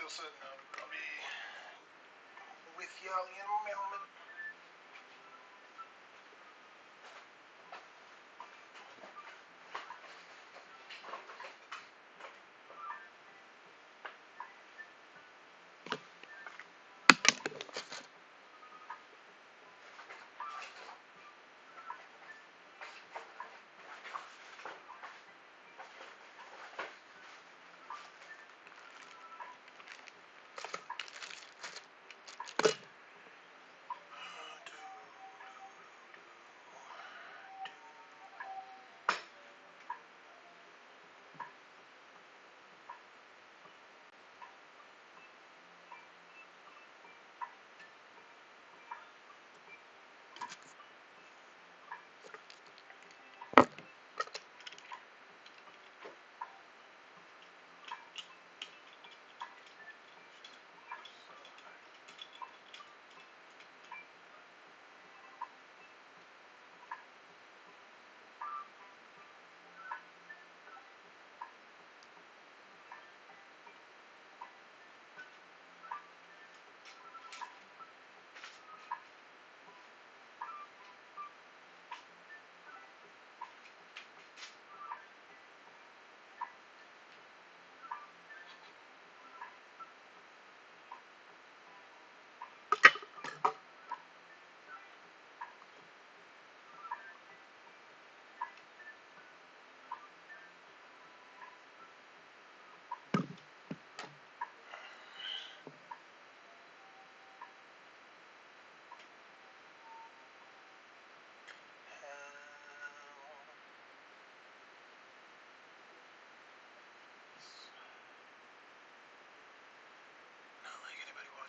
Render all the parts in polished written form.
still setting up. I'll be with y'all in a moment.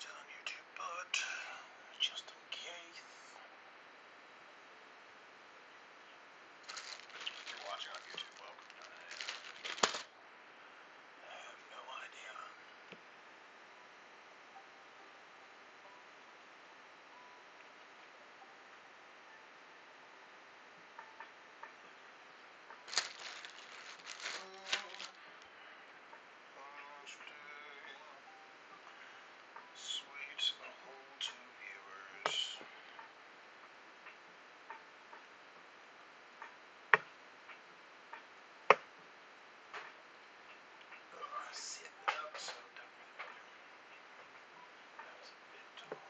On YouTube, but just in case. If you're watching on YouTube, welcome. I have no idea. Sweet whole two viewers. Sitting up so darn. That was a bit tall.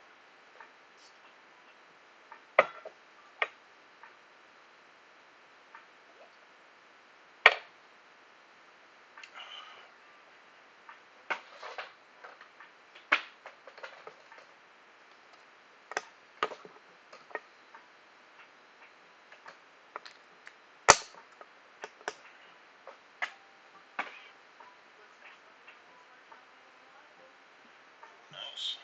Nice.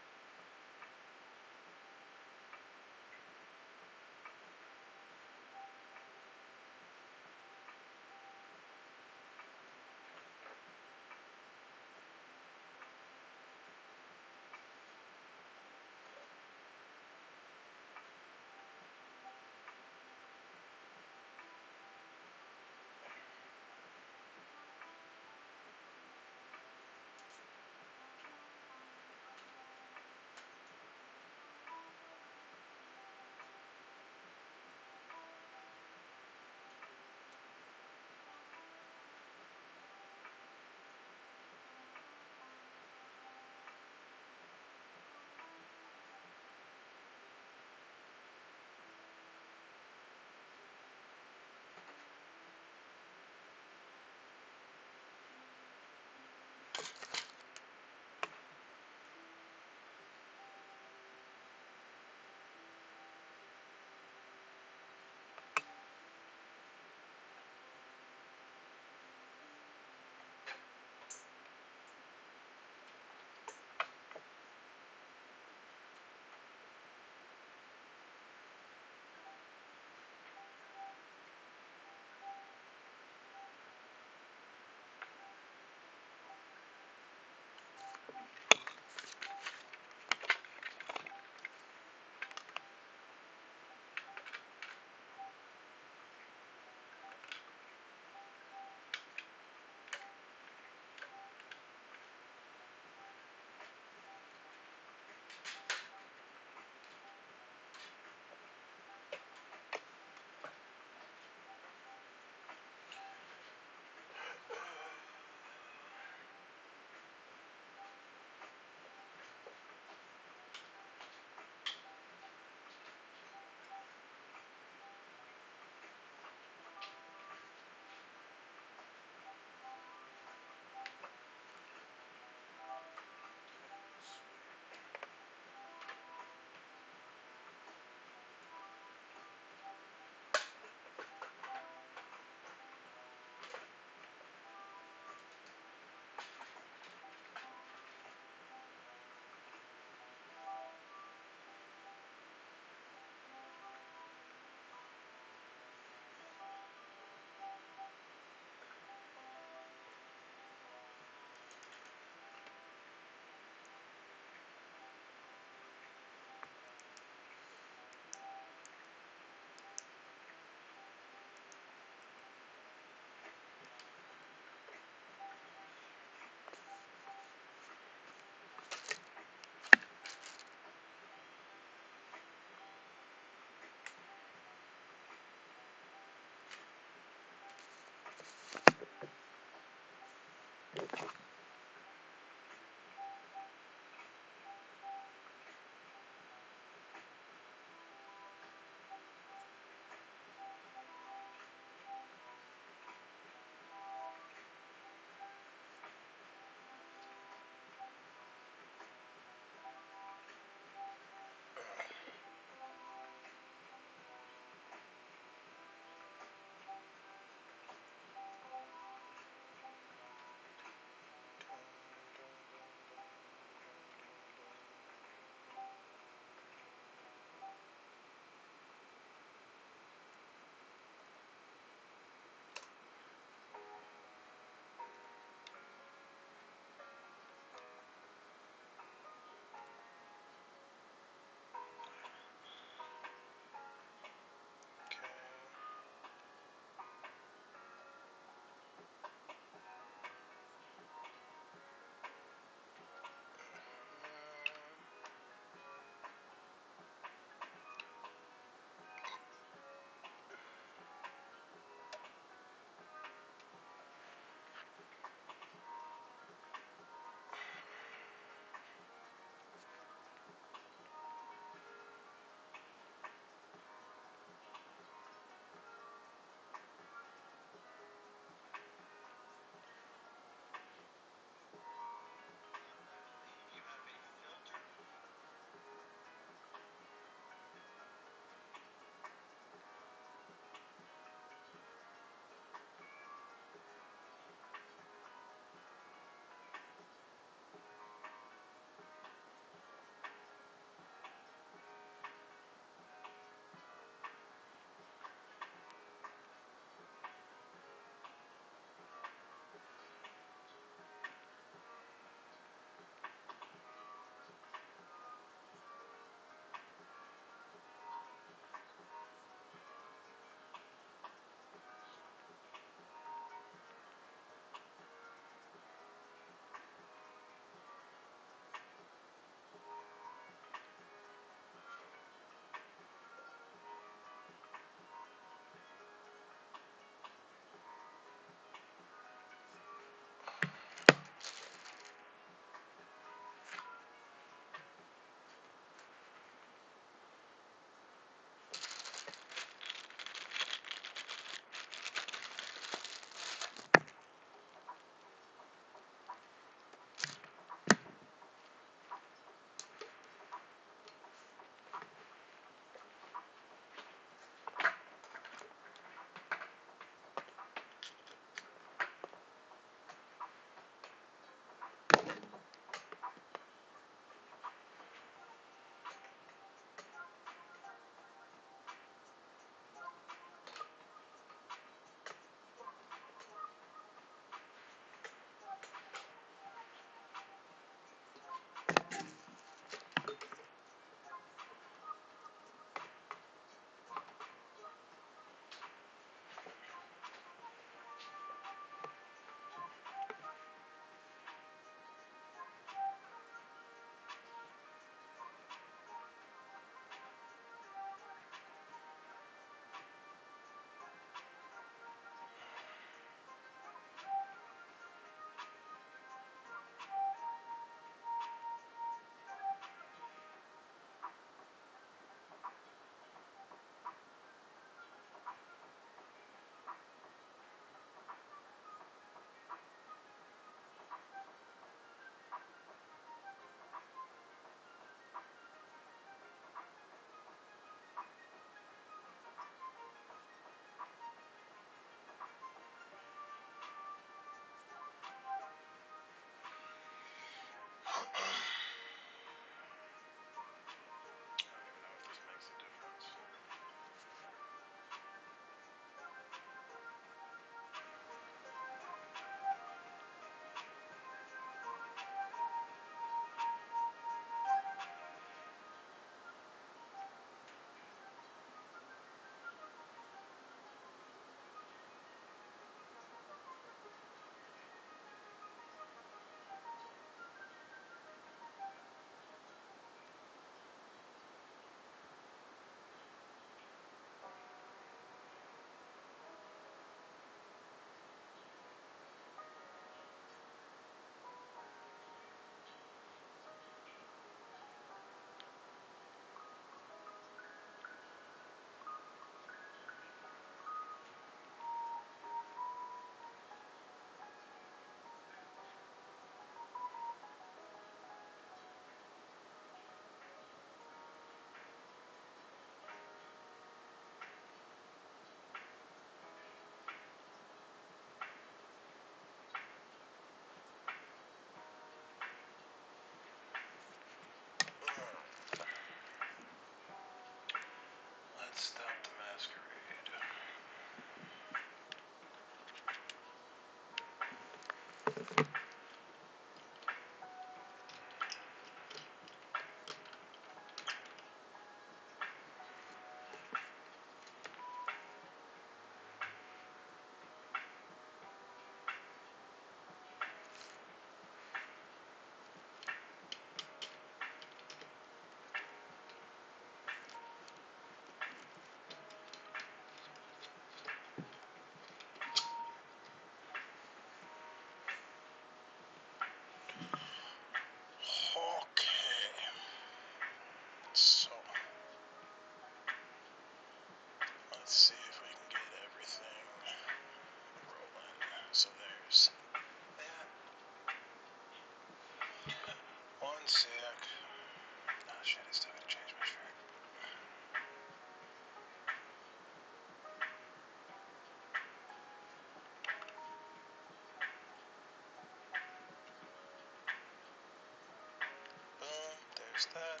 There's that.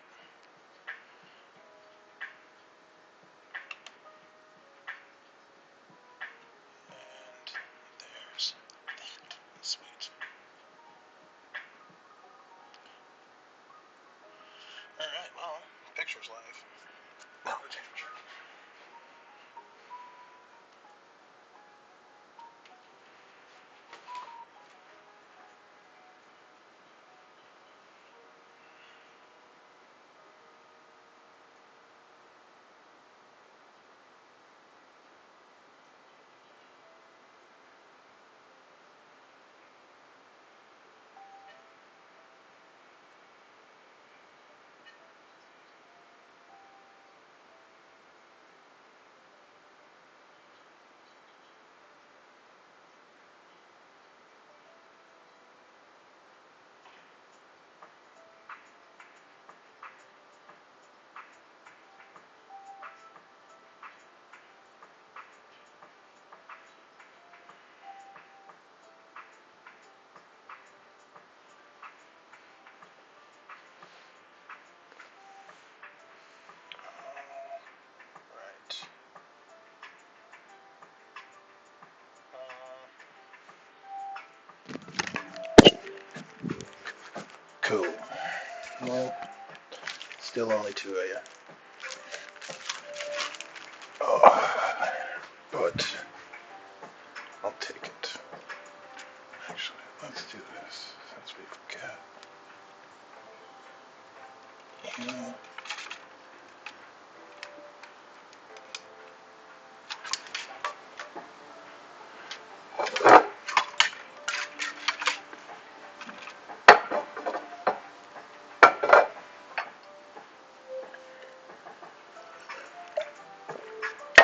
And there's that. Sweet. Alright, well, picture's live. No change. Right. Cool. Well, still only 2 of you. Oh, but I'll take it. Actually, let's do this since we've got you.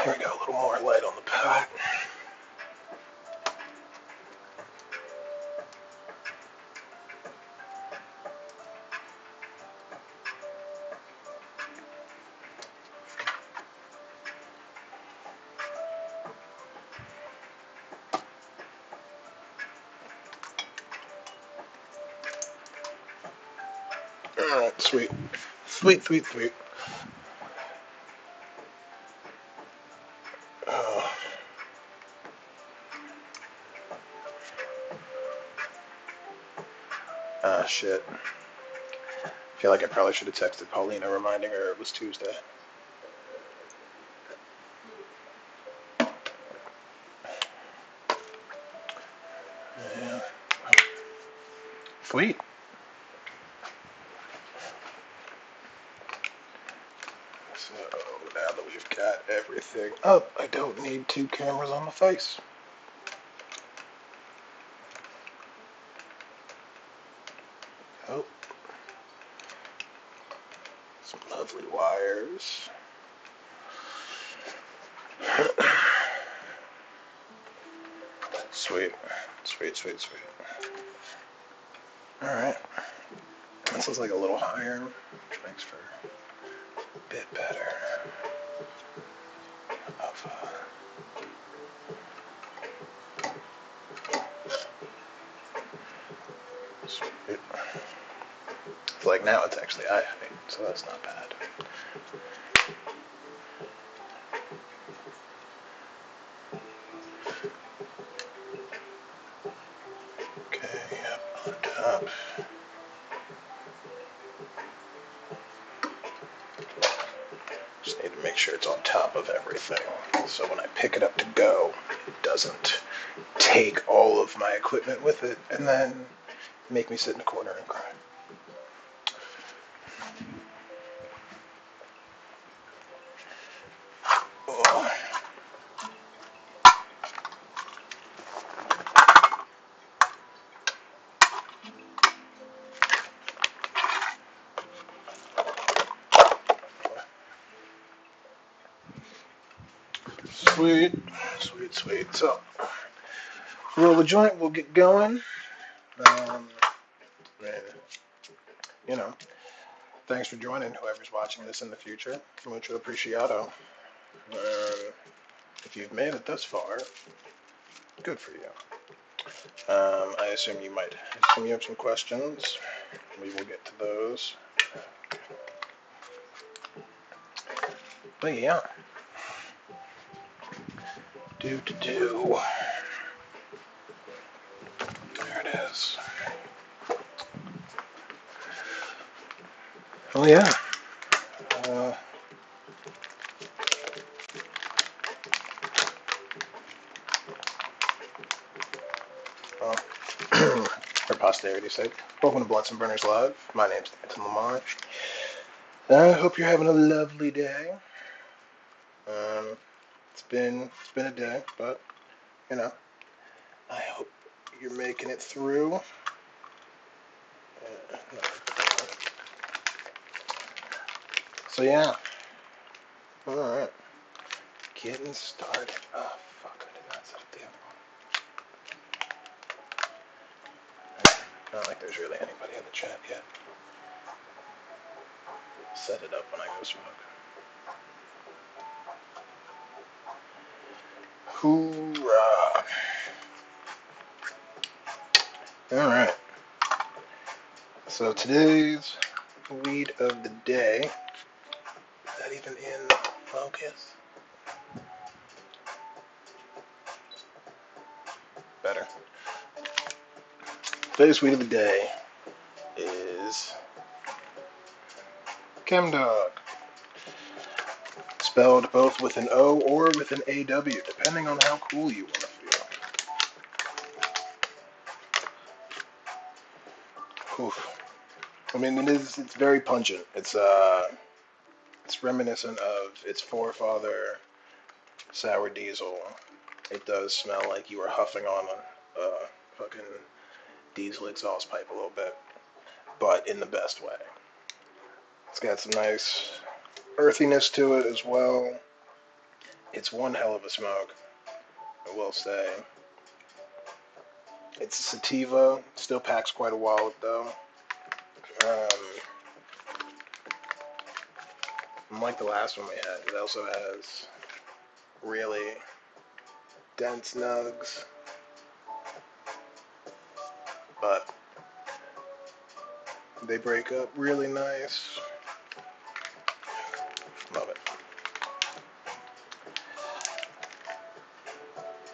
Here we go, a little more light on the palate. Alright, sweet. Sweet, sweet, sweet. Oh. Ah, shit. I feel like I probably should have texted Paulina reminding her it was Tuesday. Yeah. Sweet. So now that we've got everything up, I don't need 2 cameras on my face. Oh. Some lovely wires. Sweet. Sweet, sweet, sweet. Alright. This is like a little higher, which makes for a bit better of sweet. It's like now it's actually eye height, so that's not bad. Okay, yep, on top. Just need to make sure it's on top of everything, so when I pick it up to go, it doesn't take all of my equipment with it and then make me sit in a corner and cry. Oh. Sweet, sweet, sweet. So, roll the joint, we'll get going. And, you know, thanks for joining, whoever's watching this in the future. Mucho apreciado. If you've made it this far, good for you. I assume you have some questions. We will get to those But yeah. Do. There it is. Oh yeah. Well, for posterity's sake, welcome to Blunts and Burners Live. My name's Anton Lamarche. I hope you're having a lovely day. It's been a day, but you know, I hope you're making it through. So yeah. All right. Getting started. Oh fuck! I did not set up the other one. Not like there's really anybody in the chat yet. Set it up when I go smoke. Hoorah! All right. So today's weed of the day. Is that even in focus? Better. Today's weed of the day is Chemdog. Spelled both with an O or with an AW, depending on how cool you want to feel. Oof. I mean, it's very pungent. It's reminiscent of its forefather, Sour Diesel. It does smell like you were huffing on a fucking diesel exhaust pipe a little bit, but in the best way. It's got some nice earthiness to it as well. It's one hell of a smoke, I will say. It's a sativa, still packs quite a wallet though. Unlike the last one we had, it also has really dense nugs, but they break up really nice. Love it.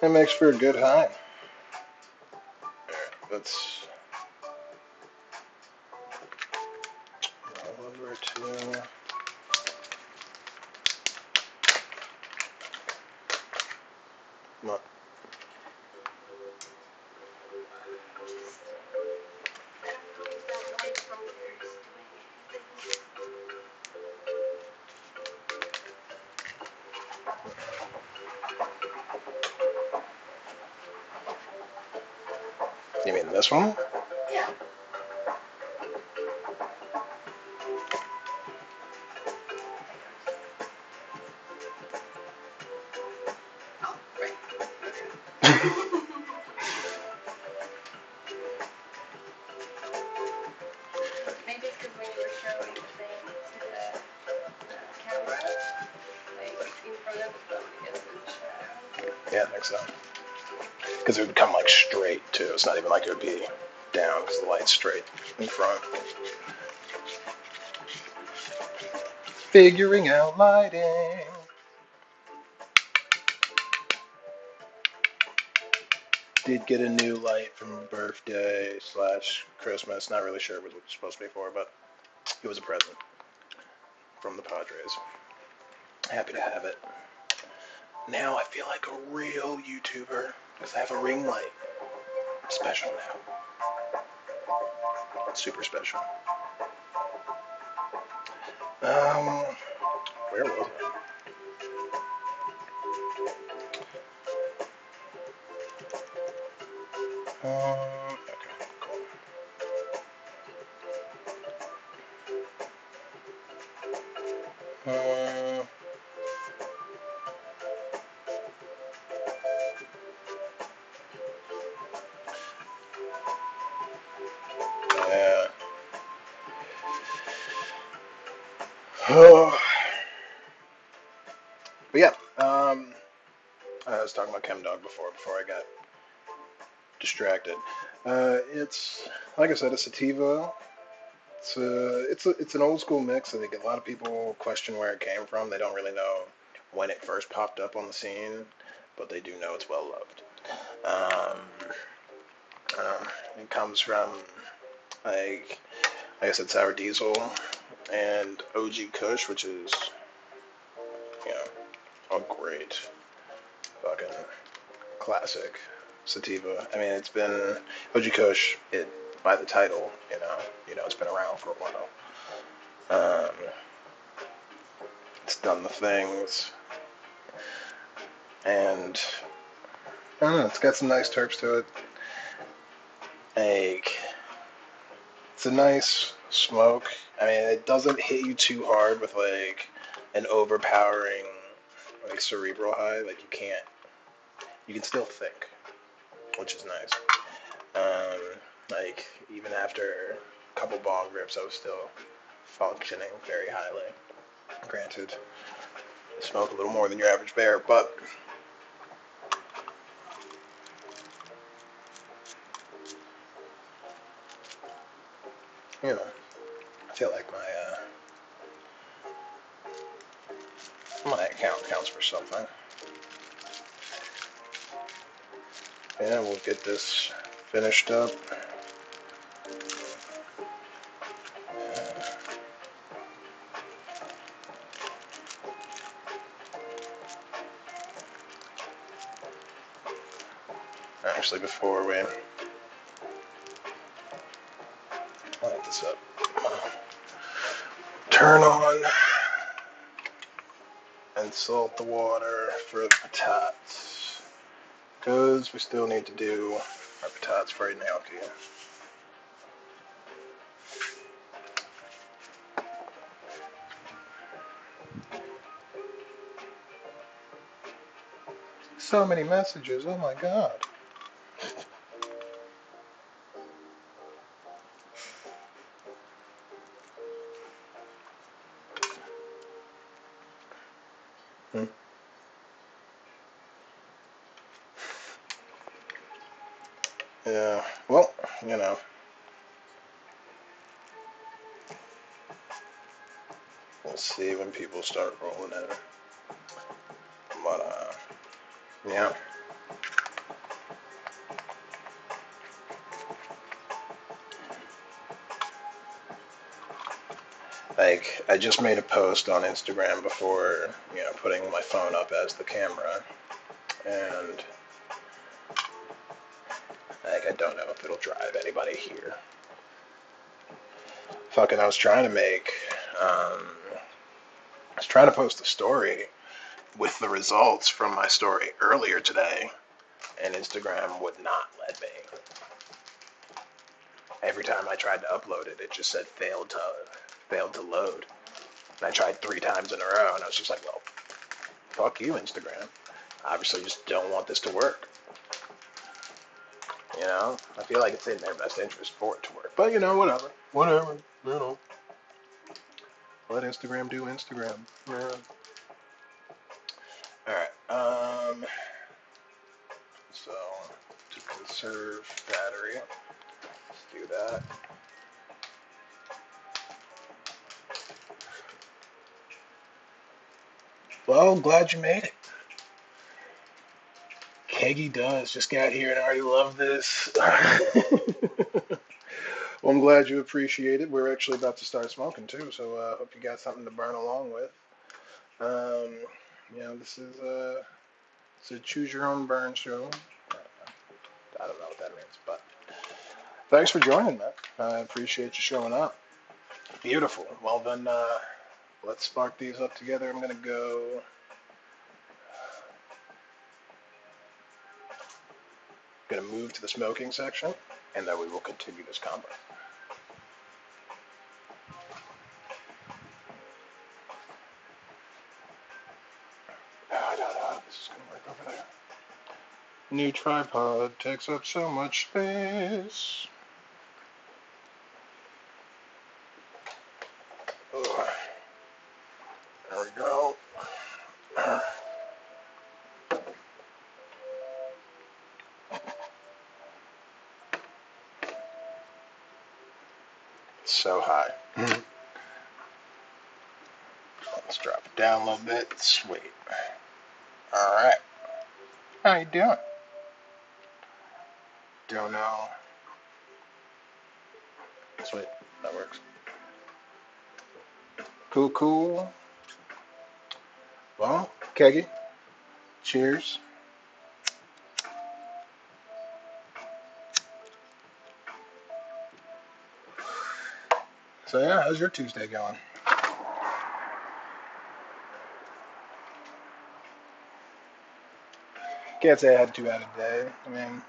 It makes for a good high. Let's roll over to come on. You mean this one? Yeah. Oh, right. Maybe it's because when you were showing the thing to the camera, like in front of the phone, it gets in shadow. Yeah, I think so. Because it would come like straight too. It's not even like it would be down because the light's straight in front. Figuring out lighting. Did get a new light from birthday / Christmas. Not really sure what it was supposed to be for, but it was a present from the Padres. Happy to have it. Now I feel like a real YouTuber because I have a ring light. Special now. Super special. Where was I? Okay, cool. Yeah. But yeah, I was talking about Chemdog before I got distracted. It's, like I said, a sativa. It's an old school mix. I think a lot of people question where it came from. They don't really know when it first popped up on the scene, but they do know it's well loved. Um, it comes from like I said, sour diesel and OG Kush, which is you know a great fucking classic sativa. I mean, it's been OG Kush. It by the title, it's been around for a while. Um, it's done the things, and I don't know. It's got some nice terps to it. Like, it's a nice smoke. I mean, it doesn't hit you too hard with like an overpowering like cerebral high. Like you can still think, which is nice. Like even after a couple bong rips, I was still functioning very highly. Granted, I smoke a little more than your average bear, but I feel like my account counts for something. And we'll get this finished up. Actually, before we light this up, turn on and salt the water for the patates, because we still need to do our patates for a gnocchi. So many messages, oh my god. Yeah, well, we'll see when people start rolling in. But, yeah. Like, I just made a post on Instagram before, putting my phone up as the camera. And, like, I don't know if it'll drive anybody here. Fucking, I was trying to post a story with the results from my story earlier today, and Instagram would not let me. Every time I tried to upload it, it just said failed to load. And I tried 3 times in a row, and I was just like, well, fuck you, Instagram. Obviously, just don't want this to work. I feel like it's in their best interest for it to work. But, whatever. Whatever. Let Instagram do Instagram. Yeah. Alright, so, to conserve battery, let's do that. Well, glad you made it. Keggy does. Just got here and already love this. Well, I'm glad you appreciate it. We're actually about to start smoking too, so I hope you got something to burn along with. Um, this is it's a choose your own burn show. I don't know what that means, but thanks for joining, man. I appreciate you showing up. Beautiful. Well then, let's spark these up together. I'm gonna move to the smoking section, and then we will continue this combo. This is gonna work over there. New tripod takes up so much space. Ugh. There we go. It's so high. Let's drop it down a little bit. Sweet. All right. How you doing? Don't know. Sweet. That works. Cool, cool. Well, keggy. Cheers. So yeah, how's your Tuesday going? Can't say I had too bad a day. I mean,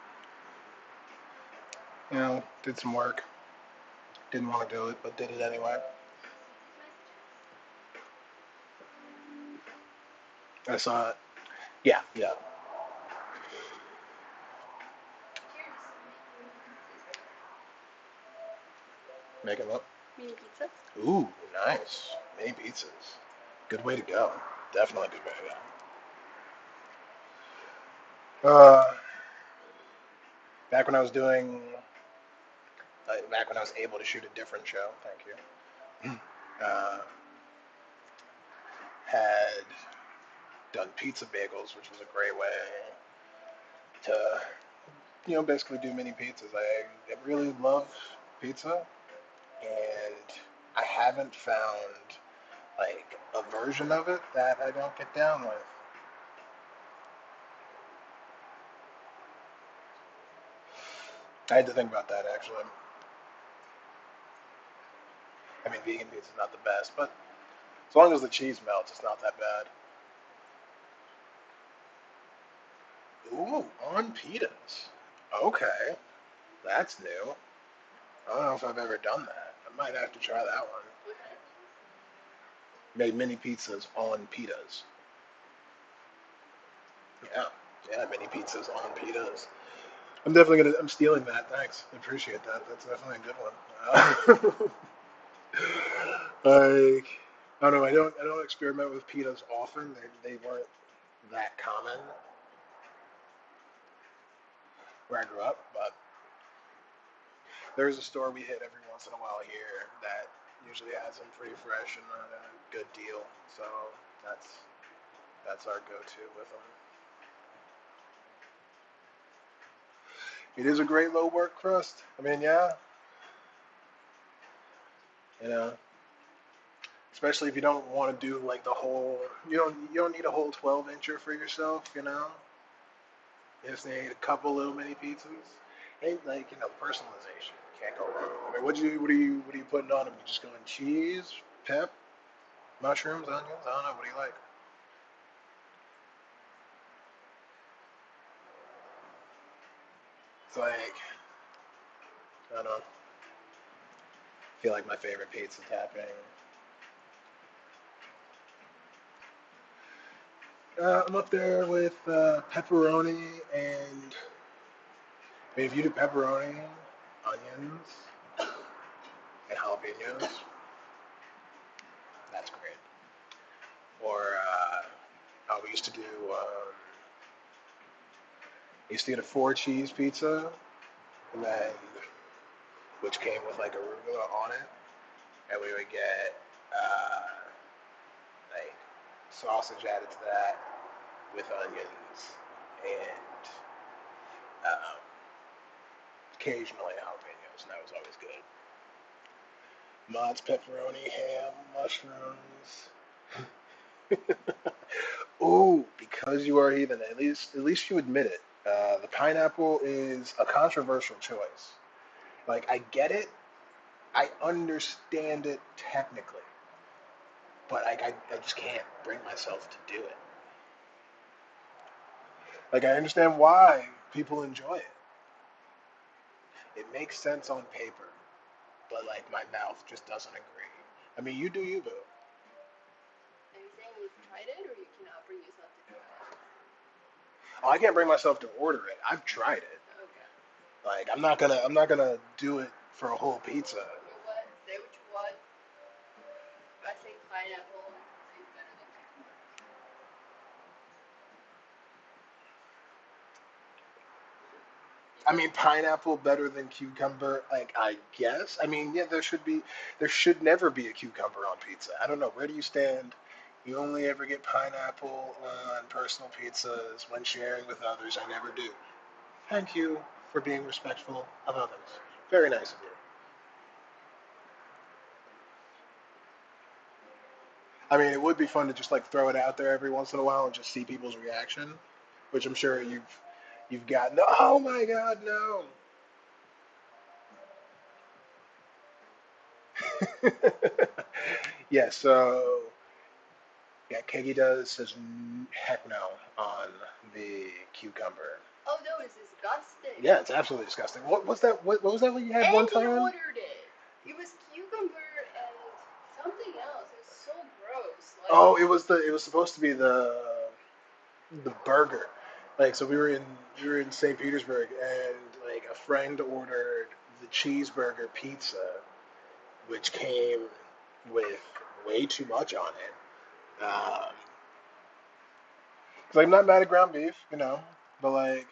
did some work. Didn't want to do it, but did it anyway. I saw it. Yeah, yeah. Make them up. Mini pizza. Ooh, nice. Mini pizzas. Good way to go. Definitely a good way to go. Back when I was doing, back when I was able to shoot a different show, thank you, had done pizza bagels, which was a great way to, basically do mini pizzas. I really love pizza, and I haven't found like a version of it that I don't get down with. I had to think about that actually. I mean, vegan pizza is not the best, but as long as the cheese melts, it's not that bad. Ooh, on pitas. Okay, that's new. I don't know if I've ever done that. I might have to try that one. Made mini pizzas on pitas. Yeah, yeah, mini pizzas on pitas. I'm stealing that. Thanks. I appreciate that. That's definitely a good one. Like, I don't know. I don't experiment with pitas often. They weren't that common where I grew up, but there's a store we hit every once in a while here that usually has them pretty fresh and on a good deal. So that's that's our go-to with them. It is a great low work crust. I mean, yeah, you know, especially if you don't want to do like the whole. You don't need a whole 12 incher for yourself. You just need a couple little mini pizzas. And like personalization. Can't go wrong. I mean, what are you putting on them? You just going cheese, pep, mushrooms, onions? I don't know. What do you like? It's like I don't know. I feel like my favorite pizza tapping. I'm up there with pepperoni and I mean, if you do pepperoni, onions, and jalapenos, that's great. Or we used to do used to get a four cheese pizza, and then which came with like arugula on it, and we would get like sausage added to that with onions and um, occasionally jalapenos, and that was always good. Mott's pepperoni, ham, mushrooms. Ooh, because you are a heathen, at least you admit it. The pineapple is a controversial choice. Like I get it, I understand it technically, but I just can't bring myself to do it. Like I understand why people enjoy it. It makes sense on paper, but like my mouth just doesn't agree. I mean, you do you, boo. Are you saying you've tried it, or you cannot bring yourself to try it? Oh, I can't bring myself to order it. I've tried it. Okay. Like I'm not gonna do it for a whole pizza. You know what? Say what you want. I think pineapple is better than pepperoni. I mean, pineapple better than cucumber, like I guess. I mean, yeah, there should never be a cucumber on pizza. I don't know. Where do you stand? You only ever get pineapple on personal pizzas when sharing with others. I never do. Thank you for being respectful of others. Very nice of you. I mean, it would be fun to just like throw it out there every once in a while and just see people's reaction, which I'm sure you've gotten. Oh my God, no. Yeah, so yeah, Keggy does says heck no on the cucumber. Oh no, it's disgusting. Yeah, it's absolutely disgusting. What was that? What was that what you had one And he time? ordered it. It was cucumber and something else. It's so gross. Like, Oh, it was supposed to be the burger. Like so we were in St. Petersburg and like a friend ordered the cheeseburger pizza, which came with way too much on it. 'Cause I'm not mad at ground beef, you know, but like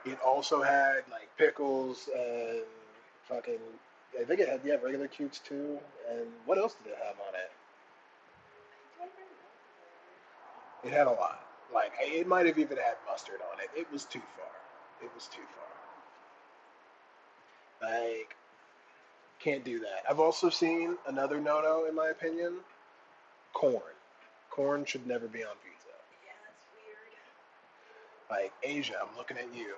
it also had like pickles and fucking. I think it had yeah regular cutes too. And what else did it have on it? I don't remember. It had a lot. Like it might have even had mustard on it. It was too far. It was too far. Like can't do that. I've also seen another no-no in my opinion. Corn. Corn should never be on pizza. Yeah, that's weird. Like Asia, I'm looking at you.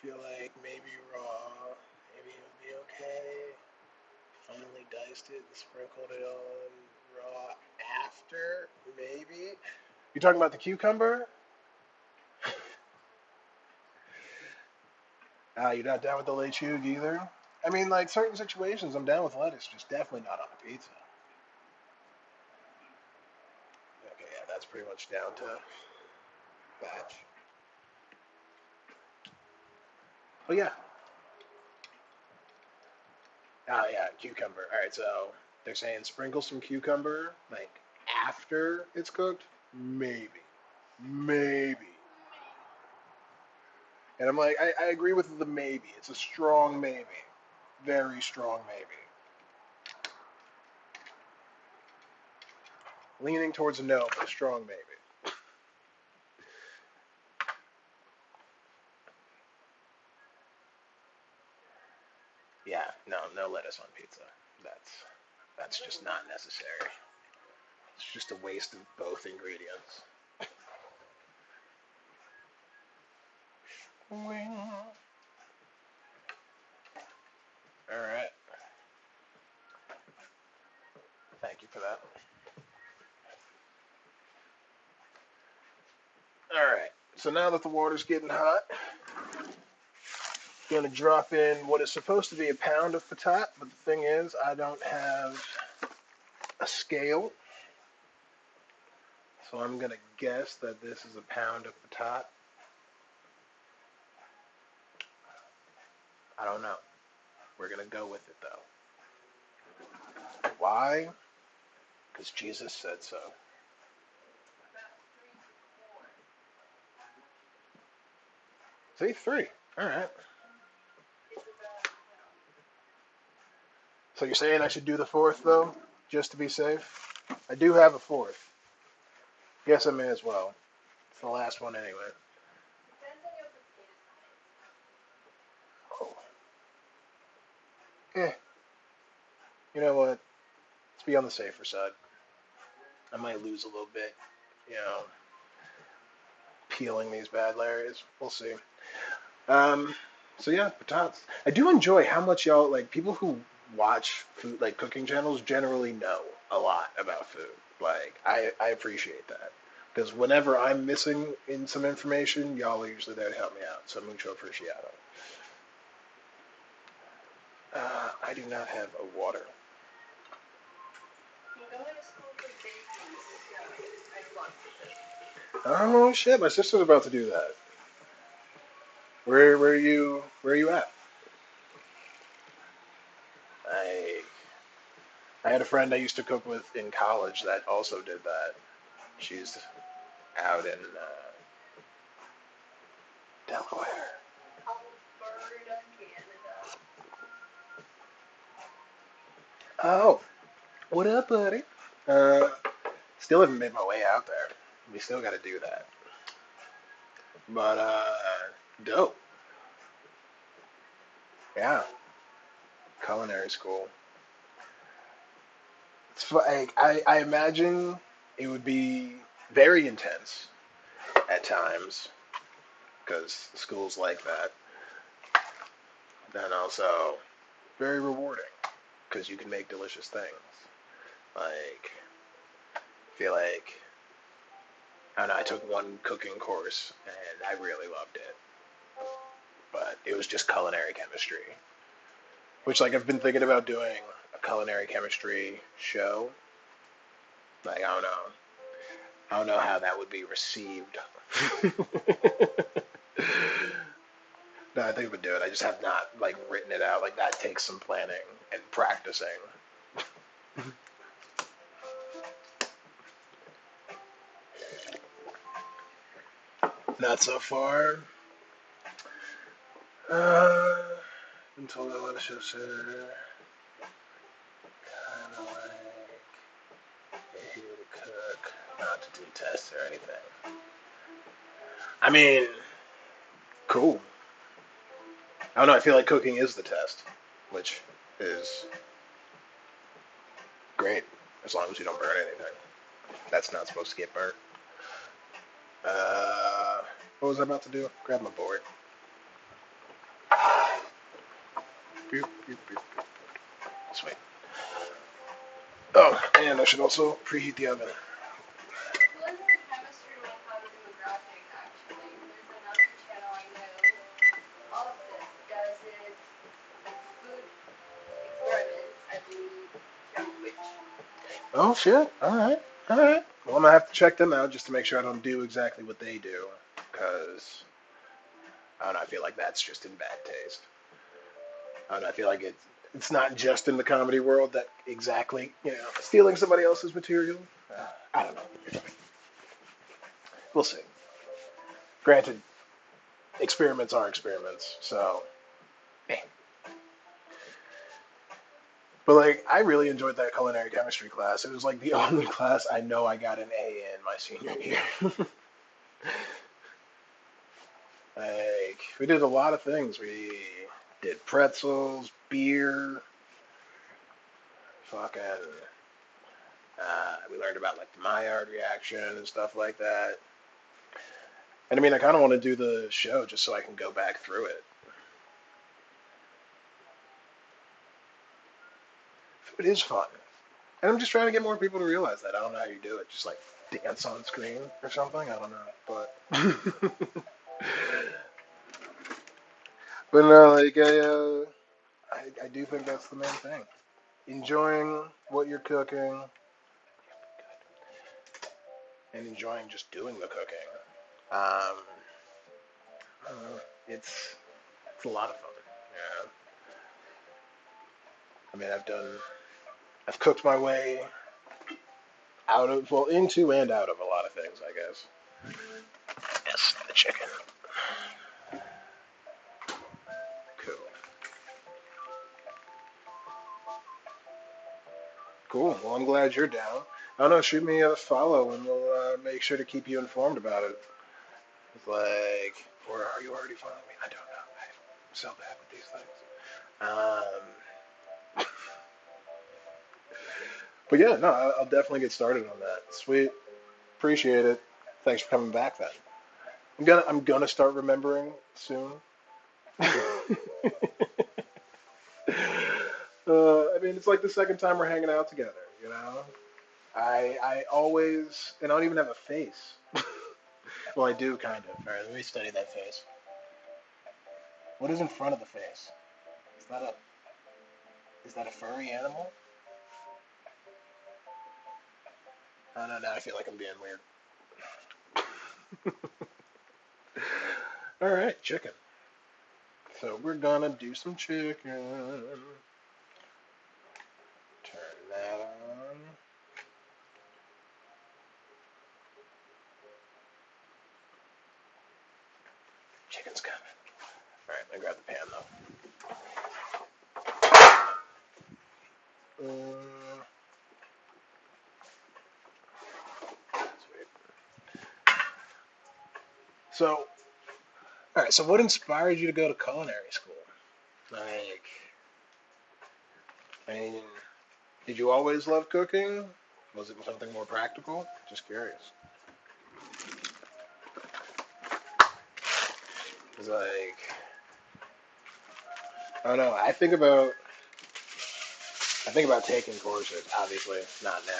Feel like maybe raw. Maybe it'll be okay. Finally diced it and sprinkled it on raw after, maybe. You talking about the cucumber? You're not down with the lechuga either? I mean, like certain situations, I'm down with lettuce, just definitely not on a pizza. Okay, yeah, that's pretty much down to batch. But yeah, yeah, cucumber. All right, so they're saying sprinkle some cucumber like after it's cooked, maybe, maybe. And I'm like, I agree with the maybe. It's a strong maybe, very strong maybe. Leaning towards a no, but a strong maybe. Yeah, no, no lettuce on pizza. That's that's just not necessary. It's just a waste of both ingredients. All right, thank you for that. All right, so now that the water's getting hot, I'm gonna drop in what is supposed to be a pound of patat, but the thing is, I don't have a scale, so I'm gonna guess that this is a pound of patat. I don't know. We're gonna go with it though. Why? Because Jesus said so. See, three. All right. So you're saying I should do the fourth though, just to be safe? I do have a fourth. Guess I may as well. It's the last one anyway. Oh. Eh. You know what? Let's be on the safer side. I might lose a little bit, you know, peeling these bad Larrys. We'll see. Um, so yeah, patatas. I do enjoy how much y'all like people who watch food like cooking channels generally know a lot about food. Like I appreciate that because whenever I'm missing in some information, y'all are usually there to help me out. So mucho apreciado. I do not have a water. You go to school for baking, so I fucked with it. Oh shit, my sister's about to do that. Where are you at? I I had a friend I used to cook with in college that also did that. She's out in Delaware. Alberta, Canada. Oh, what up, buddy? Uh, Still haven't made my way out there. We still got to do that. But dope. Yeah, culinary school. Like I imagine it would be very intense at times because school's like that. Then also very rewarding because you can make delicious things. Like I feel like I don't know. I took one cooking course and I really loved it, but it was just culinary chemistry, which like I've been thinking about doing a culinary chemistry show. Like I don't know how that would be received. No, I think I would do it. I just have not like written it out. Like that takes some planning and practicing. Not so far. Been told a lot of chefs are kind of like they're here to cook, not to do tests or anything. I mean, cool. I don't know. I feel like cooking is the test, which is great as long as you don't burn anything. That's not supposed to get burnt. Uh, what was I about to do? Grab my board. Boop, boop, boop. Sweet. Oh, and I should also preheat the oven. Culinary chemistry will come demographic actually. There's another channel I know also does it food experiments, I believe, through Twitch. Oh shit! All right, all right. Well, I'm gonna have to check them out just to make sure I don't do exactly what they do, because I don't know. I feel like that's just in bad taste. I don't know. I feel like it's not just in the comedy world that exactly stealing somebody else's material. I don't know. We'll see. Granted, experiments are experiments, so. Eh. But like, I really enjoyed that culinary chemistry class. It was like the only class I know I got an A in my senior year. Like, we did a lot of things. We did pretzels, beer, fucking. We learned about like the Maillard reaction and stuff like that. And I mean, I kind of want to do the show just so I can go back through it. It is fun. And I'm just trying to get more people to realize that. I don't know how you do it. Just like dance on screen or something. I don't know. But. But no, like, I do think that's the main thing. Enjoying what you're cooking and enjoying just doing the cooking. Um, I don't know. It's a lot of fun. Yeah. I mean, I've cooked my way out of, well, into and out of a lot of things, I guess. Yes, the chicken. Cool. Cool. Well, I'm glad you're down. I don't know. Shoot me a follow, and we'll make sure to keep you informed about it. It's like, or are you already following me? I don't know. I'm so bad with these things. But yeah, no, I'll definitely get started on that. Sweet. Appreciate it. Thanks for coming back then. I'm gonna start remembering soon. I mean, it's like the second time we're hanging out together. You know, I always, and I don't even have a face. Well, I do kind of. All right, let me study that face. What is in front of the face? Is that a is that a furry animal? I don't know. Now I feel like I'm being weird. All right, chicken. So we're gonna do some chicken. Turn that Chicken's coming. All right, I grab the pan though. Sweet. So, all right. So, what inspired you to go to culinary school? Like, I mean, did you always love cooking? Was it something more practical? Just curious. It's like, I don't know. I think about taking courses. Obviously, not now.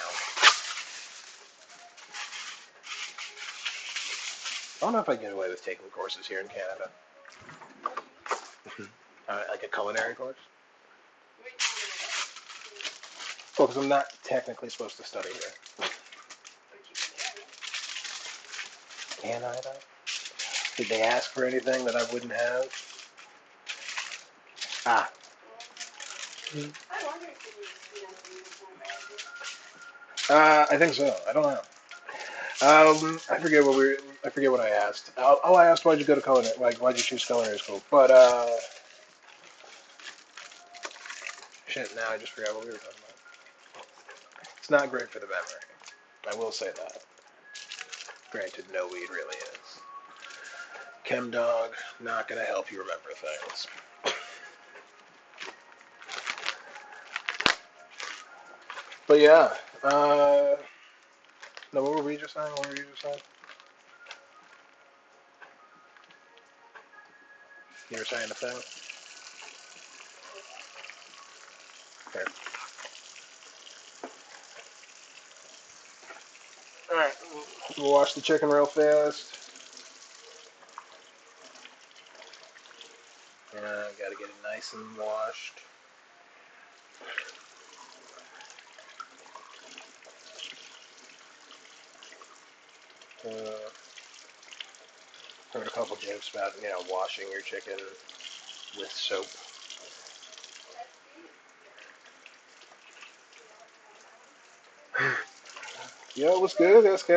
I don't know if I get away with taking courses here in Canada. Like a culinary course. Well, because I'm not technically supposed to study here. Can I though? Did they ask for anything that I wouldn't have? Ah. I wonder if I think so. I don't know. I forget what I asked. I asked why'd you go to culinary, like why'd you choose culinary school? But shit, now I just forgot what we were talking about. It's not great for the memory. I will say that. Granted, no weed really is. Chem dog, not gonna help you remember things. But yeah, no, what were we just saying? What were you just saying? You were saying a thing? Okay. Alright, we'll wash the chicken real fast. Yeah, gotta get it nice and washed. Heard a couple jokes about, washing your chicken with soap. Yo, what's good, SK?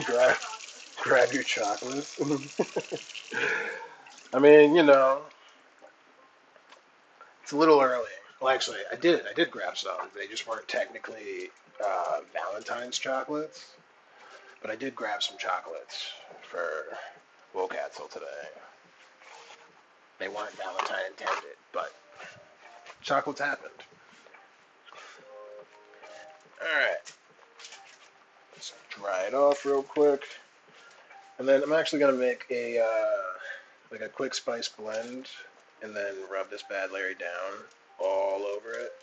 grab, grab your chocolates. I mean, it's a little early. Well, actually, I did grab some. They just weren't technically Valentine's chocolates, but I did grab some chocolates for Wolcatzel today. They weren't Valentine intended, but chocolates happened. All right, let's dry it off real quick, and then I'm actually gonna make a quick spice blend, and then rub this bad Larry down all over it.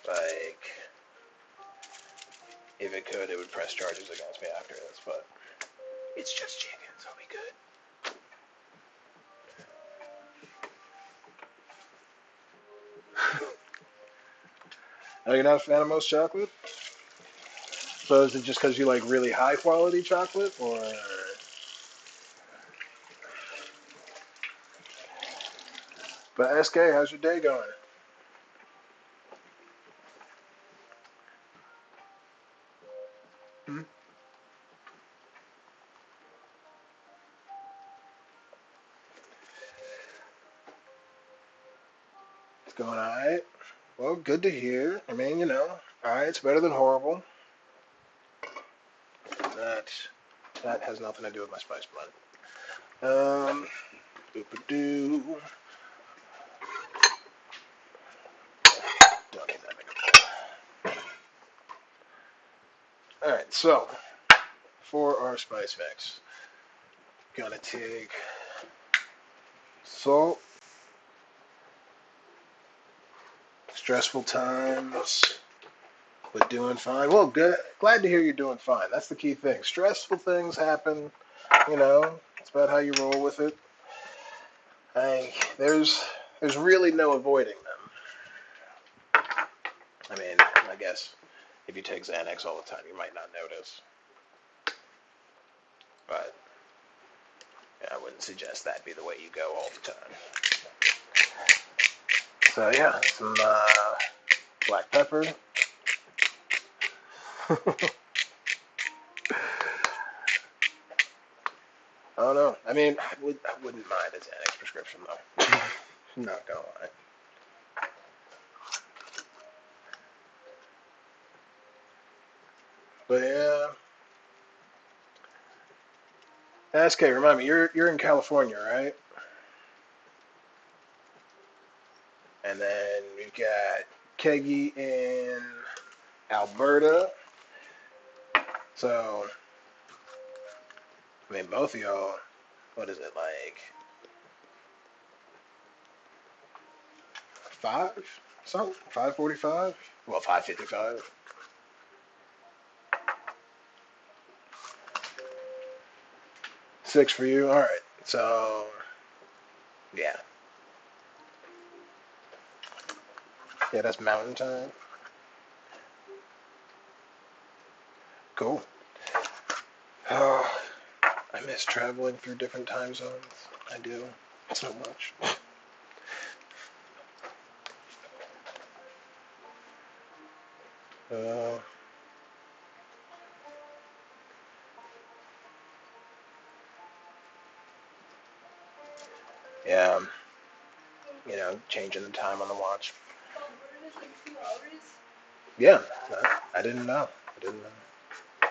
Like, if it could, it would press charges against me after this, but it's just chicken, so it'll be good. Oh, you're not a fan of most chocolate? So is it just because you like really high quality chocolate, or? But SK, how's your day going? Hmm? It's going alright. Well, good to hear. I mean, alright, it's better than horrible. That that has nothing to do with my spice blend. Boop-a-doo. Don't need that big. Alright, so for our spice mix, gonna take salt, stressful times, but doing fine. Well, good. Glad to hear you're doing fine. That's the key thing. Stressful things happen. It's about how you roll with it. There's really no avoiding them. I mean, I guess if you take Xanax all the time, you might not notice. But yeah, I wouldn't suggest that be the way you go all the time. So yeah, some black pepper. I don't know. I mean, I wouldn't mind a Xanax prescription though. I'm not gonna lie. But yeah. SK, remind me, you're in California, right? And then we've got Keggy in Alberta. So, I mean, both of y'all, what is it, like 5 something? 5:45? Well, 5:55. 6 for you? All right. So, yeah. Yeah, that's mountain time. Cool. Oh, I miss traveling through different time zones. I do so much. Uh, yeah, changing the time on the watch. Alberta's like 2 hours. Yeah, I didn't know. I didn't know.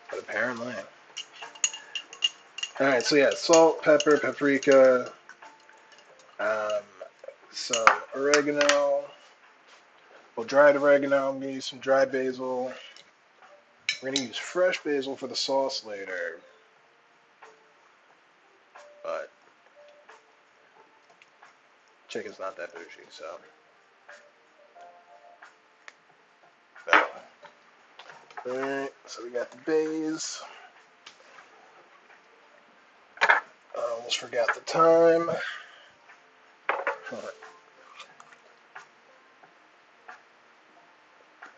But apparently. All right, so yeah, salt, pepper, paprika, um, some oregano. Well, dried oregano. I'm gonna use some dried basil. We're gonna use fresh basil for the sauce later, but chicken's not that bougie, so. All right, so we got the bays. I almost forgot the time.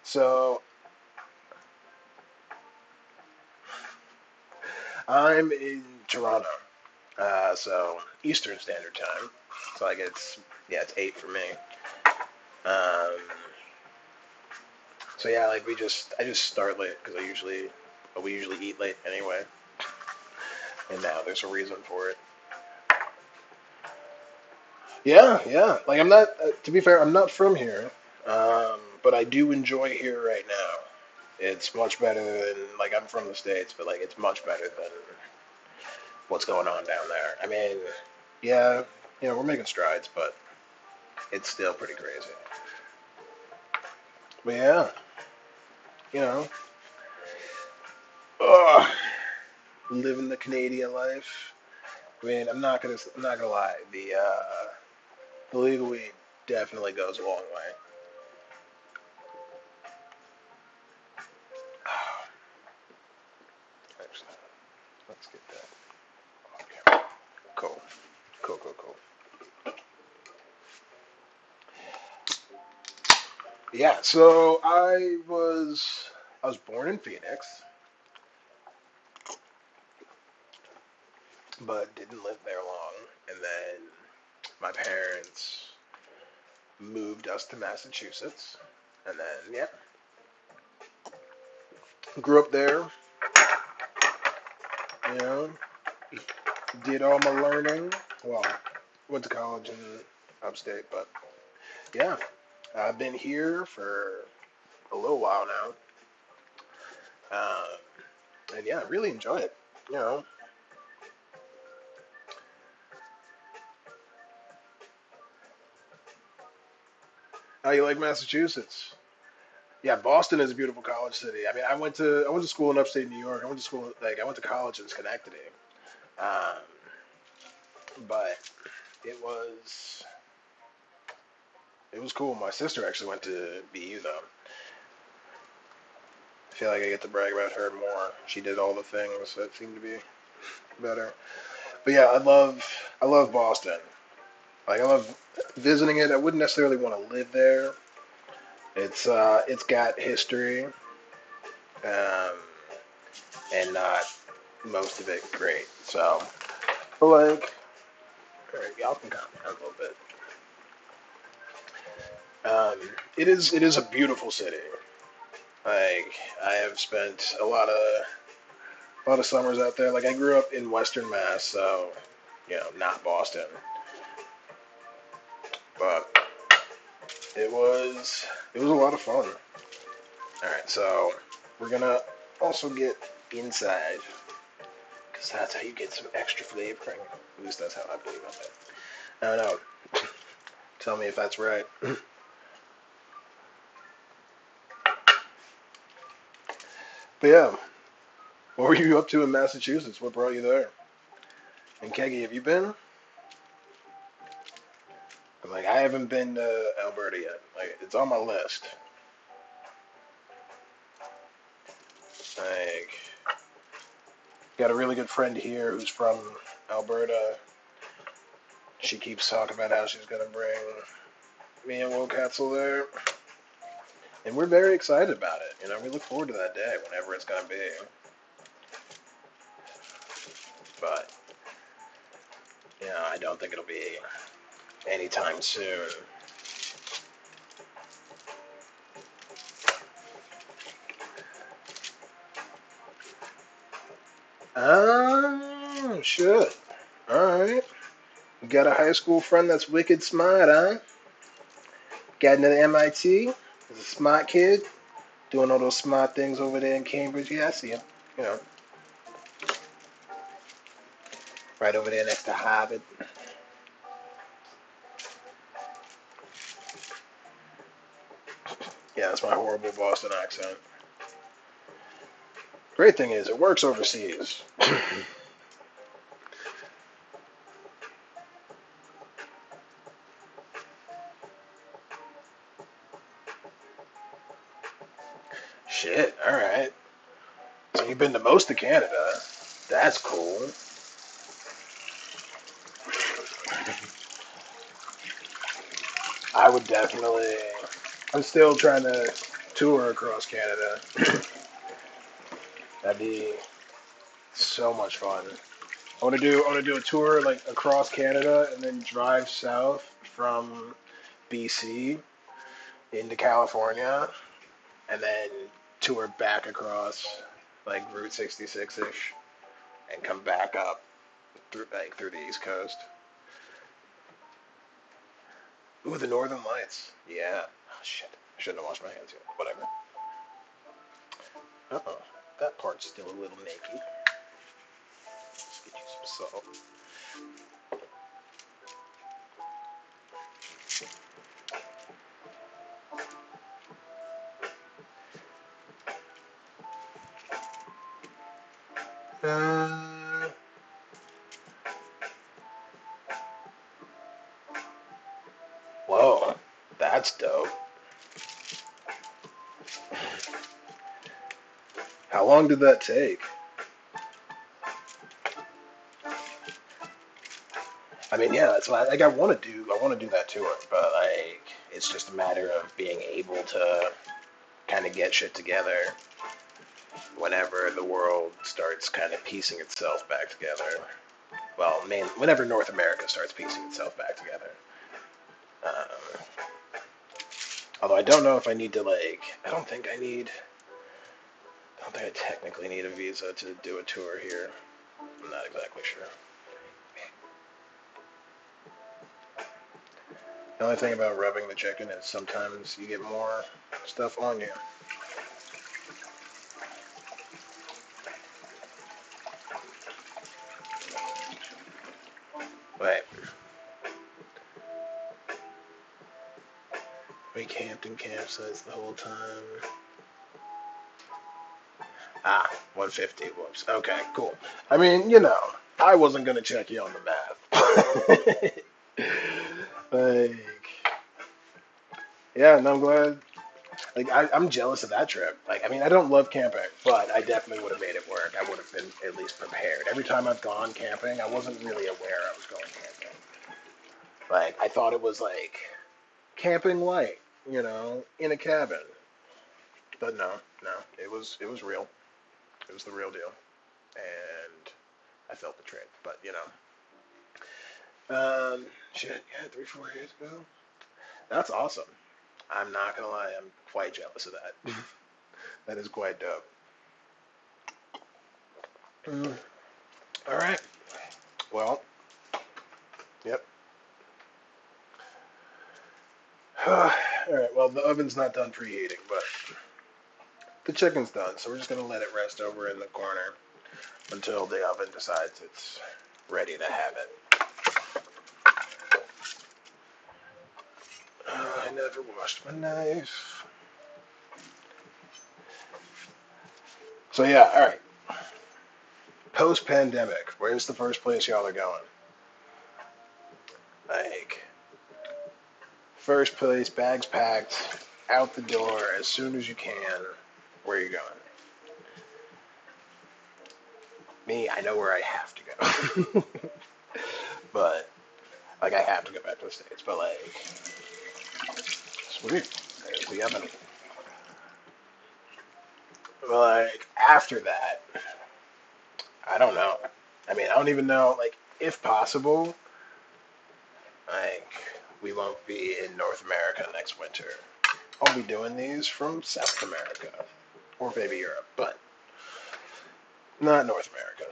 So I'm in Toronto, so Eastern Standard Time. So like it's 8 for me. Um, so yeah, like I just start late because we usually eat late anyway, and now there's a reason for it. Yeah, yeah. Like I'm not. To be fair, I'm not from here, but I do enjoy here right now. It's much better than like I'm from the States, but like it's much better than what's going on down there. I mean, yeah, we're making strides, but it's still pretty crazy. But yeah, you know, ugh, living the Canadian life. I mean, I'm not gonna lie. The legal weed definitely goes a long way. Actually, let's get that. Okay. Cool, cool, cool, cool. Yeah, so I was born in Phoenix, but didn't live there long. And then my parents moved us to Massachusetts, and then yeah, grew up there. You know, did all my learning. Well, went to college in upstate, but yeah, I've been here for a little while now, and yeah, really enjoy it. You know, how you like Massachusetts? Yeah, Boston is a beautiful college city. I mean, I went to school in upstate New York. I went to college in Schenectady, um, but it was it was cool. My sister actually went to BU though. I feel like I get to brag about her more. She did all the things that seemed to be better. But yeah, I love Boston. Like I love visiting it. I wouldn't necessarily want to live there. It's got history, um, and not most of it great. So, but like, all right, y'all can comment a little bit. It is a beautiful city. Like I have spent a lot of A lot of summers out there. Like I grew up in Western Mass, so not Boston, but it was a lot of fun. All right, so we're gonna also get inside because that's how you get some extra flavoring. At least that's how I believe of it. I don't know. Tell me if that's right. But yeah, what were you up to in Massachusetts? What brought you there? And Keggy, have you been? Like, I haven't been to Alberta yet. Like, it's on my list. Like, got a really good friend here who's from Alberta. She keeps talking about how she's gonna bring me and Will Katzel there, and we're very excited about it. We look forward to that day, whenever it's gonna be. But I don't think it'll be anytime soon. Shit. All right. You got a high school friend that's wicked smart, huh? Got into MIT. He's a smart kid. Doing all those smart things over there in Cambridge. Yeah, I see him. You know, right over there next to Harvard. Yeah, that's my horrible Boston accent. Great thing is, it works overseas. Shit, alright. So you've been to most of Canada. That's cool. I would definitely. I'm still trying to tour across Canada. That'd be so much fun. I want to do a tour like across Canada and then drive south from BC into California and then tour back across like Route 66-ish and come back up through the East Coast. Ooh, the Northern Lights. Yeah. Oh, shit. I shouldn't have washed my hands yet. Whatever. Uh-oh. That part's still a little naked. Let's get you some salt. Uh, Whoa. That's dope. How long did that take? I mean, yeah, that's why. Like, I want to do that tour, but like, it's just a matter of being able to kind of get shit together whenever the world starts kind of piecing itself back together. Well, whenever North America starts piecing itself back together. Um, Although I don't know if I need to like. I don't think I need. I don't think I technically need a visa to do a tour here. I'm not exactly sure. The only thing about rubbing the chicken is sometimes you get more stuff on you. Wait. We camped in campsites the whole time. 150. Whoops. Okay, cool. I mean, I wasn't gonna check you on the math. Like, yeah, and I'm glad. Like, I'm jealous of that trip. Like, I mean, I don't love camping, but I definitely would have made it work. I would have been at least prepared. Every time I've gone camping, I wasn't really aware I was going camping. Like, I thought it was like camping light, in a cabin. But no, no, it was real. It was the real deal, and I felt betrayed. But shit, yeah, 3, 4 years ago. That's awesome. I'm not gonna lie, I'm quite jealous of that. That is quite dope. Mm. All right. Well, yep. All right. Well, the oven's not done preheating, but the chicken's done, so we're just gonna let it rest over in the corner until the oven decides it's ready to have it. I never washed my knife. So yeah, all right. Post-pandemic, where's the first place y'all are going? Like, first place, bags packed, out the door as soon as you can. Where are you going? Me, I know where I have to go. But, like, I have to go back to the States. But, like, sweet. There's the oven. But, like, after that, I don't know. I mean, I don't even know, like, if possible, like, we won't be in North America next winter. I'll be doing these from South America. Or maybe Europe, but not North America.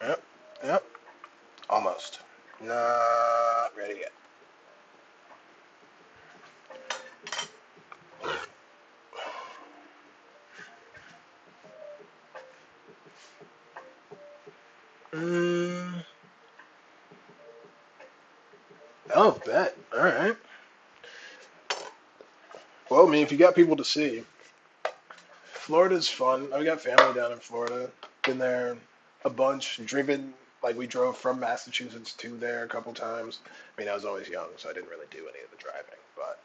Yep, yep, almost. Not ready yet. Mm, oh, bet. All right. Well, I mean, if you got people to see, Florida's fun. I got family down in Florida. Been there a bunch. Driven, like, we drove from Massachusetts to there a couple times. I mean, I was always young, so I didn't really do any of the driving. But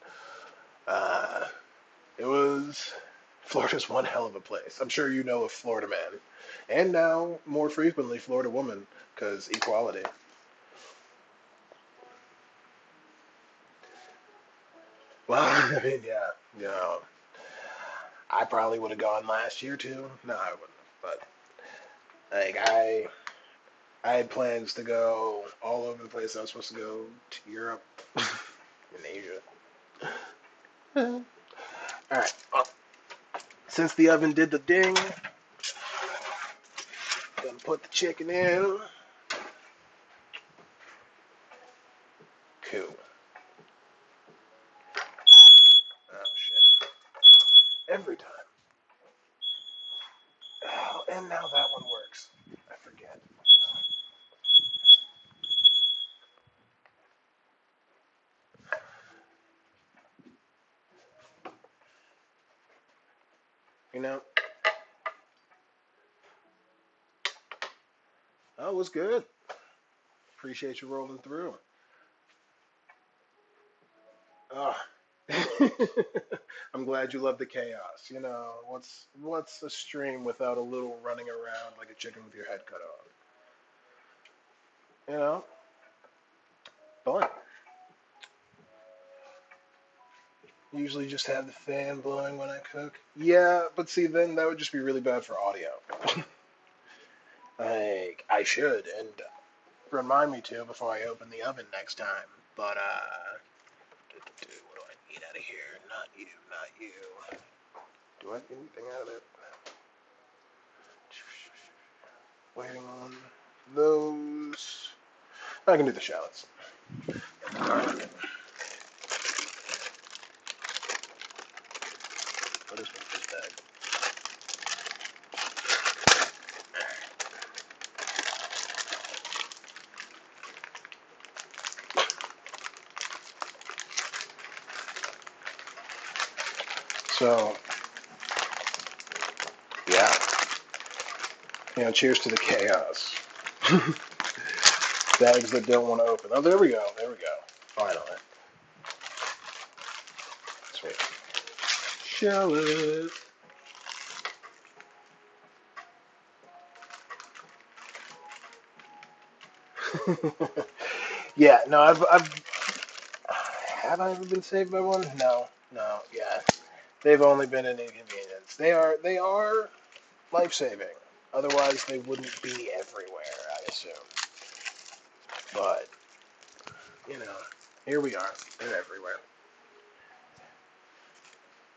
it was Florida's one hell of a place. I'm sure you know a Florida man, and now more frequently Florida woman, because equality. Well, I mean, yeah, you know, I probably would have gone last year too. No, I wouldn't have. But like, I had plans to go all over the place. I was supposed to go to Europe and Asia. All right. Well, since the oven did the ding, gonna put the chicken in. Cool. Oh shit. Every time. Oh, and now that one works. I forget. You know, oh, it was good. Appreciate you rolling through. Oh. I'm glad you love the chaos. You know, what's a stream without a little running around like a chicken with your head cut off? You know, fun. Usually just have the fan blowing when I cook. Yeah, but see, then that would just be really bad for audio. Like, I should, and remind me to before I open the oven next time. But, what do I need out of here? Not you, not you. Do I get anything out of it? Waiting on those. I can do the shallots. Garlic. What is with this bag? So, yeah. You know, cheers to the chaos. Bags that don't want to open. Oh, there we go. There we go. Finally. Sweet. Shallot. Yeah, no, have I ever been saved by one? No, no, yeah. They've only been an inconvenience. They are life saving. Otherwise, they wouldn't be everywhere, I assume. But you know, here we are. They're everywhere.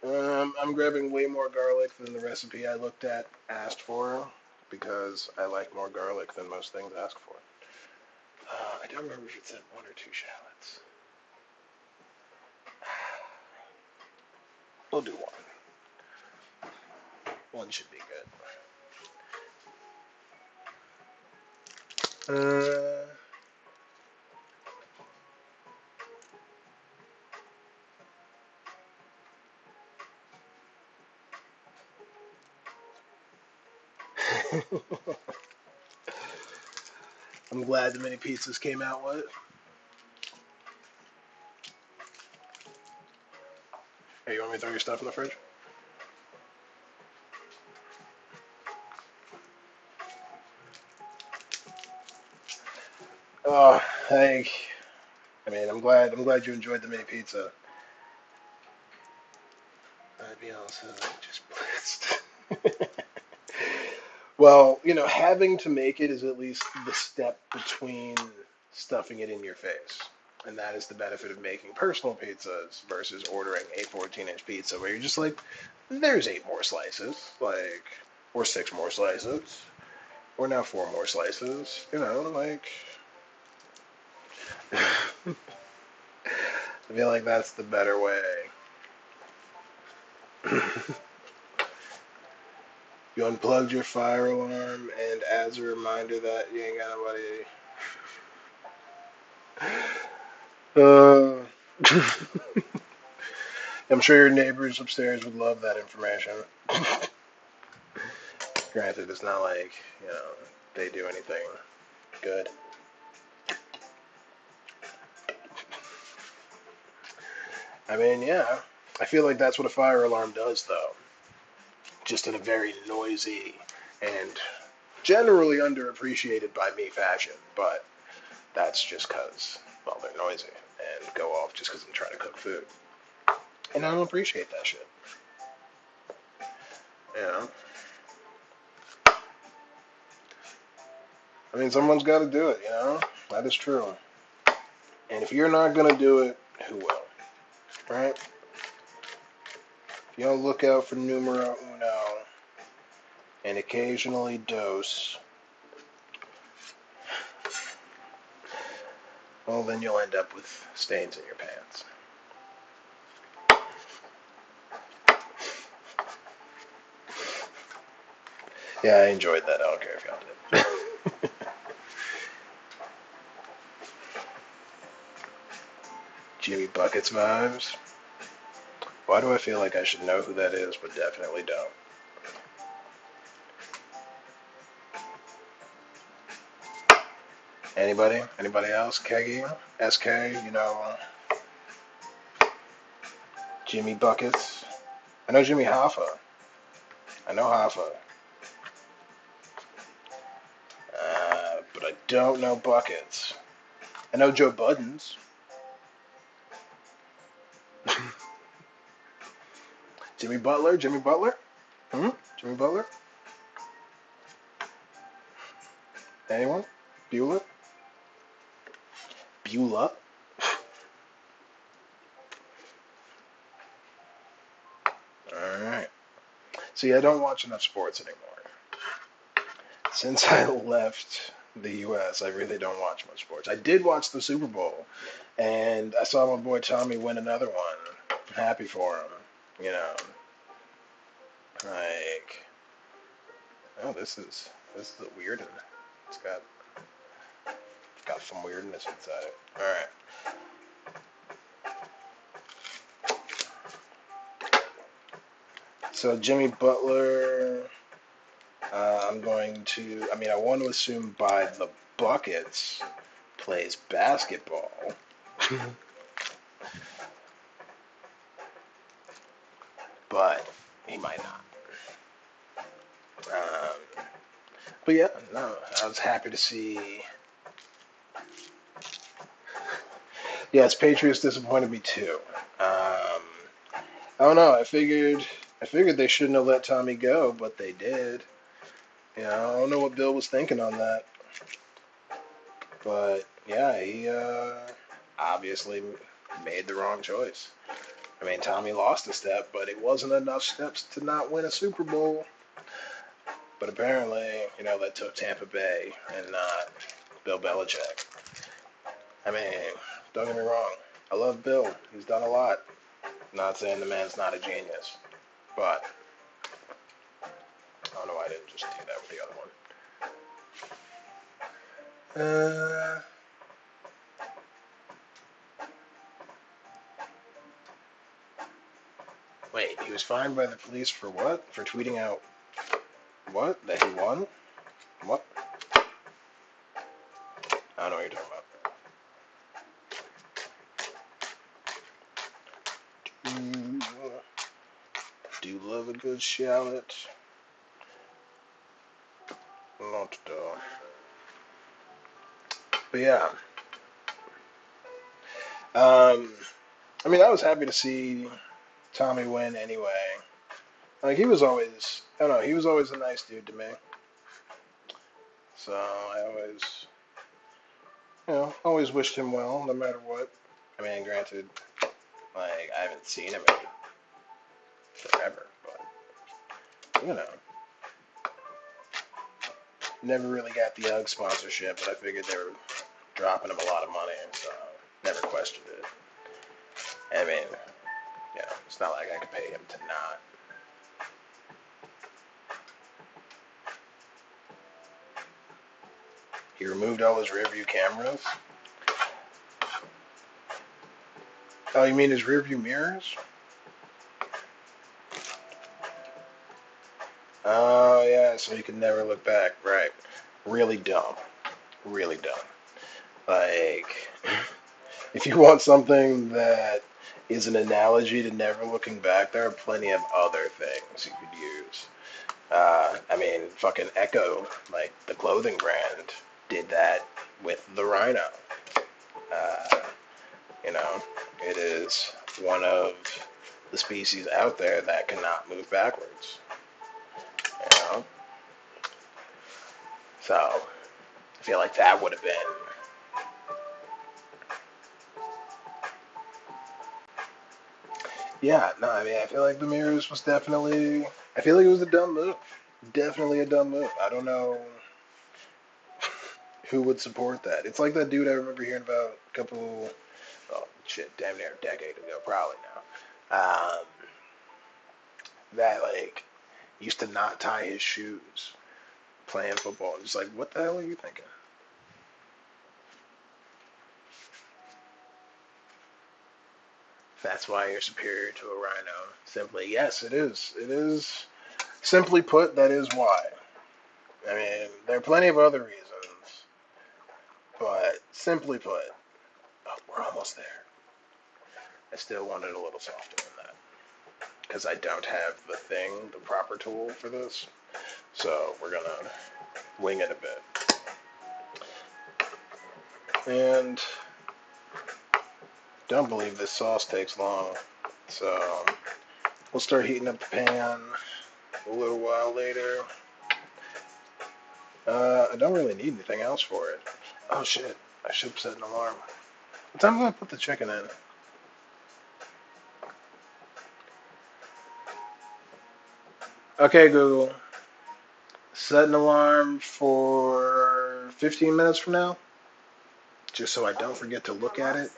I'm grabbing way more garlic than the recipe I looked at asked for because I like more garlic than most things ask for. I don't remember if it said 1 or 2 shallots. We'll do one. One should be good. I'm glad the mini pizzas came out with it. Hey, you want me to throw your stuff in the fridge? Oh, hey. I mean, I'm glad you enjoyed the mini pizza. I'd be also just blitzed. Well, having to make it is at least the step between stuffing it in your face. And that is the benefit of making personal pizzas versus ordering a 14-inch pizza where you're just like, there's 8 more slices, like, or 6 more slices, or now 4 more slices, like. I feel like that's the better way. You unplugged your fire alarm, and as a reminder that you ain't got nobody. I'm sure your neighbors upstairs would love that information. Granted, it's not like, they do anything good. I mean, yeah. I feel like that's what a fire alarm does, though. Just in a very noisy and generally underappreciated by me fashion, but that's just because, well, they're noisy and go off just because I'm trying to cook food. And I don't appreciate that shit. You know? I mean, someone's got to do it, That is true. And if you're not going to do it, who will? Right? If you don't look out for numero uno and occasionally dos, well, then you'll end up with stains in your pants. Yeah, I enjoyed that. I don't care if y'all did. Jimmy Buckets vibes. Why do I feel like I should know who that is, but definitely don't? Anybody? Anybody else? Keggy? SK? Jimmy Buckets? I know Jimmy Hoffa. I know Hoffa. But I don't know Buckets. I know Joe Buddens. Jimmy Butler? Jimmy Butler? Jimmy Butler? Anyone? Beulah? Beulah? Alright. See, I don't watch enough sports anymore. Since I left the U.S., I really don't watch much sports. I did watch the Super Bowl, and I saw my boy Tommy win another one. I'm happy for him. You know, like, oh, this is a weird one. It's got some weirdness inside it. All right. So Jimmy Butler, I'm going to. I mean, I want to assume by the buckets plays basketball. But he might not. But yeah, no, I was happy to see. Yes, Patriots disappointed me too. I don't know. I figured they shouldn't have let Tommy go, but they did. I don't know what Bill was thinking on that. But yeah, he obviously made the wrong choice. I mean, Tommy lost a step, but it wasn't enough steps to not win a Super Bowl. But apparently, that took Tampa Bay and not Bill Belichick. I mean, don't get me wrong. I love Bill. He's done a lot. Not saying the man's not a genius, but I don't know why I didn't just do that with the other one. Wait, he was fined by the police for what? For tweeting out what? That he won? What? I don't know what you're talking about. Do love a good shallot. Not at all. But yeah. I mean, I was happy to see Tommy win anyway. Like, he was always, I don't know, he was always a nice dude to me. So I always, always wished him well, no matter what. I mean, granted, like, I haven't seen him in forever, but, never really got the UGG sponsorship, but I figured they were dropping him a lot of money, so never questioned it. I mean, it's not like I could pay him to not. He removed all his rearview cameras. Oh, you mean his rearview mirrors? Oh, yeah, so he could never look back. Right. Really dumb. Really dumb. Like, if you want something that is an analogy to never looking back, there are plenty of other things you could use. I mean, fucking Echo, like the clothing brand, did that with the rhino. Uh, it is one of the species out there that cannot move backwards. You know, so I feel like that would have been. Yeah, no, I mean, I feel like the mirrors was definitely. I feel like it was a dumb move. Definitely a dumb move. I don't know who would support that. It's like that dude I remember hearing about a couple, oh shit, damn near a decade ago, probably now. That like used to not tie his shoes playing football. Just like, what the hell are you thinking? That's why you're superior to a rhino. Simply, yes, it is. It is. Simply put, that is why. I mean, there are plenty of other reasons, but simply put, oh, we're almost there. I still want it a little softer than that because I don't have the proper tool for this. So we're gonna wing it a bit. And don't believe this sauce takes long. So we'll start heating up the pan a little while later. I don't really need anything else for it. Oh shit, I should set an alarm. What time do I put the chicken in? Okay, Google. Set an alarm for 15 minutes from now, just so I don't forget to look at it.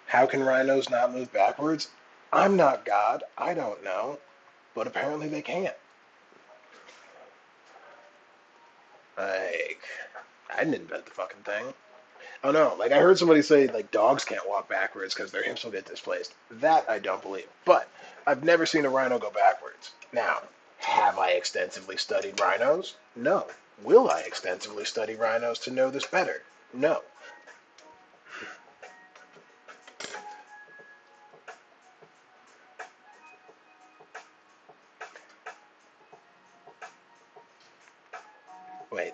How can rhinos not move backwards? I'm not God. I don't know. But apparently they can't. Like, I didn't invent the fucking thing. Oh no, like I heard somebody say like dogs can't walk backwards because their hips will get displaced. That I don't believe. But I've never seen a rhino go backwards. Now, have I extensively studied rhinos? No. Will I extensively study rhinos to know this better? No. Wait,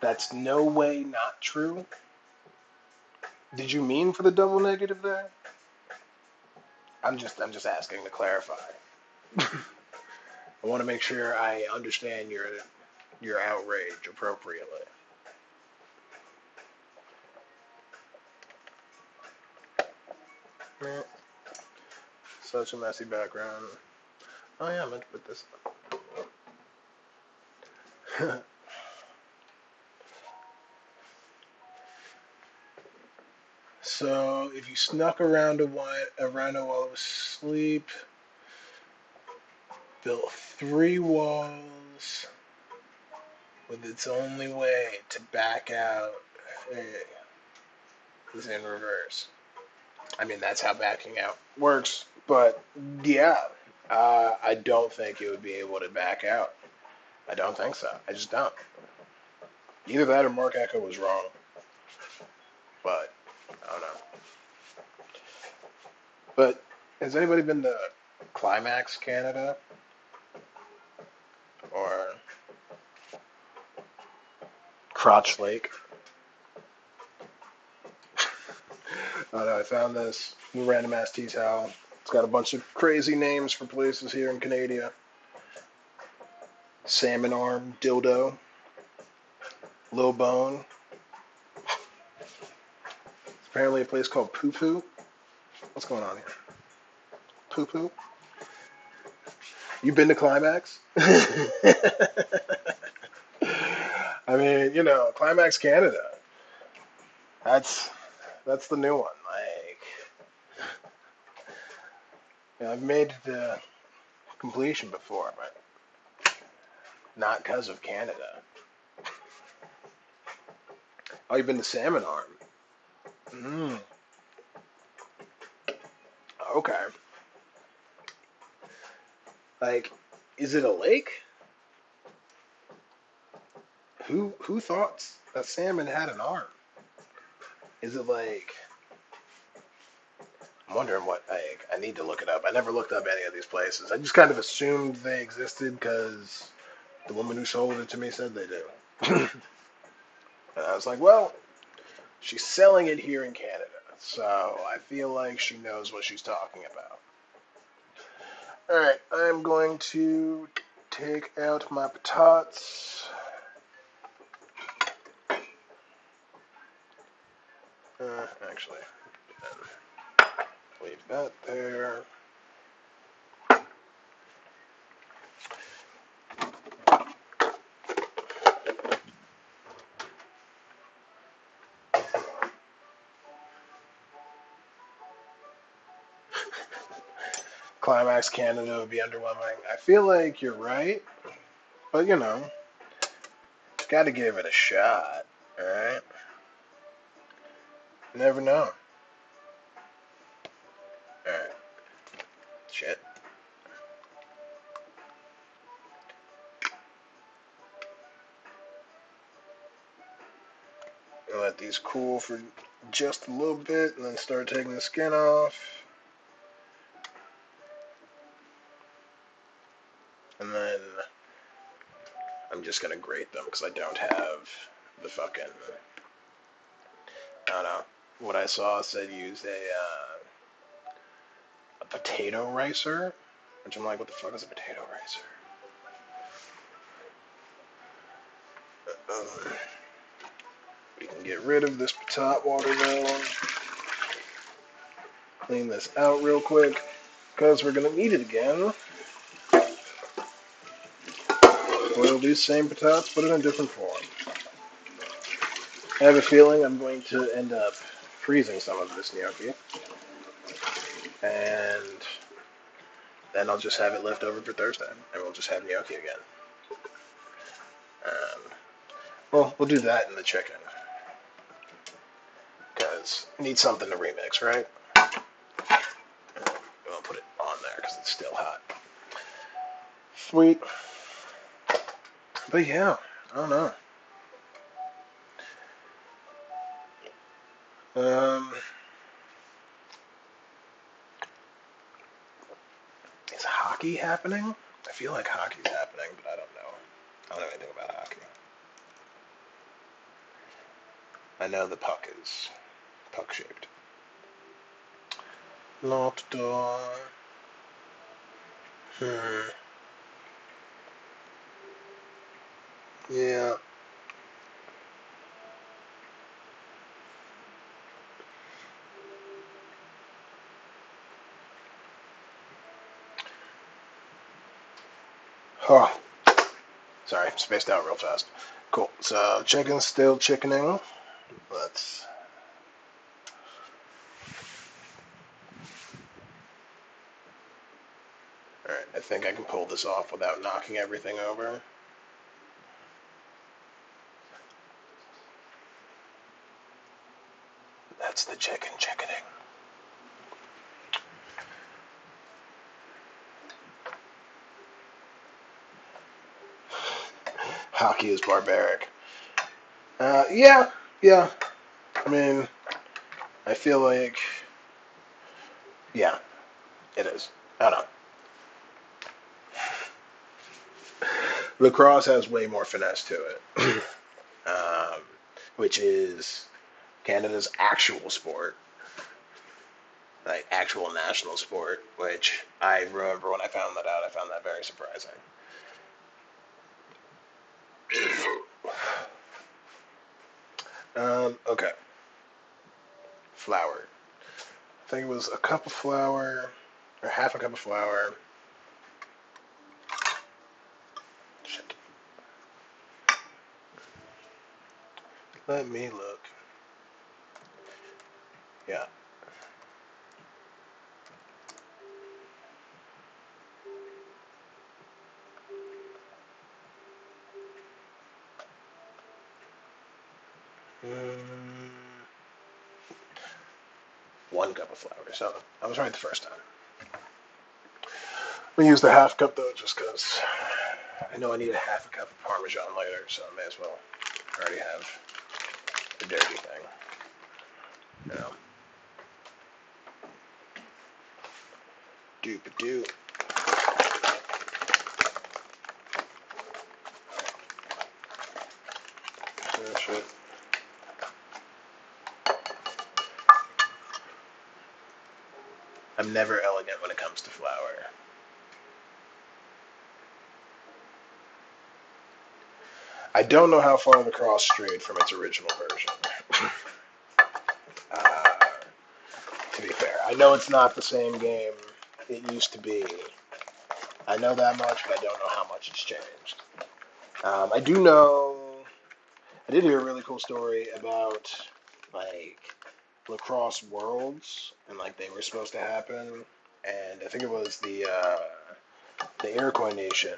that's no way not true. Did you mean for the double negative there? I'm just asking to clarify. I want to make sure I understand your outrage appropriately. meh. Such a messy background. Oh yeah, I meant to put this up. So if you snuck around around it while it was asleep, built 3 walls with its only way to back out is in reverse. I mean, that's how backing out works. But yeah, I don't think it would be able to back out. I don't think so. I just don't. Either that or Mark Echo was wrong. But I don't know. But has anybody been to Climax, Canada, or Crotch Lake? I don't know. I found this random ass tea towel. It's got a bunch of crazy names for places here in Canada. Salmon Arm, Dildo, Low Bone. It's apparently a place called Poo Poo. What's going on here? Poo Poo? You been to Climax? I mean, Climax Canada. That's that's the new one. Like, I've made the completion before, but not because of Canada. Oh, you've been to Salmon Arm. Mm, okay. Like, is it a lake? Who thought a salmon had an arm? Is it like? I'm wondering what. I need to look it up. I never looked up any of these places. I just kind of assumed they existed because the woman who sold it to me said they do. And I was like, well, she's selling it here in Canada, so I feel like she knows what she's talking about. All right, I'm going to take out my patatas. Actually, leave that there. Climax Canada would be underwhelming. I feel like you're right, but gotta give it a shot, alright? You never know. Alright, shit. I'll let these cool for just a little bit and then start taking the skin off. And then I'm just gonna grate them because I don't have the fucking, I don't know. What I saw said use a potato ricer, which I'm like, what the fuck is a potato ricer? We can get rid of this potato watermelon. Clean this out real quick because we're gonna need it again. Boil these same potatoes, put it in a different form. I have a feeling I'm going to end up freezing some of this gnocchi, and then I'll just have it left over for Thursday, and we'll just have gnocchi again. Well, we'll do that in the chicken, because we need something to remix, right? I'll put it on there because it's still hot. Sweet. But yeah, I don't know. Is hockey happening? I feel like hockey's happening, but I don't know. I don't know anything about hockey. I know the puck is puck-shaped. Locked door. Yeah. Oh, sorry, spaced out real fast. Cool. So chicken's still chickening. Let's. All right, I think I can pull this off without knocking everything over. That's the chicken chickening. Hockey is barbaric. Yeah, yeah. I mean, I feel like, yeah, it is. I don't know. Lacrosse has way more finesse to it, um, which is Canada's actual sport, like actual national sport, which I remember when I found that out, I found that very surprising. Okay, flour. I think it was a cup of flour, or half a cup of flour. Shit. Let me look. Yeah. Mm, 1 cup of flour. So I was right the first time. We used a half cup though, just because I know I need a half a cup of Parmesan later, so I may as well already have the dirty thing. You know. Doop doo. Oh shit. I'm never elegant when it comes to flour. I don't know how far the cross strayed from its original version. uh, to be fair, I know it's not the same game it used to be. I know that much, but I don't know how much it's changed. I do know. I did hear a really cool story about like lacrosse worlds, and like they were supposed to happen, and I think it was the Iroquois Nation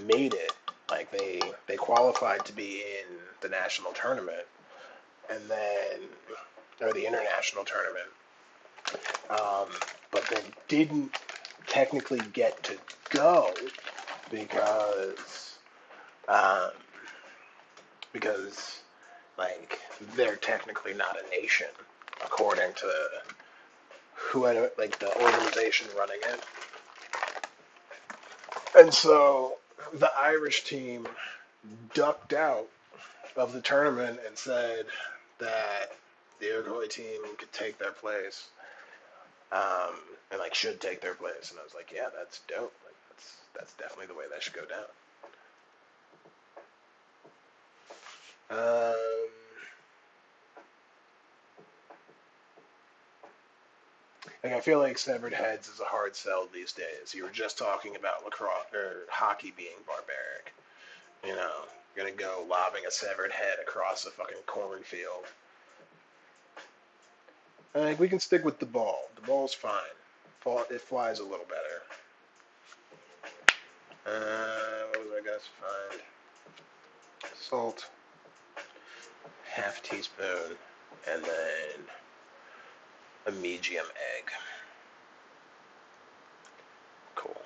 made it. Like they qualified to be in the national tournament, and then or the international tournament, um, but they didn't technically get to go because um, because like they're technically not a nation according to who like the organization running it. And so the Irish team ducked out of the tournament and said that the Iroquois team could take their place, um, and like should take their place. And I was like, yeah, that's dope. Like that's definitely the way that should go down. Um, like I feel like severed heads is a hard sell these days. You were just talking about lacrosse or hockey being barbaric. You know, you're gonna go lobbing a severed head across a fucking cornfield. Like we can stick with the ball. The ball's fine. It flies a little better. What was I gonna find? Salt, half teaspoon, and then a medium egg. Cool.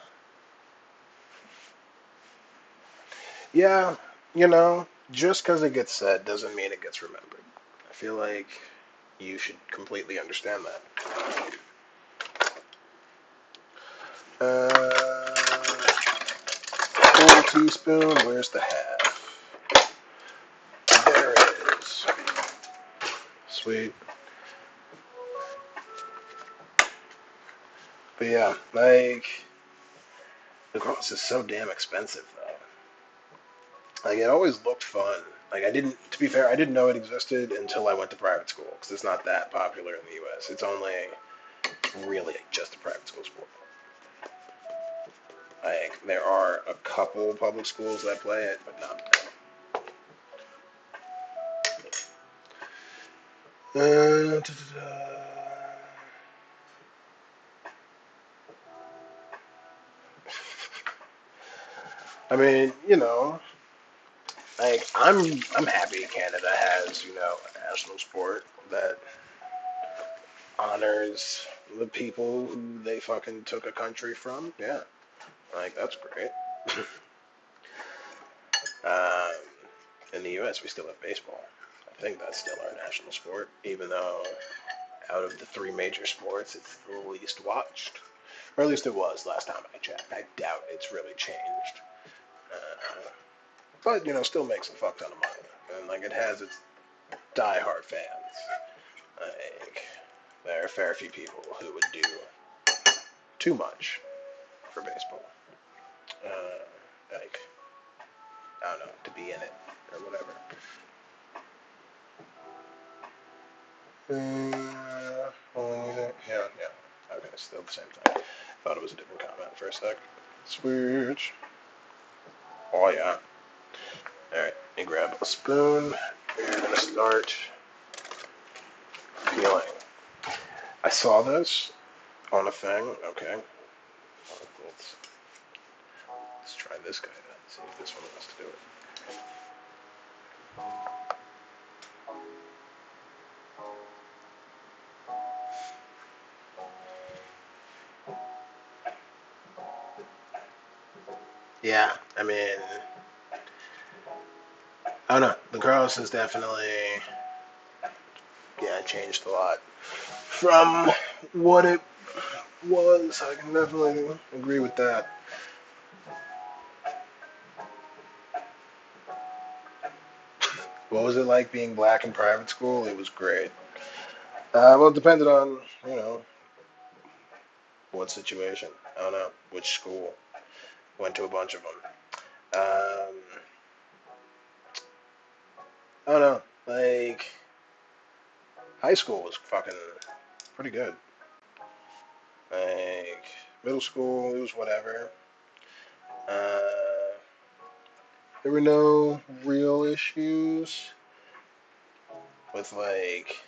Yeah, just because it gets said doesn't mean it gets remembered. I feel like you should completely understand that. 1 teaspoon. Where's the half? There it is. Sweet. But yeah, like lacrosse is so damn expensive though. Like it always looked fun. Like I didn't, to be fair, I didn't know it existed until I went to private school because it's not that popular in the U.S. It's only really just a private school sport. Like, there are a couple public schools that play it, but not many. I mean, like I'm happy Canada has, a national sport that honors the people who they fucking took a country from. Yeah, like that's great. um, in the U.S., we still have baseball. I think that's still our national sport, even though out of the three major sports, it's the least watched. Or at least it was last time I checked. I doubt it's really changed. But, still makes a fuck ton of money. And, like, it has its diehard fans. Like, there are a fair few people who would do too much for baseball. Like, I don't know, to be in it or whatever. Yeah. Okay, still the same thing. Thought it was a different comment for a sec. Switch. Oh, yeah. Alright, let me grab a spoon. We're going to start peeling. I saw this on a thing. Okay. Let's try this guy then. See if this one wants to do it. Yeah, I mean, I don't know. The Carlos has definitely, changed a lot from what it was. I can definitely agree with that. What was it like being black in private school? It was great. Well, it depended on, what situation. I don't know. Which school. Went to a bunch of them. Um, I don't know. Like, high school was fucking pretty good. Like, middle school, it was whatever. Uh, there were no real issues with, like,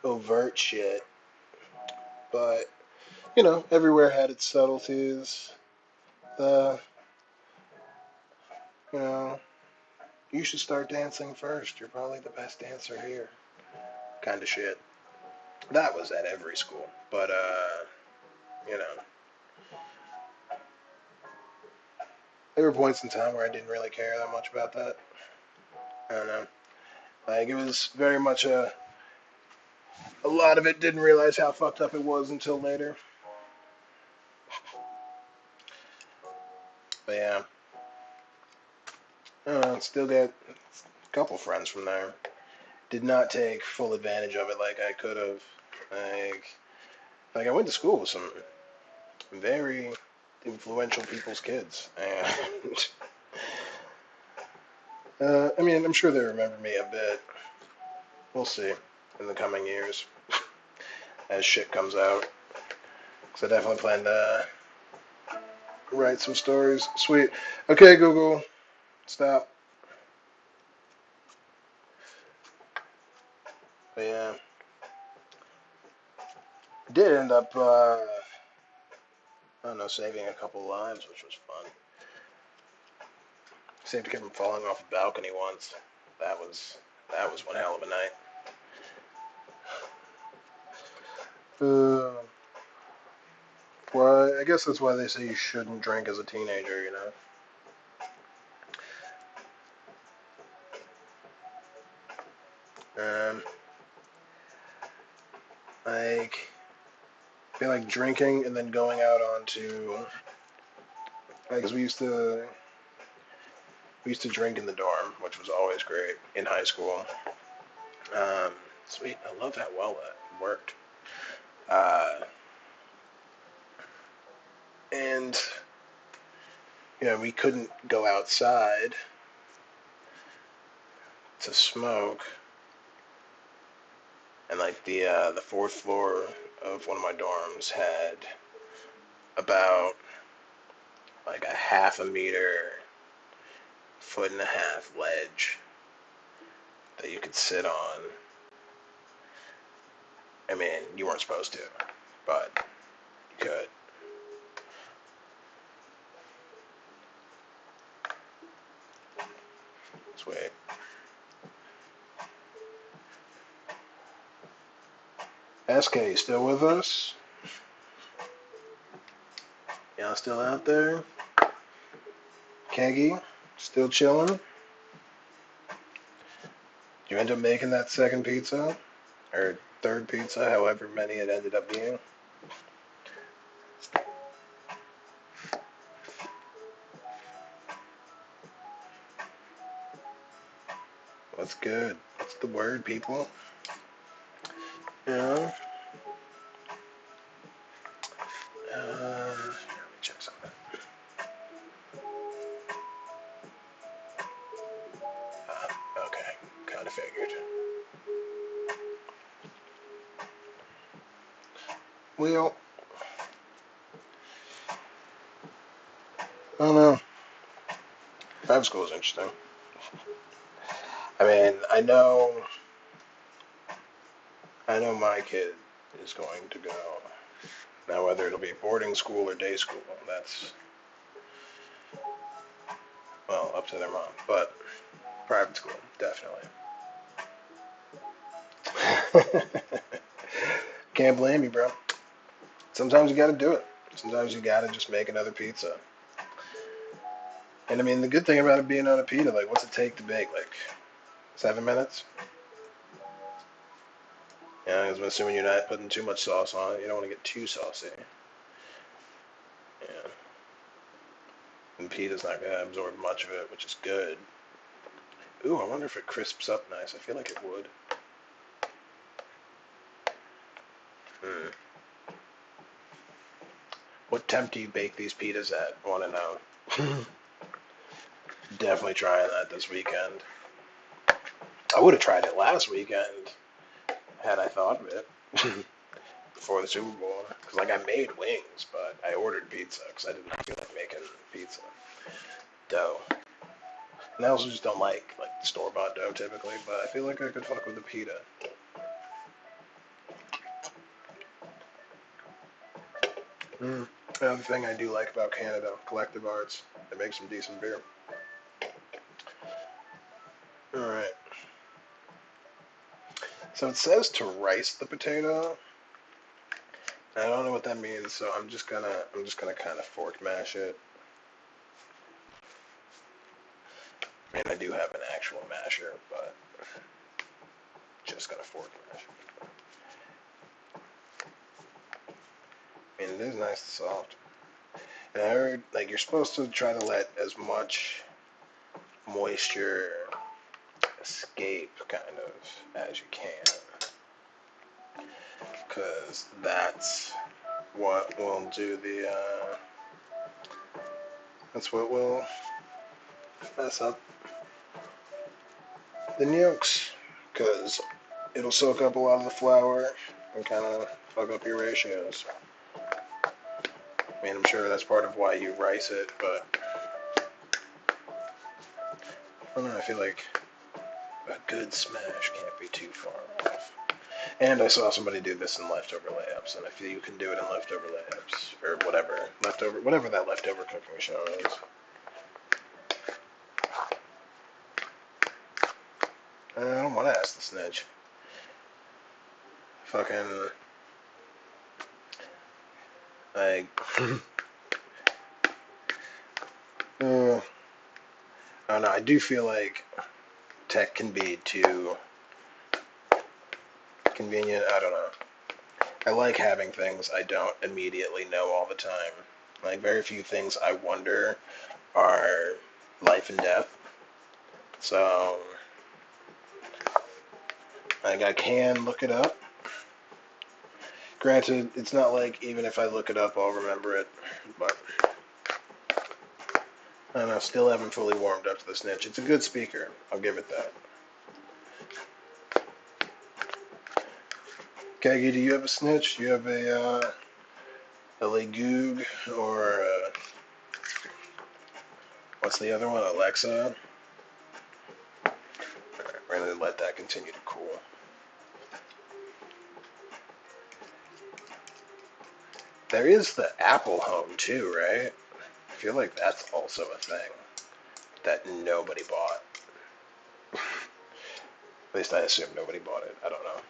overt shit. But, everywhere had its subtleties. The, you know, you should start dancing first. You're probably the best dancer here. Kind of shit. That was at every school. But, you know, there were points in time where I didn't really care that much about that. I don't know. Like, it was very much a lot of it didn't realize how fucked up it was until later. But yeah, I don't know. Still got a couple friends from there. Did not take full advantage of it like I could have. Like I went to school with some very influential people's kids, and I mean, I'm sure they remember me a bit. We'll see in the coming years as shit comes out. Because I definitely plan to write some stories. Sweet. Okay, Google, stop. But yeah, I did end up, I don't know, saving a couple lives, which was fun. Saved a kid from falling off a balcony once. That was that was one hell of a night. Well, I guess that's why they say you shouldn't drink as a teenager. Um, like, I feel like drinking and then going out onto, like, 'cause we used to drink in the dorm, which was always great in high school. Um, Sweet, I love how well that worked. Uh, and we couldn't go outside to smoke, and like the fourth floor of one of my dorms had about like a half a meter, foot and a half ledge that you could sit on. I mean, you weren't supposed to, but you could. Sweet. SK, still with us? Y'all still out there? Keggy, still chilling? Did you end up making that second pizza? Or third pizza, however many it ended up being? What's good? What's the word, people? Yeah. Let me check something. Okay, kind of figured. Well, I don't know. Private school is interesting. I mean, I know my kid is going to go. Now, whether it'll be boarding school or day school, that's, well, up to their mom. But private school, definitely. Can't blame you, bro. Sometimes you gotta do it. Sometimes you gotta just make another pizza. And I mean, the good thing about it being on a pita, like, what's it take to bake? Like, 7 minutes? Yeah, I'm assuming you're not putting too much sauce on it. You don't want to get too saucy. Yeah. And pita's not gonna absorb much of it, which is good. Ooh, I wonder if it crisps up nice. I feel like it would. Hmm. What temp do you bake these pitas at? I want to know. Definitely trying that this weekend. I would have tried it last weekend had I thought of it before the Super Bowl. Because, like, I made wings, but I ordered pizza because I didn't feel like making pizza dough. And I also just don't like store-bought dough typically, but I feel like I could fuck with the pita. Another thing I do like about Canada, Collective Arts. They make some decent beer. Alright. So it says to rice the potato. I don't know what that means, so I'm just gonna kind of fork mash it. I mean, I do have an actual masher, but just gonna fork mash it. I mean, it is nice and soft. And I heard, like, you're supposed to try to let as much moisture escape, kind of, as you can. Because that's what will do the, that's what will mess up the gnocchis. Because it'll soak up a lot of the flour and kind of fuck up your ratios. I mean, I'm sure that's part of why you rice it, but I don't know, I feel like a good smash can't be too far off. And I saw somebody do this in leftover layups, and I feel you can do it in leftover layups, or whatever that leftover cooking show is. I don't want to ask the snitch. Fucking, like, I don't know, I do feel like tech can be too convenient, I don't know. I like having things I don't immediately know all the time. Like, very few things I wonder are life and death. So, like, I can look it up. Granted, it's not like even if I look it up, I'll remember it. But, I don't know, still haven't fully warmed up to the snitch. It's a good speaker. I'll give it that. Keggy, do you have a snitch? Do you have a LA Goog, or what's the other one? Alexa. We're going to let that continue to cool. There is the Apple Home too, right? I feel like that's also a thing that nobody bought. At least I assume nobody bought it. I don't know.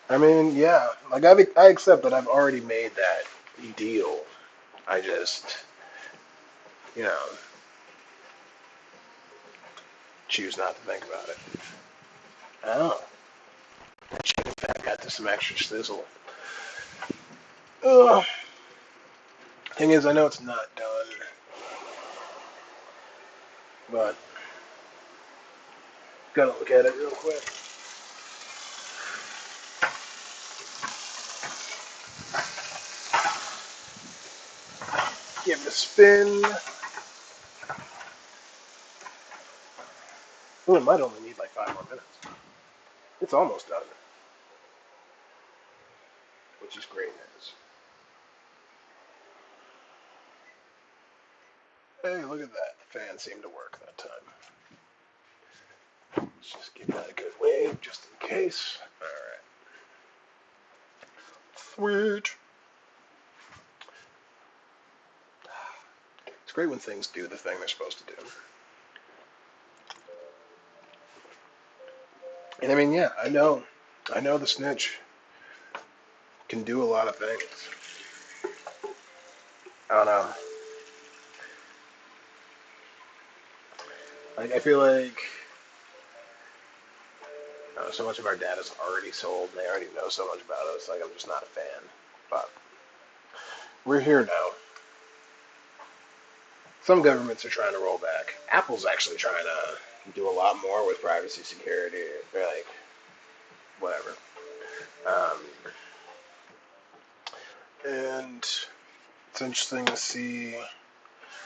I mean, yeah. Like I accept that I've already made that deal. I just, you know, choose not to think about it. Oh, that chicken fat got to some extra sizzle. Ugh. Thing is, I know it's not done, but gotta look at it real quick. Give it a spin. Ooh, it might only need like 5 more minutes. It's almost done, which is great news. Hey, look at that. The fan seemed to work that time. Let's just give that a good wave, just in case. Alright. Sweet. It's great when things do the thing they're supposed to do. And I mean, yeah, I know the snitch can do a lot of things. I don't know. Like, I feel like so much of our data's already sold, and they already know so much about us. Like, I'm just not a fan. But we're here now. Some governments are trying to roll back. Apple's actually trying to do a lot more with privacy security. They're like, whatever. Um, and it's interesting to see,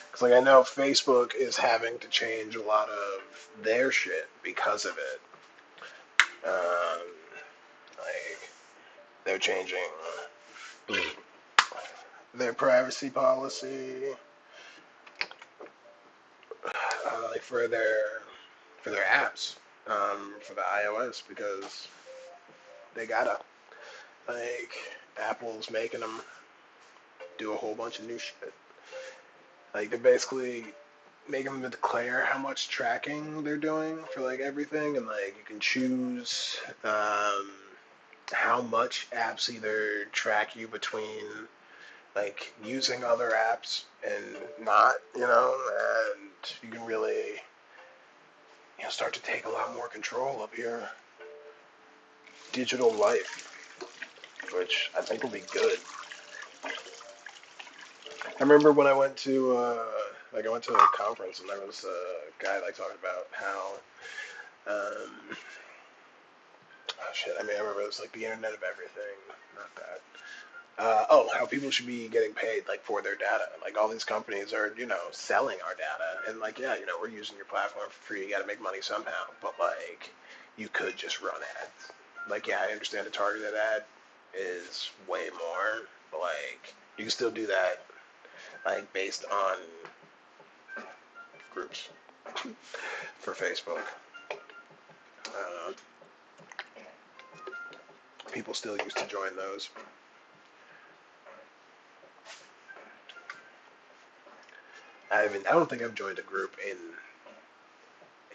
because like I know Facebook is having to change a lot of their shit because of it. Like they're changing their privacy policy, like for their apps, for the iOS, because they gotta. Like Apple's making them do a whole bunch of new shit. Like they're basically making them declare how much tracking they're doing for like everything, and like you can choose how much apps either track you between like using other apps and not, and you can really start to take a lot more control of your digital life, which I think will be good. I remember when I went to I went to a conference and there was a guy like talking about how oh shit, I mean I remember it was like the internet of everything, not that. How people should be getting paid like for their data. Like all these companies are, selling our data, and like we're using your platform for free. You got to make money somehow, but like you could just run ads. Like yeah, I understand a targeted ad is way more, but like you can still do that like based on groups for Facebook. People still used to join those. I don't think I've joined a group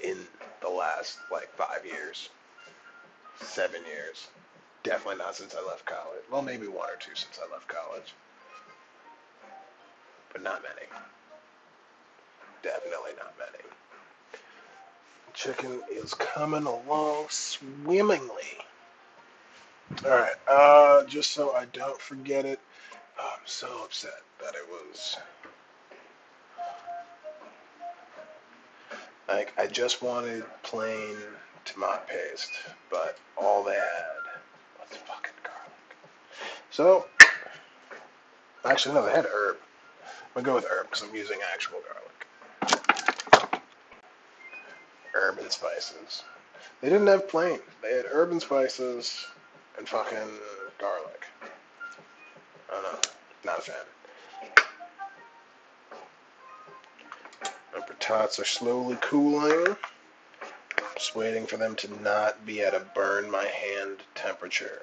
in the last like 5 years, 7 years. Definitely not since I left college. Well, maybe one or two since I left college, but not many. Definitely not many. Chicken is coming along swimmingly. All right, just so I don't forget it, I'm so upset that it was like I just wanted plain tomato paste, but all they had was fucking garlic. So actually, no, they had herb. I'm gonna go with herb because I'm using actual garlic. herb and spices. They didn't have plain. They had herb and spices and fucking garlic. I don't know. Not a fan. My patatas are slowly cooling. Just waiting for them to not be at a burn my hand temperature.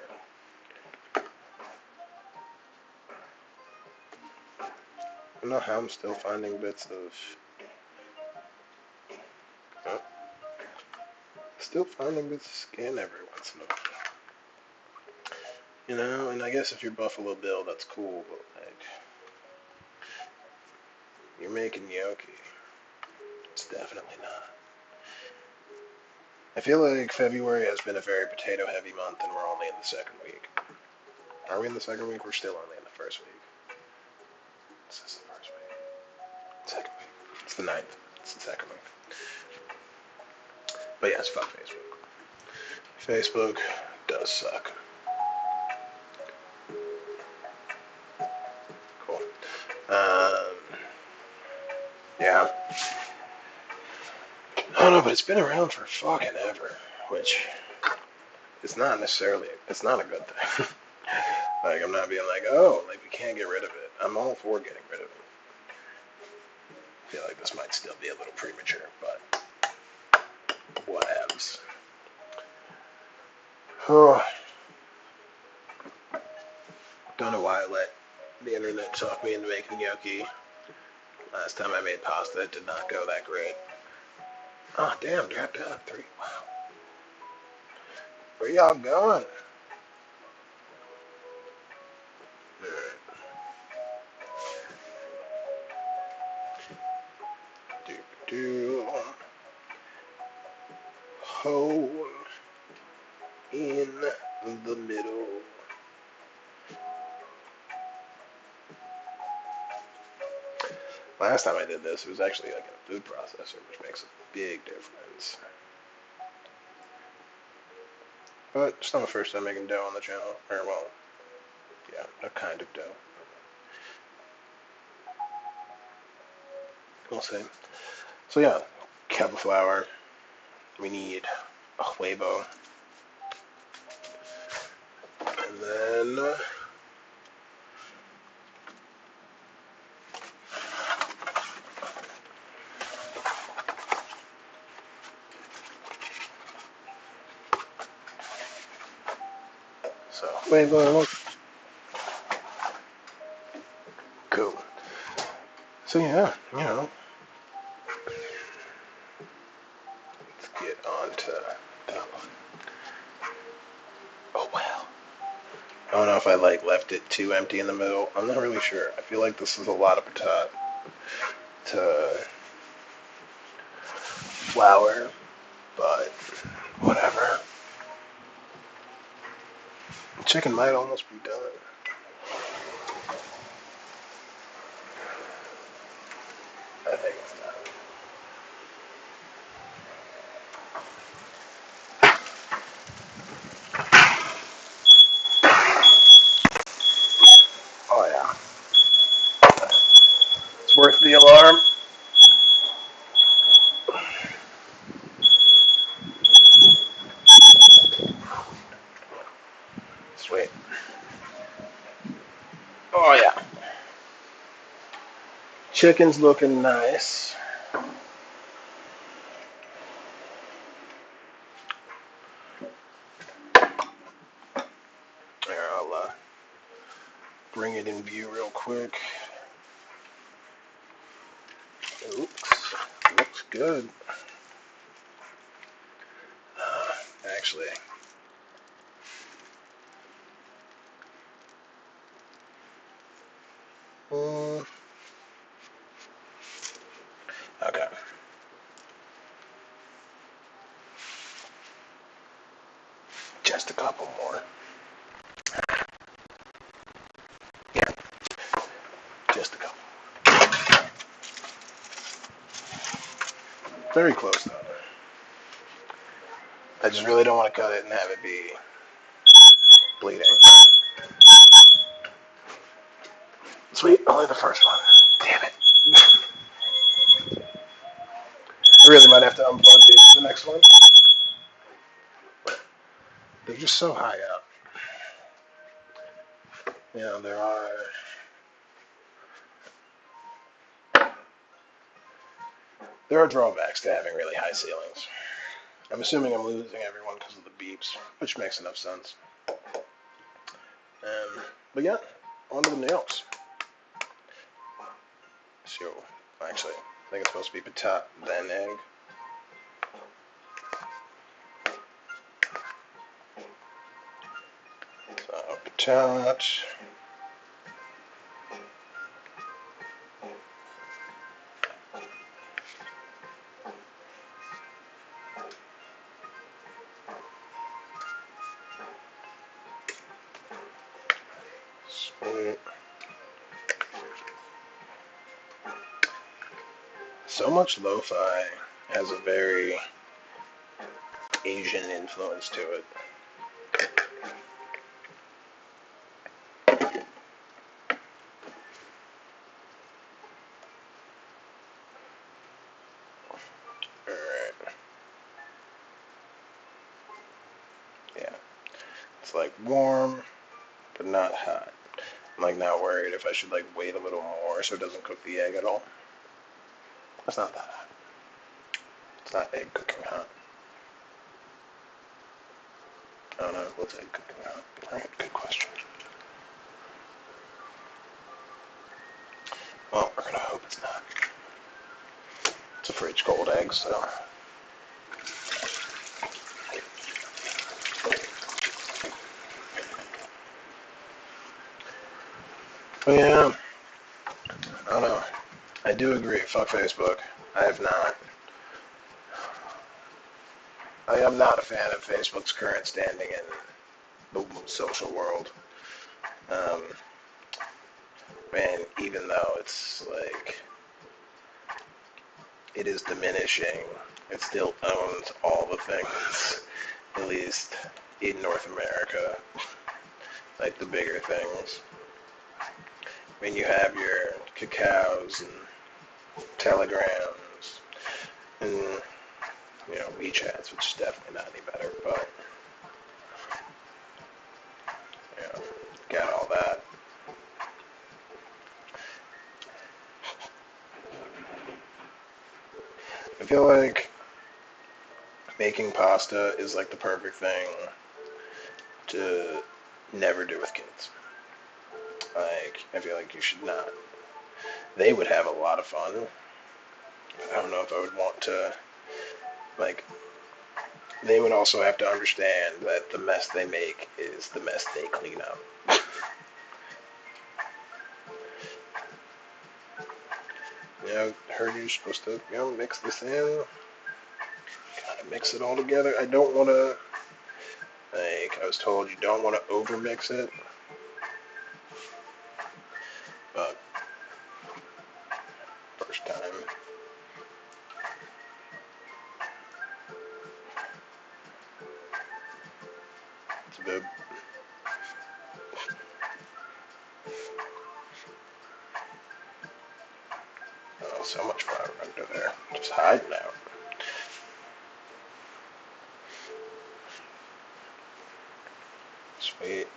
I don't know how I'm still finding bits of... Oh, still finding bits of skin every once in a while. You know, and I guess if you're Buffalo Bill, that's cool, but like... You're making gnocchi. It's definitely not. I feel like February has been a very potato-heavy month, and we're only in the second week. Are we in the second week? We're still only in the first week. This is the first week. Second week. It's the 9th. It's the second week. But yes, fuck Facebook. Facebook does suck. Cool. Yeah. I don't know, but it's been around for fucking ever, which it's not necessarily, it's not a good thing. Like, I'm not being like, oh, like, we can't get rid of it. I'm all for getting rid of it. I feel like this might still be a little premature, but whatevs. Oh, don't know why I let the internet talk me into making gnocchi. Last time I made pasta, it did not go that great. Oh, damn, dropped out of 3. Wow. Where y'all going? Do hole in the middle. Last time I did this, it was actually like a food processor, which makes a big difference. But it's not my first time making dough on the channel. Or, well, yeah, a kind of dough. We'll see. So yeah, cup of flour. We need a huevo. And then so huevo. Cool. So yeah, you know, let's get on to that one. Oh well. I don't know if I like left it too empty in the middle. I'm not really sure. I feel like this is a lot of patat to flour, but whatever. Chicken might almost be done. I think it's done. Oh yeah. It's worth the alarm. Sweet. Oh yeah. Chicken's looking nice. Here, I'll bring it in view real quick. Oops. Looks good. Actually. Okay. Just a couple more. Yeah. Just a couple. Very close though. I just really don't want to cut it and have it be bleeding. Sweet, only the first one. Damn it. I really might have to unplug these for the next one. They're just so high up. You know, there are drawbacks to having really high ceilings. I'm assuming I'm losing everyone because of the beeps, which makes enough sense. But yeah, on to the nails. So, actually, I think it's supposed to be patat, then egg. So, patat. Sweet. So much lo-fi has a very Asian influence to it. Alright. Yeah. It's like warm, but not hot. I'm like not worried if I should like wait a little more so it doesn't cook the egg at all. It's not that hot. It's not egg cooking hot. I don't know what's egg cooking hot. Alright, good question. Well, we're gonna hope it's not. It's a fridge cold egg, so. But yeah, I don't know. I do agree. Fuck Facebook. I have not. I am not a fan of Facebook's current standing in the social world. Um, and even though it's like it is diminishing, it still owns all the things, at least in North America, like the bigger things. I mean, you have your Kakaos and Telegrams and, you know, WeChats, which is definitely not any better, but, you know, got all that. I feel like making pasta is like the perfect thing to never do with kids. Like, I feel like you should not. They would have a lot of fun. I don't know if I would want to, like, they would also have to understand that the mess they make is the mess they clean up. You know, heard you're supposed to, you know, mix this in. Gotta mix it all together. I don't want to, like, I was told you don't want to over mix it. But, first time. It's a bit. Oh, so much flour under there. Just hiding out. Sweet.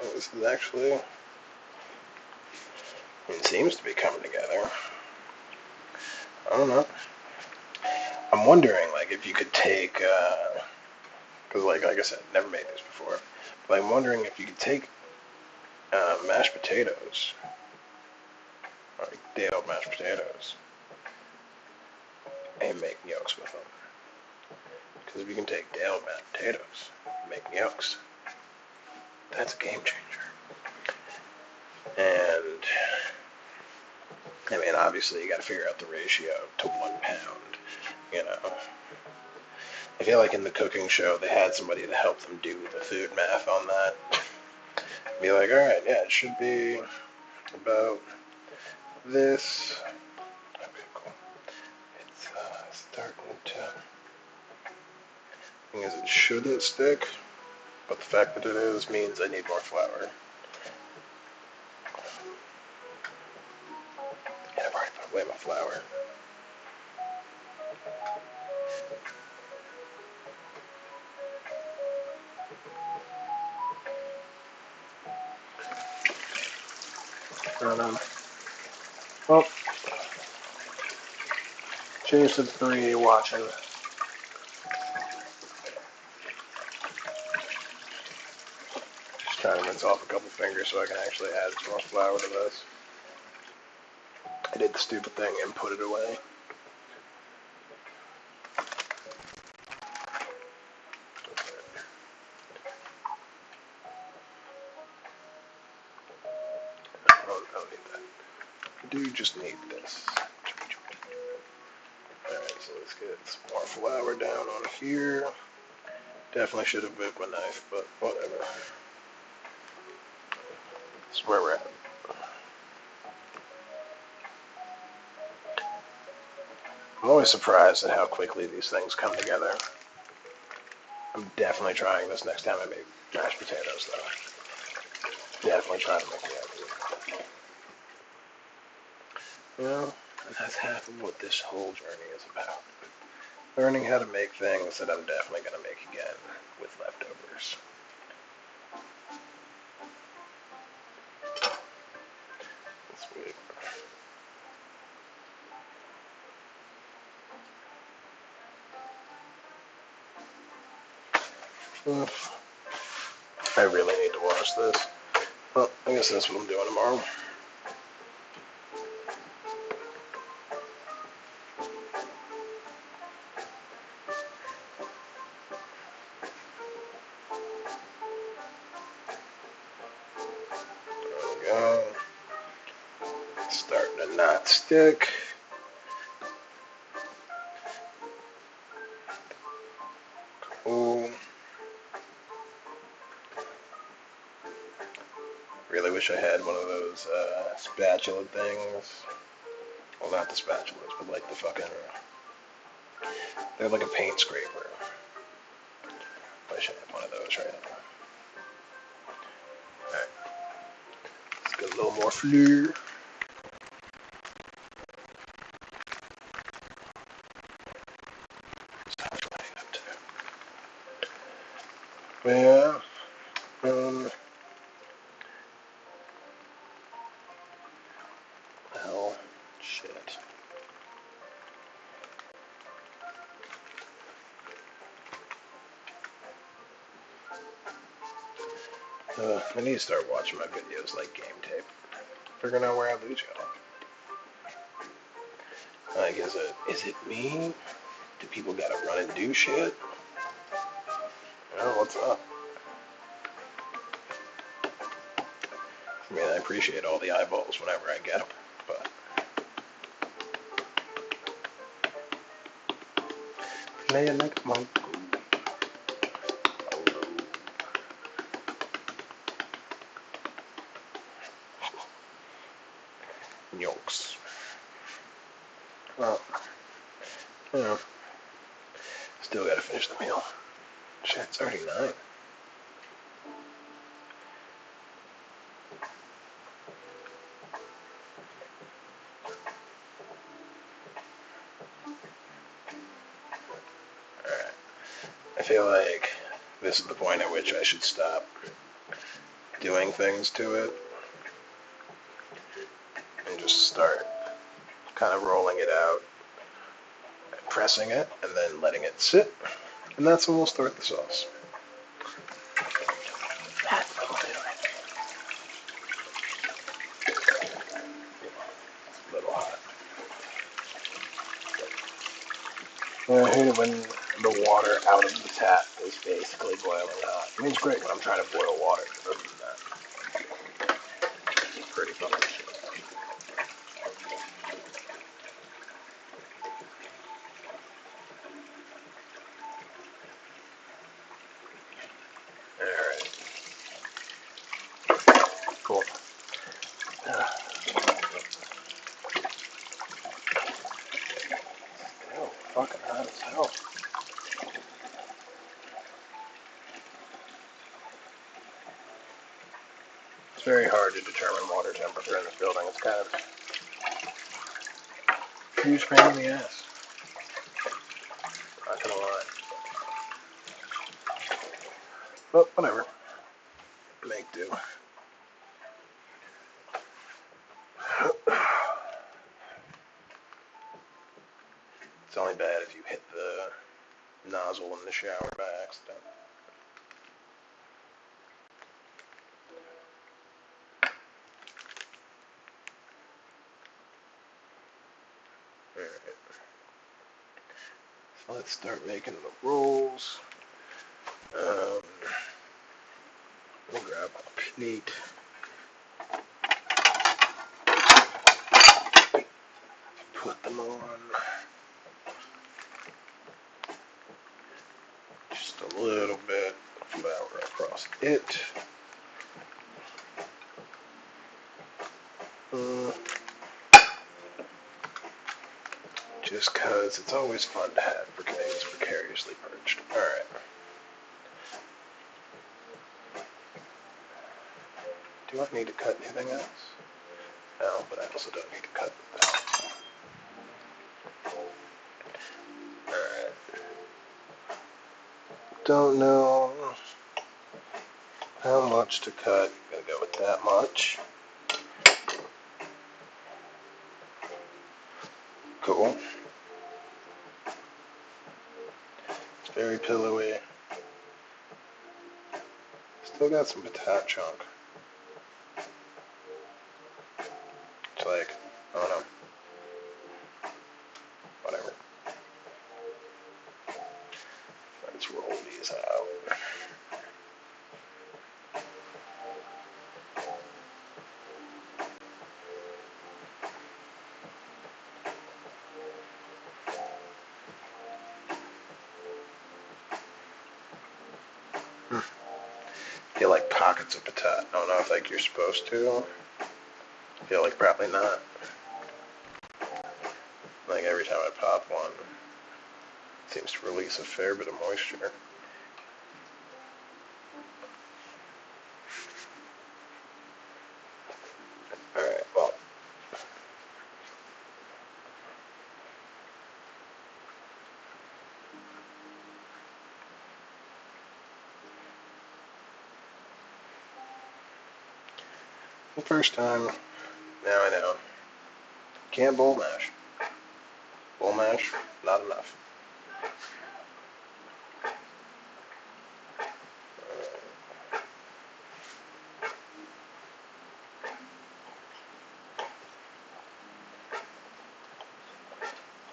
Oh, this is actually, it seems to be coming together. I don't know. I'm wondering, like, if you could take, because, like I said, never made this before, but I'm wondering if you could take mashed potatoes, like day-old mashed potatoes, and make yolks with them. Because if you can take day-old mashed potatoes, and make yolks, that's a game changer. And I mean, obviously, you got to figure out the ratio to 1 pound. You know, I feel like in the cooking show they had somebody to help them do the food math on that. Be like, all right, yeah, it should be about this. Okay, cool. It's starting to. Thing is, it shouldn't stick, but the fact that it is means I need more flour. And I've already away my flour. Oh, change to 3, watching. Just trying to rinse off a couple fingers so I can actually add some more flour to this. I did the stupid thing and put it away. Oh, I don't need that. I do just need this. Alright, so let's get some more flour down on here. Definitely should have moved my knife, but whatever. That's where we're at. I'm always surprised at how quickly these things come together. I'm definitely trying this next time I make mashed potatoes, though. Definitely trying to make the idea. Well, that's half of what this whole journey is about. Learning how to make things that I'm definitely going to make again with leftovers. That's weird. I really need to wash this. Well, I guess that's what I'm doing tomorrow. There we go. Starting to not stick. Cool. Really wish I had one of those spatula things. Well, not the spatulas, but like the fucking... They're like a paint scraper. I should have one of those right now. Alright. Let's get a little more flour. Yeah. Well, shit. I need to start watching my videos like game tape. Figuring out where I lose y'all. Like, is it me? Do people gotta run and do shit? Well, what's up? I mean, I appreciate all the eyeballs whenever I get them, but... Play it like a monk. Yolks. Well, you know, still gotta finish the meal. Shit, it's already 9. Alright. I feel like this is the point at which I should stop doing things to it and just start kind of rolling it out, pressing it, and then letting it sit. And that's when we'll start the sauce. That's what we'll do. It's a little hot. I hate it when the water out of the tap is basically boiling hot. I mean, it's great when I'm trying to boil water. Other than that, it's pretty fucking shit. Alright. Cool. Oh, fucking hot as hell. It's very hard to determine water temperature in this building. It's kind of huge pain in the ass. Not gonna lie. But whatever. Make do. It's only bad if you hit the nozzle in the shower by accident. Alright. So let's start making the rolls. We'll grab a plate. Put them on. Just a little bit of flour across it. Just because it's always fun to have grenades precariously perched. Alright. Do I need to cut anything else? No, but I also don't need to cut that. Alright. Don't know how much to cut. Gonna go with that much. Cool. It's very pillowy. Still got some potato chunk. It's like, I don't know. Whatever. Let's roll these out. Feel like pockets of potato. I don't know if like you're supposed to. Feel like probably not. Like every time I pop one, it seems to release a fair bit of moisture. Alright, well. The first time, now I know. Can't bowl mash. Bowl mash, not enough.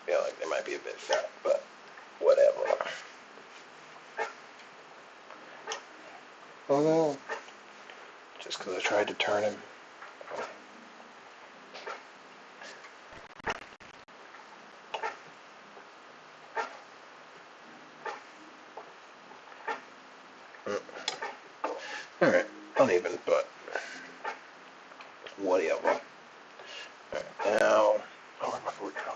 Feel like they might be a bit fat, but whatever. Oh no. Just because I tried to turn him. Alright, uneven, but whatever. Alright, now, where'd my fork go?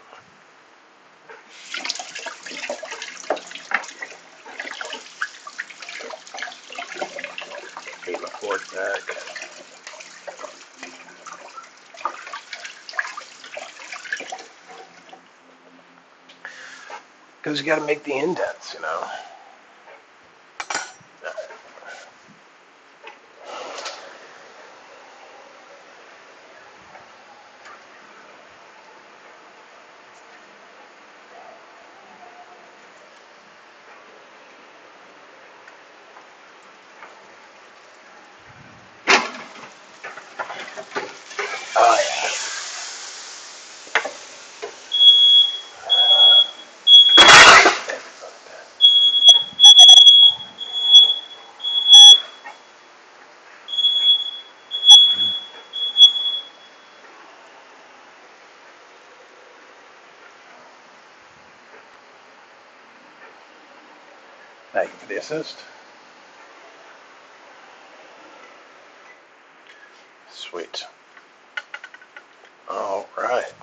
Need my fork back. Because you got to make the indents, you know. Oh yeah. Thank you for the assist. Sweet. All right.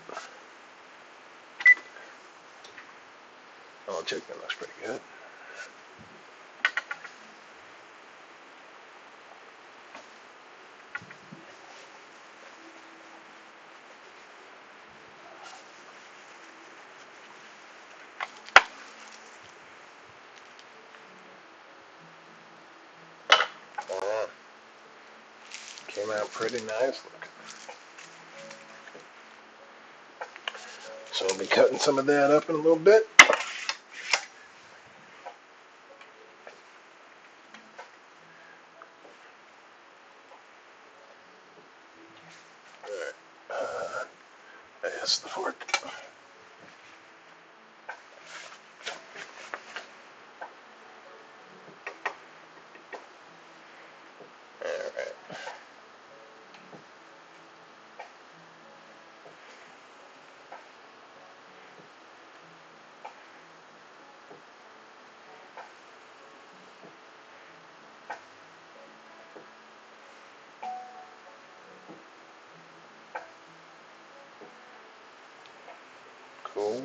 Oh, chicken looks pretty good. Came out pretty nice looking. So I'll be cutting some of that up in a little bit. Alright. That's the fork. Alright. Cool.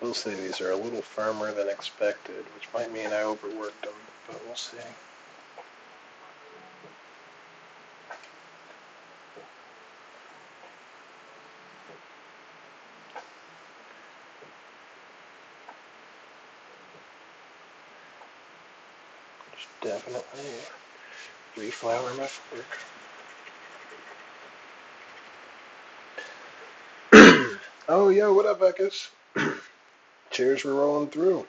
We'll say these are a little firmer than expected, which might mean I overworked them, but we'll see. Just definitely reflour my fork. Oh, yo, what up, Beckus? Cheers, we're rolling through.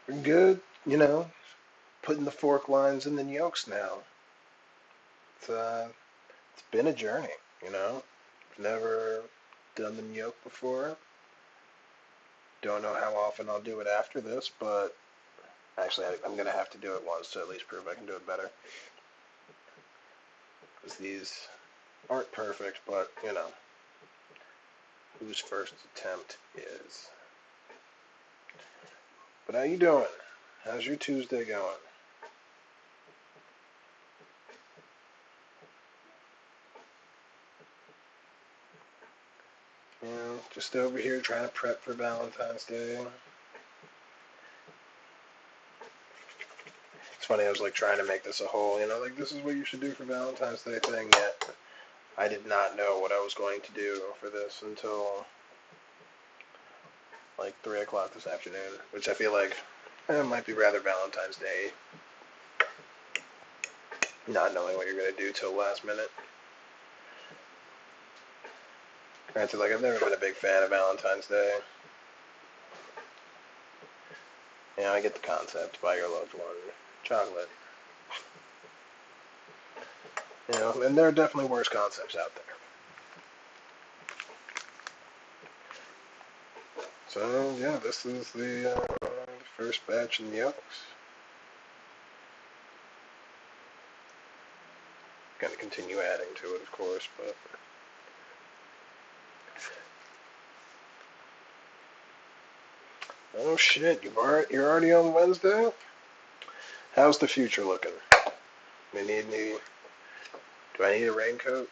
We're good, putting the fork lines in the yolks now. It's been a journey, Never done the yolk before. Don't know how often I'll do it after this, but actually I'm going to have to do it once to at least prove I can do it better. Because these aren't perfect, but, whose first attempt is. But how you doing? How's your Tuesday going? Just over here trying to prep for Valentine's Day. It's funny, I was trying to make this a whole, this is what you should do for Valentine's Day thing, yet I did not know what I was going to do for this until 3 o'clock this afternoon, which I feel like might be rather Valentine's Day, not knowing what you're going to do till last minute. Granted, I've never been a big fan of Valentine's Day. I get the concept, buy your loved one chocolate. And there are definitely worse concepts out there. So, yeah, this is the first batch in the yolks. Gonna continue adding to it, of course, but... Oh shit, you're already on Wednesday? How's the future looking? Do I need a raincoat?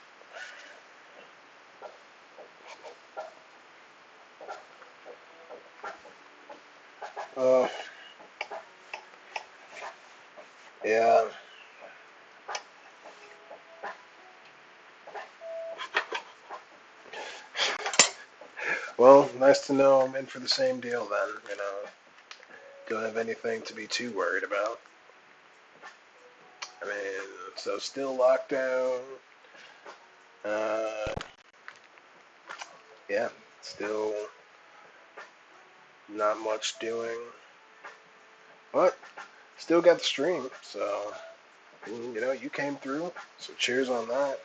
Uh, yeah. Well, nice to know I'm in for the same deal then, Don't have anything to be too worried about. I mean, so still locked down. Yeah, still not much doing. But still got the stream, so, you came through. So cheers on that.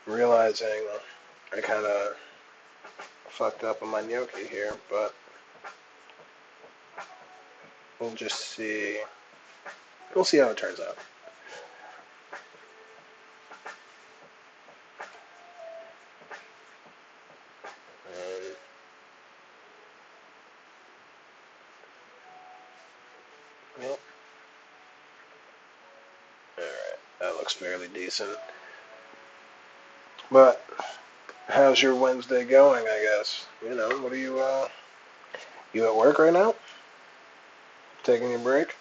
Realizing I kind of fucked up on my gnocchi here, but we'll just see. We'll see how it turns out. Yep. Alright, that looks fairly decent. But how's your Wednesday going, I guess? What are you at work right now? Taking a break?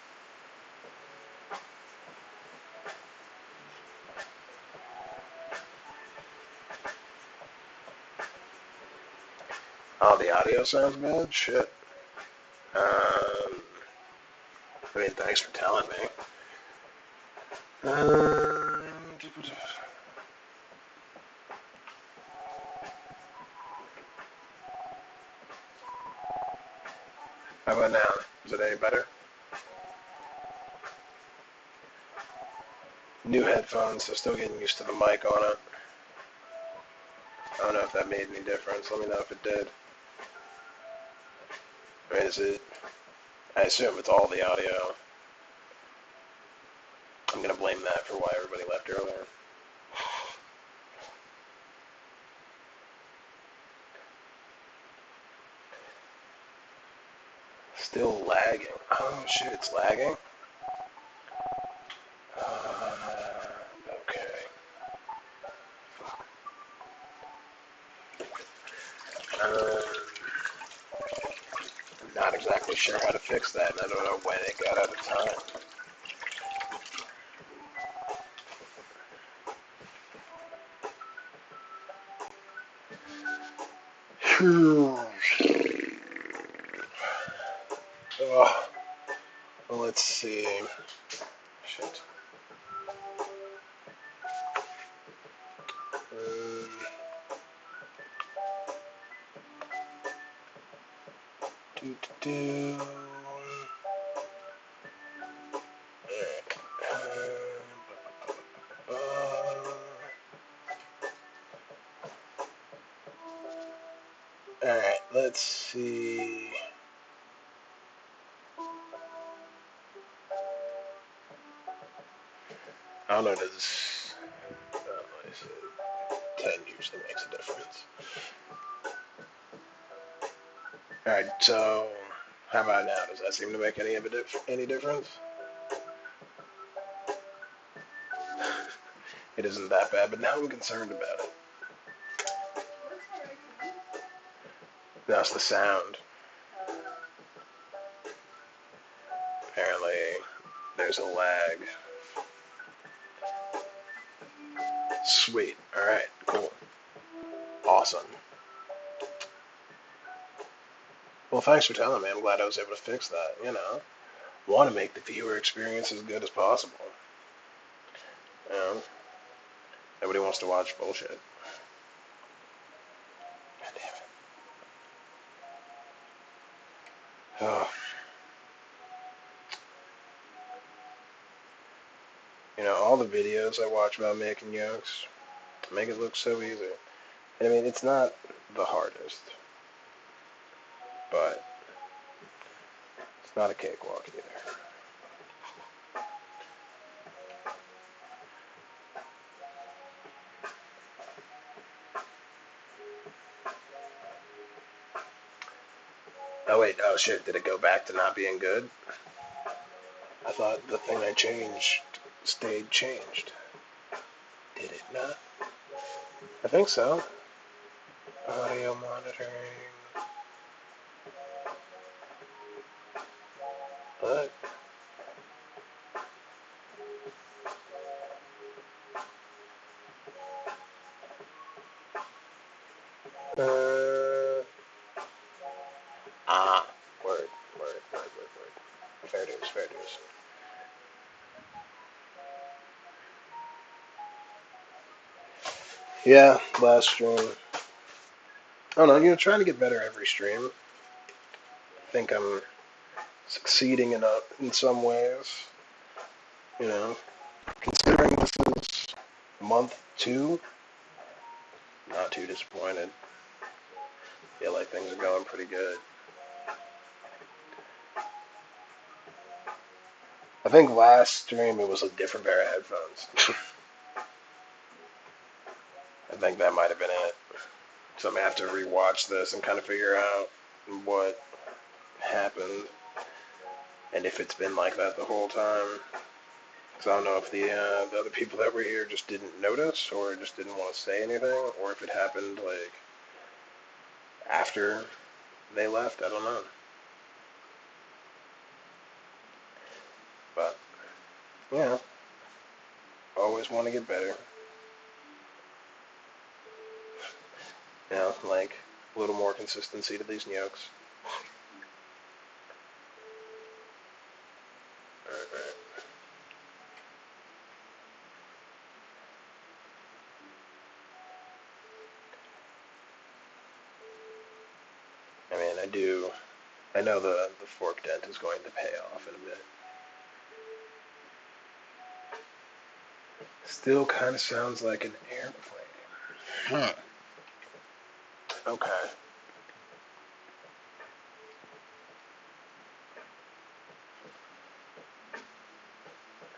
Oh, the audio sounds bad? Shit. I mean, thanks for telling me. How about now? Is it any better? New headphones, so still getting used to the mic on it. I don't know if that made any difference. Let me know if it did. I mean, is it? I assume it's all the audio. I'm gonna blame that for why everybody left earlier. Still lagging. Oh shit, it's lagging? Okay. I'm not exactly sure how to fix that, and I don't know when it got out of time. Oh, well, let's see. Shit. Do, do, do. Alright, let's see. I don't know, does... I see. 10 usually makes a difference. Alright, so... How about now? Does that seem to make any difference? It isn't that bad, but now I'm concerned about it. Now it's the sound. Apparently, there's a lag. Sweet. Alright, cool. Awesome. Well, thanks for telling me. I'm glad I was able to fix that, you know. Want to make the viewer experience as good as possible. You know? Nobody wants to watch bullshit. God damn it. Oh. You know, all the videos I watch about making yolks make it look so easy. I mean, it's not the hardest, but it's not a cakewalk either. Oh wait, oh shit, did it go back to not being good? I thought the thing I changed stayed changed. Did it not? I think so. Audio monitoring. What? Uh, ah, word, word, word, word, word. Fair dues, fair dues. Yeah, last stream. I don't know, trying to get better every stream. I think I'm succeeding in some ways. You know, considering this is month 2, not too disappointed. Feel like things are going pretty good. I think last stream it was a different pair of headphones. I think that might have been it. So I'm gonna have to rewatch this and kind of figure out what happened and if it's been like that the whole time. So I don't know if the other people that were here just didn't notice or just didn't want to say anything, or if it happened like after they left. I don't know. But, yeah, always want to get better. You know, like a little more consistency to these gnocchis. I mean, I know the fork dent is going to pay off in a bit. Still kind of sounds like an airplane. Okay.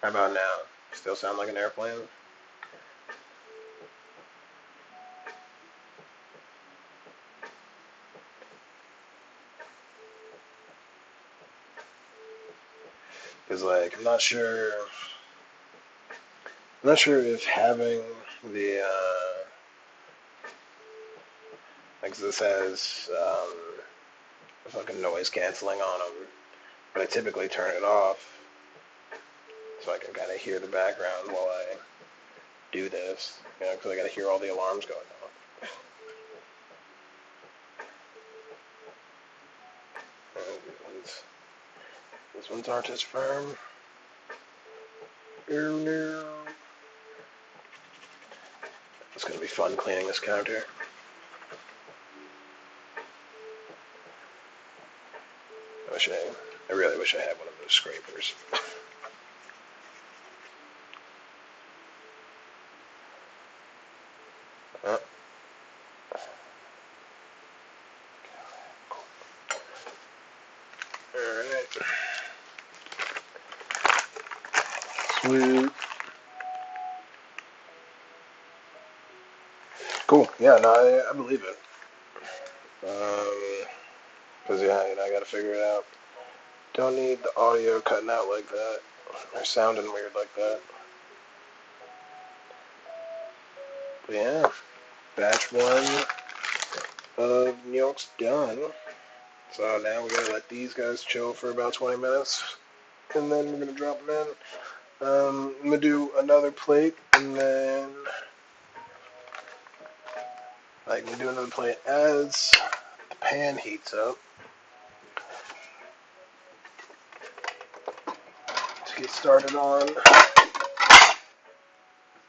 How about now? Still sound like an airplane? Because, like, I'm not sure if having the, like, this has, fucking noise canceling on them, but I typically turn it off so I can kind of hear the background while I do this, you know, because I got to hear all the alarms going off. This one's artist firm. It's going to be fun cleaning this counter. I really wish I had one of those scrapers. Oh. Alright. Sweet. Cool. Yeah, no, I believe it. Because, yeah, you know, I got to figure it out. Don't need the audio cutting out like that, or sounding weird like that. But yeah, batch one of gnocchi's done. So now we're gonna let these guys chill for about 20 minutes, and then we're gonna drop them in. I'm gonna do another plate, and then I'm gonna do another plate as the pan heats up. To get started on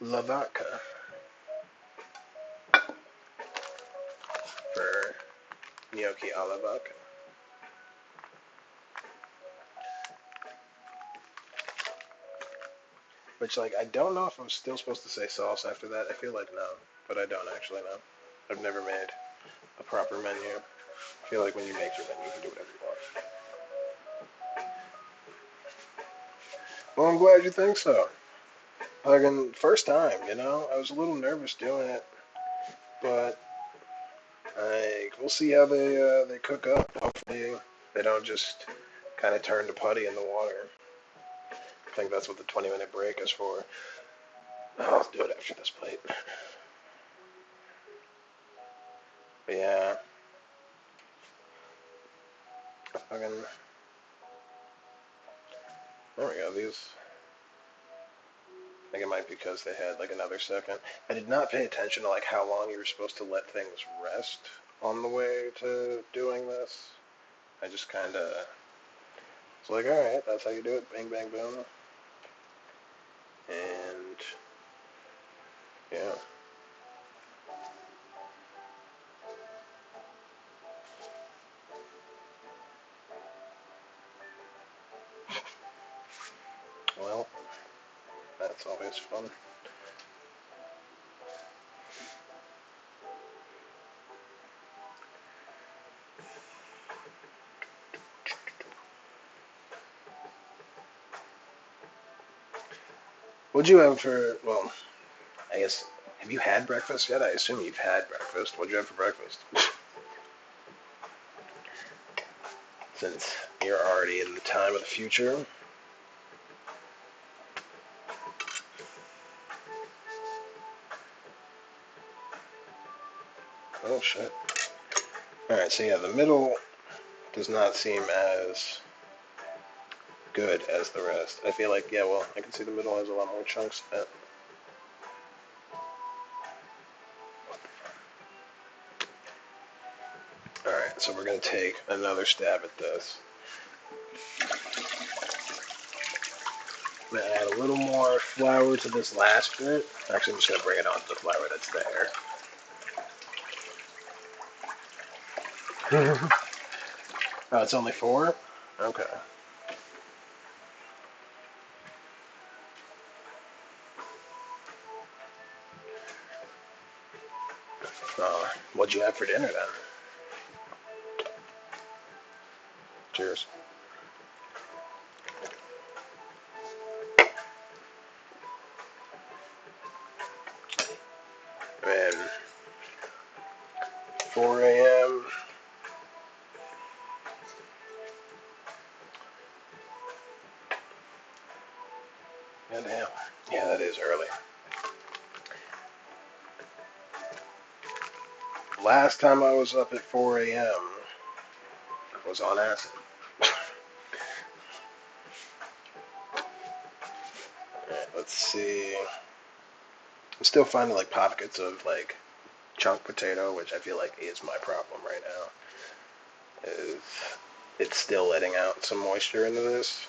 La Vodka for gnocchi a la vodka. Which, like, I don't know if I'm still supposed to say sauce after that. I feel like no, but I don't actually know. I've never made a proper menu. I feel like when you make your menu, you can do whatever you want. Well, I'm glad you think so. Like, first time, you know, I was a little nervous doing it, but like, we'll see how they cook up. Hopefully, they don't just kind of turn to putty in the water. I think that's what the 20-minute break is for. I'll do it after this plate. But yeah, fucking. There we go. These. I think it might be because they had like another second. I did not pay attention to like how long you were supposed to let things rest on the way to doing this. I just kind of was like, all right, that's how you do it. Bang, bang, boom. And yeah. Well, that's always fun. What'd you have for? Well, I guess have you had breakfast yet? I assume you've had breakfast. What'd you have for breakfast? Since you're already in the time of the future. Oh shit. All right, so yeah, the middle does not seem as good as the rest. I feel like, yeah, well, I can see the middle has a lot more chunks in it. Alright, so we're going to take another stab at this. I'm going to add a little more flour to this last bit. Actually, I'm just going to bring it onto the flour that's there. Oh, it's only 4? Okay. What'd you have for dinner then? Cheers. And 4 a.m. Goddamn. Yeah, that is early. Last time I was up at 4 a.m. was on acid. Alright, let's see. I'm still finding like pockets of like chunk potato, which I feel like is my problem right now. Is it's still letting out some moisture into this,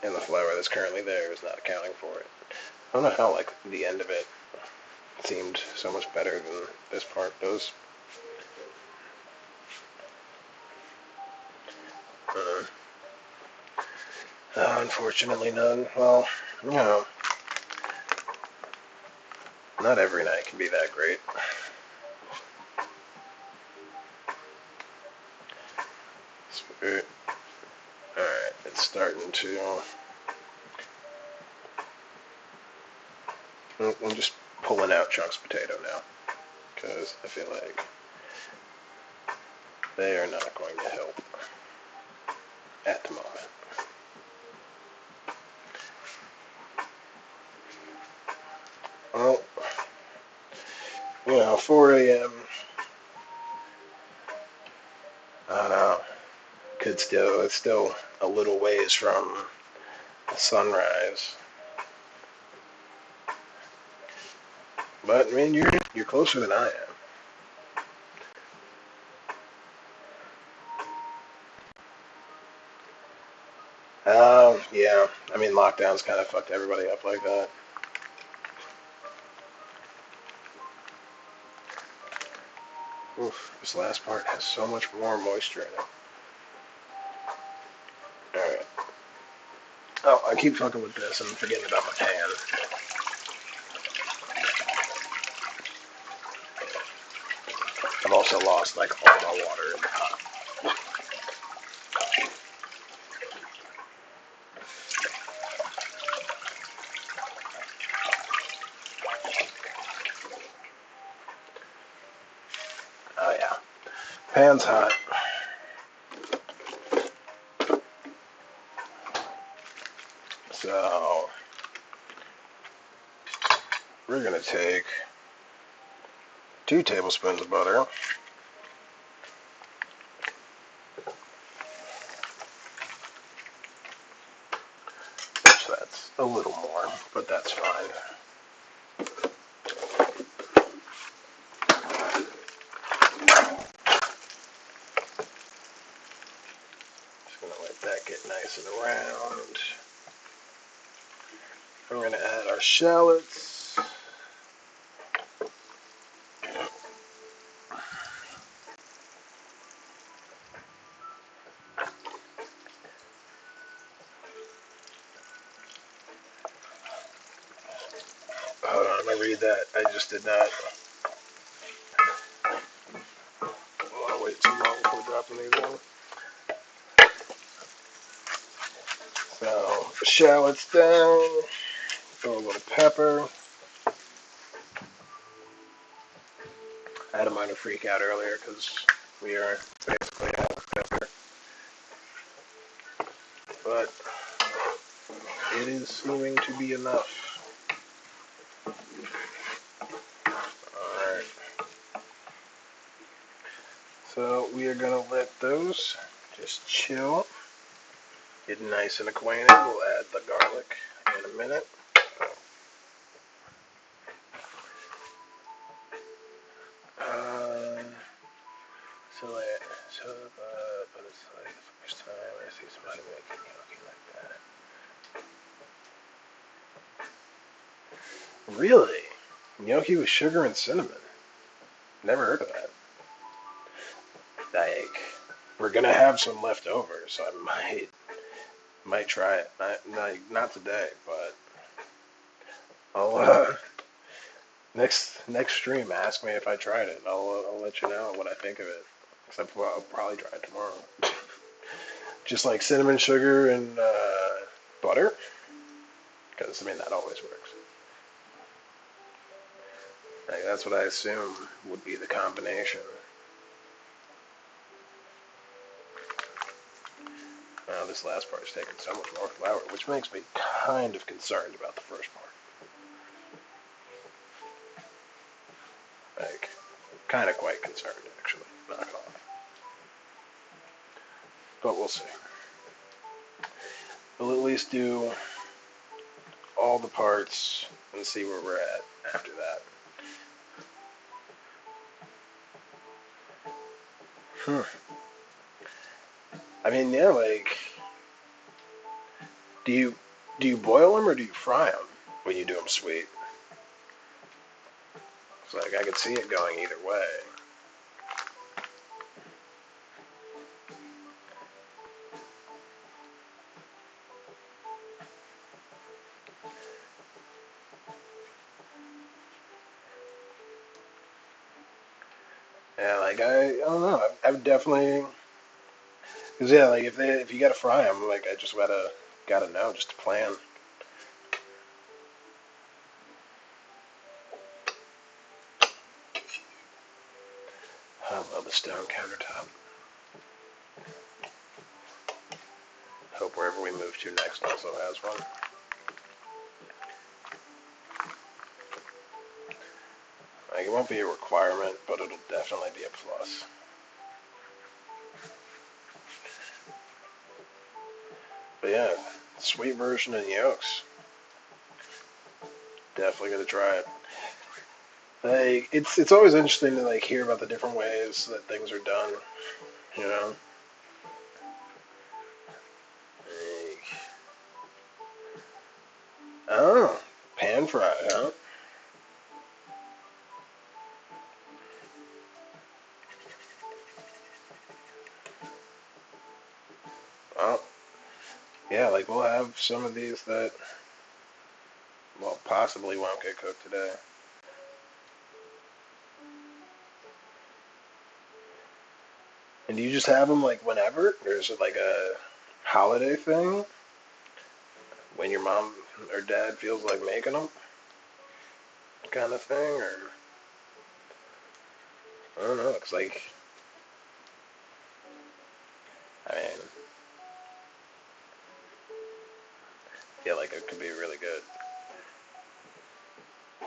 and the flour that's currently there is not accounting for it. I don't know how like the end of it seemed so much better than this part does. Unfortunately none. Well, you know, not every night can be that great. Alright, it's starting to... I'm just pulling out chunks of potato now, because I feel like they are not going to help at the moment. Well, you know, 4 a.m. I don't know. It's still a little ways from sunrise. But I mean, you're closer than I am. Yeah. I mean, lockdowns kind of fucked everybody up like that. Oof, this last part has so much more moisture in it. Alright. Oh, I keep fucking with this and I'm forgetting about my pan. I've also lost like all my water in the pot. Oh yeah. Pan's hot. So we're gonna take 2 tablespoons of butter. So that's a little more, but that's fine. Just gonna let that get nice and round. We're gonna add our shallots. Hold on, I'm gonna read that. I just did not. I'll wait too long before dropping these in. So, shallots down. Throw a little pepper. I had a minor freak out earlier because we are basically out of pepper. But it is seeming to be enough. Alright. So we are going to let those just chill. Getting nice and acquainted. We'll add the garlic in a minute. But it's like the first time I see somebody making gnocchi like that. Really? Gnocchi with sugar and cinnamon? Never heard of that. Like, we're gonna have some left over, so I might try it. Not today, but I'll next stream. Ask me if I tried it. I'll let you know what I think of it. Except I'll probably try it tomorrow. Just like cinnamon, sugar, and butter, because I mean that always works. Like, that's what I assume would be the combination. This last part is taking so much more flour, which makes me kind of concerned about the first part. Like, kind of quite concerned, actually. Knock it off. But we'll see. We'll at least do all the parts and see where we're at after that. I mean, yeah, like, do you boil them or do you fry them when you do them sweet? It's like I could see it going either way. Yeah, like I don't know. I've definitely, cause yeah, like if you gotta fry them, like I just gotta know just to plan. I love the stone countertop. Hope wherever we move to next also has one. Like it won't be a requirement, but it'll definitely be a plus. But yeah, sweet version of yolks. Definitely gonna try it. Like it's always interesting to like hear about the different ways that things are done. You know. Like, oh, pan fry, huh? Well, yeah, like we'll have some of these that, well, possibly won't get cooked today. And do you just have them like whenever, or is it like a holiday thing when your mom or dad feels like making them, kind of thing, or I don't know. It's like, I mean, I feel like it could be really good. I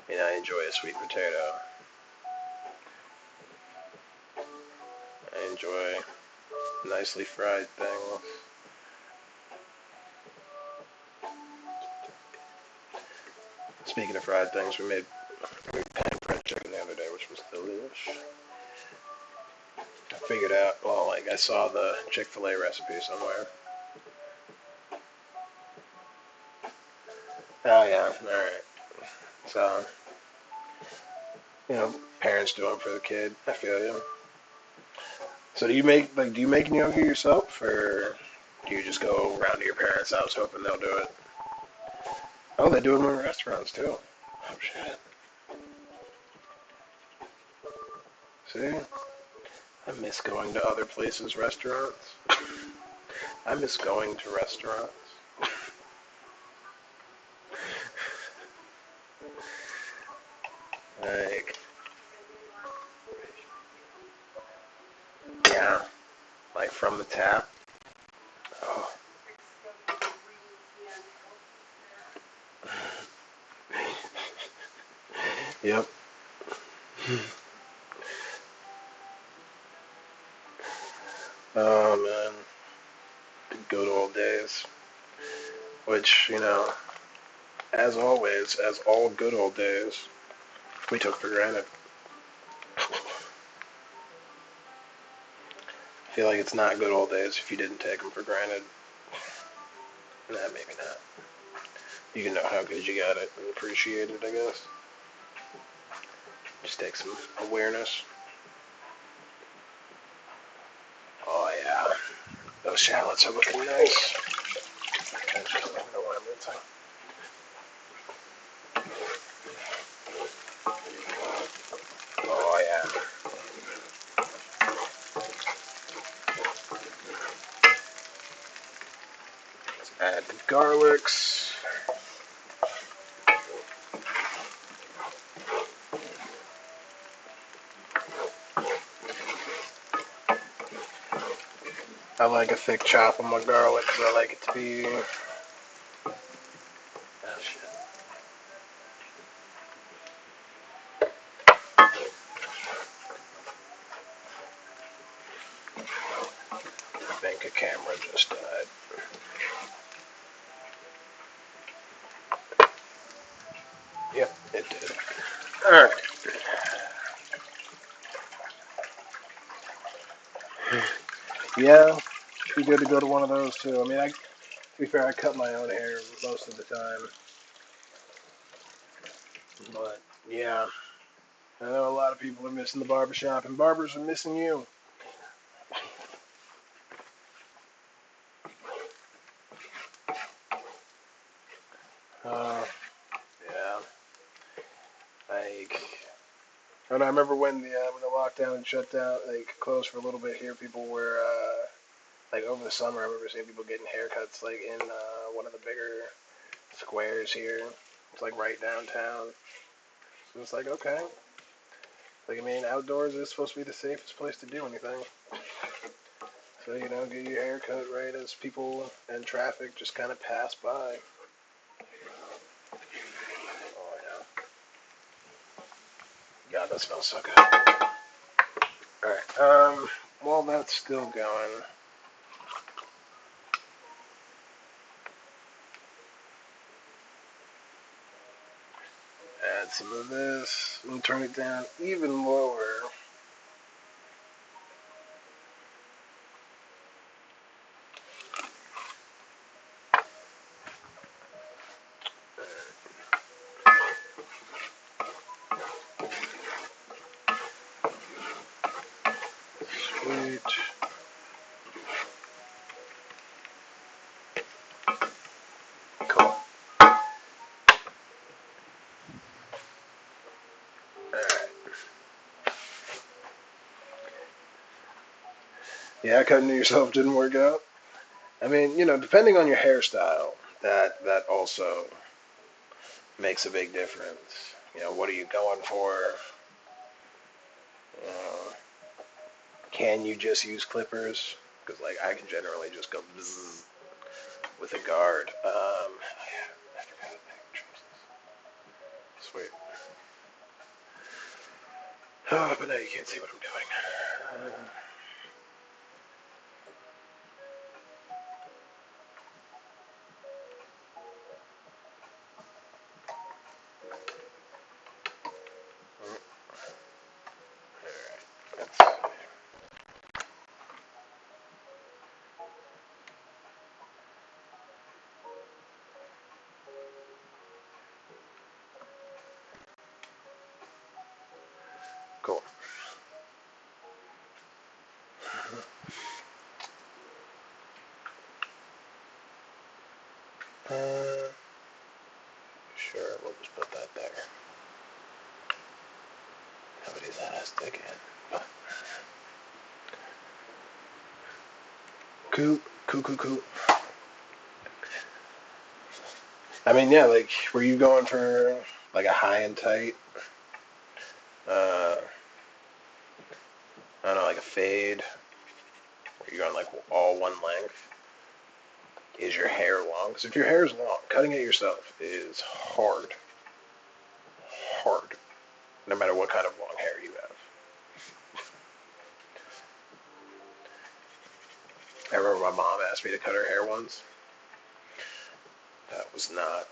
mean, I enjoy a sweet potato. I enjoy nicely fried things. Speaking of fried things, we made pan-fried chicken the other day, which was delish. I figured out, well, like I saw the Chick-fil-A recipe somewhere. Oh yeah, all right. So, you know, parents do them for the kid. I feel you. So do you make gnocchi yourself, or do you just go around to your parents' house hoping they'll do it? Oh, they do them in restaurants too. Oh shit. See, I miss going to other places' restaurants. I miss going to restaurants. Like, yeah, like from the tap. Oh. Yep. Oh man, the good old days. Which, as always, as all good old days, we took for granted. I feel like it's not good old days if you didn't take them for granted. Nah, maybe not. You can know how good you got it and appreciate it, I guess. Just take some awareness. Oh yeah, those shallots are looking nice. I just don't even know what I'm missing. Oh yeah. Let's add the garlics. I like a thick chop on my garlic because I like it to be. Oh shit. I think a camera just died. Yep, it did. Alright. Yeah, be good to go to one of those too. I mean, to be fair, I cut my own hair most of the time. But, yeah, I know a lot of people are missing the barbershop, and barbers are missing you. Yeah, like, and I remember when the lockdown shut down, like closed for a little bit here, people were like over the summer. I remember seeing people getting haircuts like in one of the bigger squares here. It's like right downtown. So it's like okay, like I mean, outdoors is supposed to be the safest place to do anything. So get your haircut right as people and traffic just kind of pass by. Oh yeah, God, that smells so good. All right. While that's still going, add some of this and turn it down even lower. Sweet. Cool. Alright. Yeah, cutting to yourself didn't work out. I mean, depending on your hairstyle, that also makes a big difference. What are you going for? Uh, can you just use clippers? Because like I can generally just go bzzz with a guard. I forgot I chose this. Sweet. Oh, but now you can't see what I'm doing. Alright, that's cool. Uh, sure, we'll just put that there. Nobody's asked again. Cool. I mean, yeah, like, were you going for like a high and tight? Uh, I don't know, like a fade? Were you going like all one length? Is your hair long? Because if your hair is long, cutting it yourself is hard. Hard. No matter what kind of long hair you have. I remember my mom asked me to cut her hair once. That was not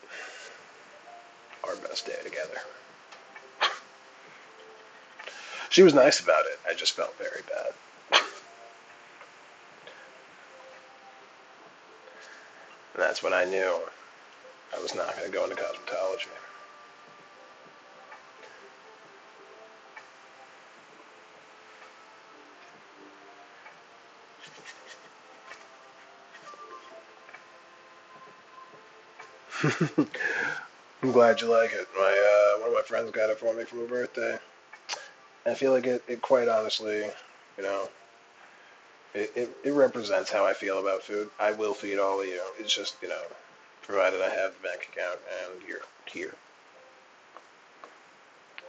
our best day together. She was nice about it. I just felt very bad. And that's when I knew I was not going to go into cosmetology. I'm glad you like it. One of my friends got it for me for my birthday. I feel like it quite honestly, you know, it represents how I feel about food. I will feed all of you. It's just, provided I have the bank account and you're here.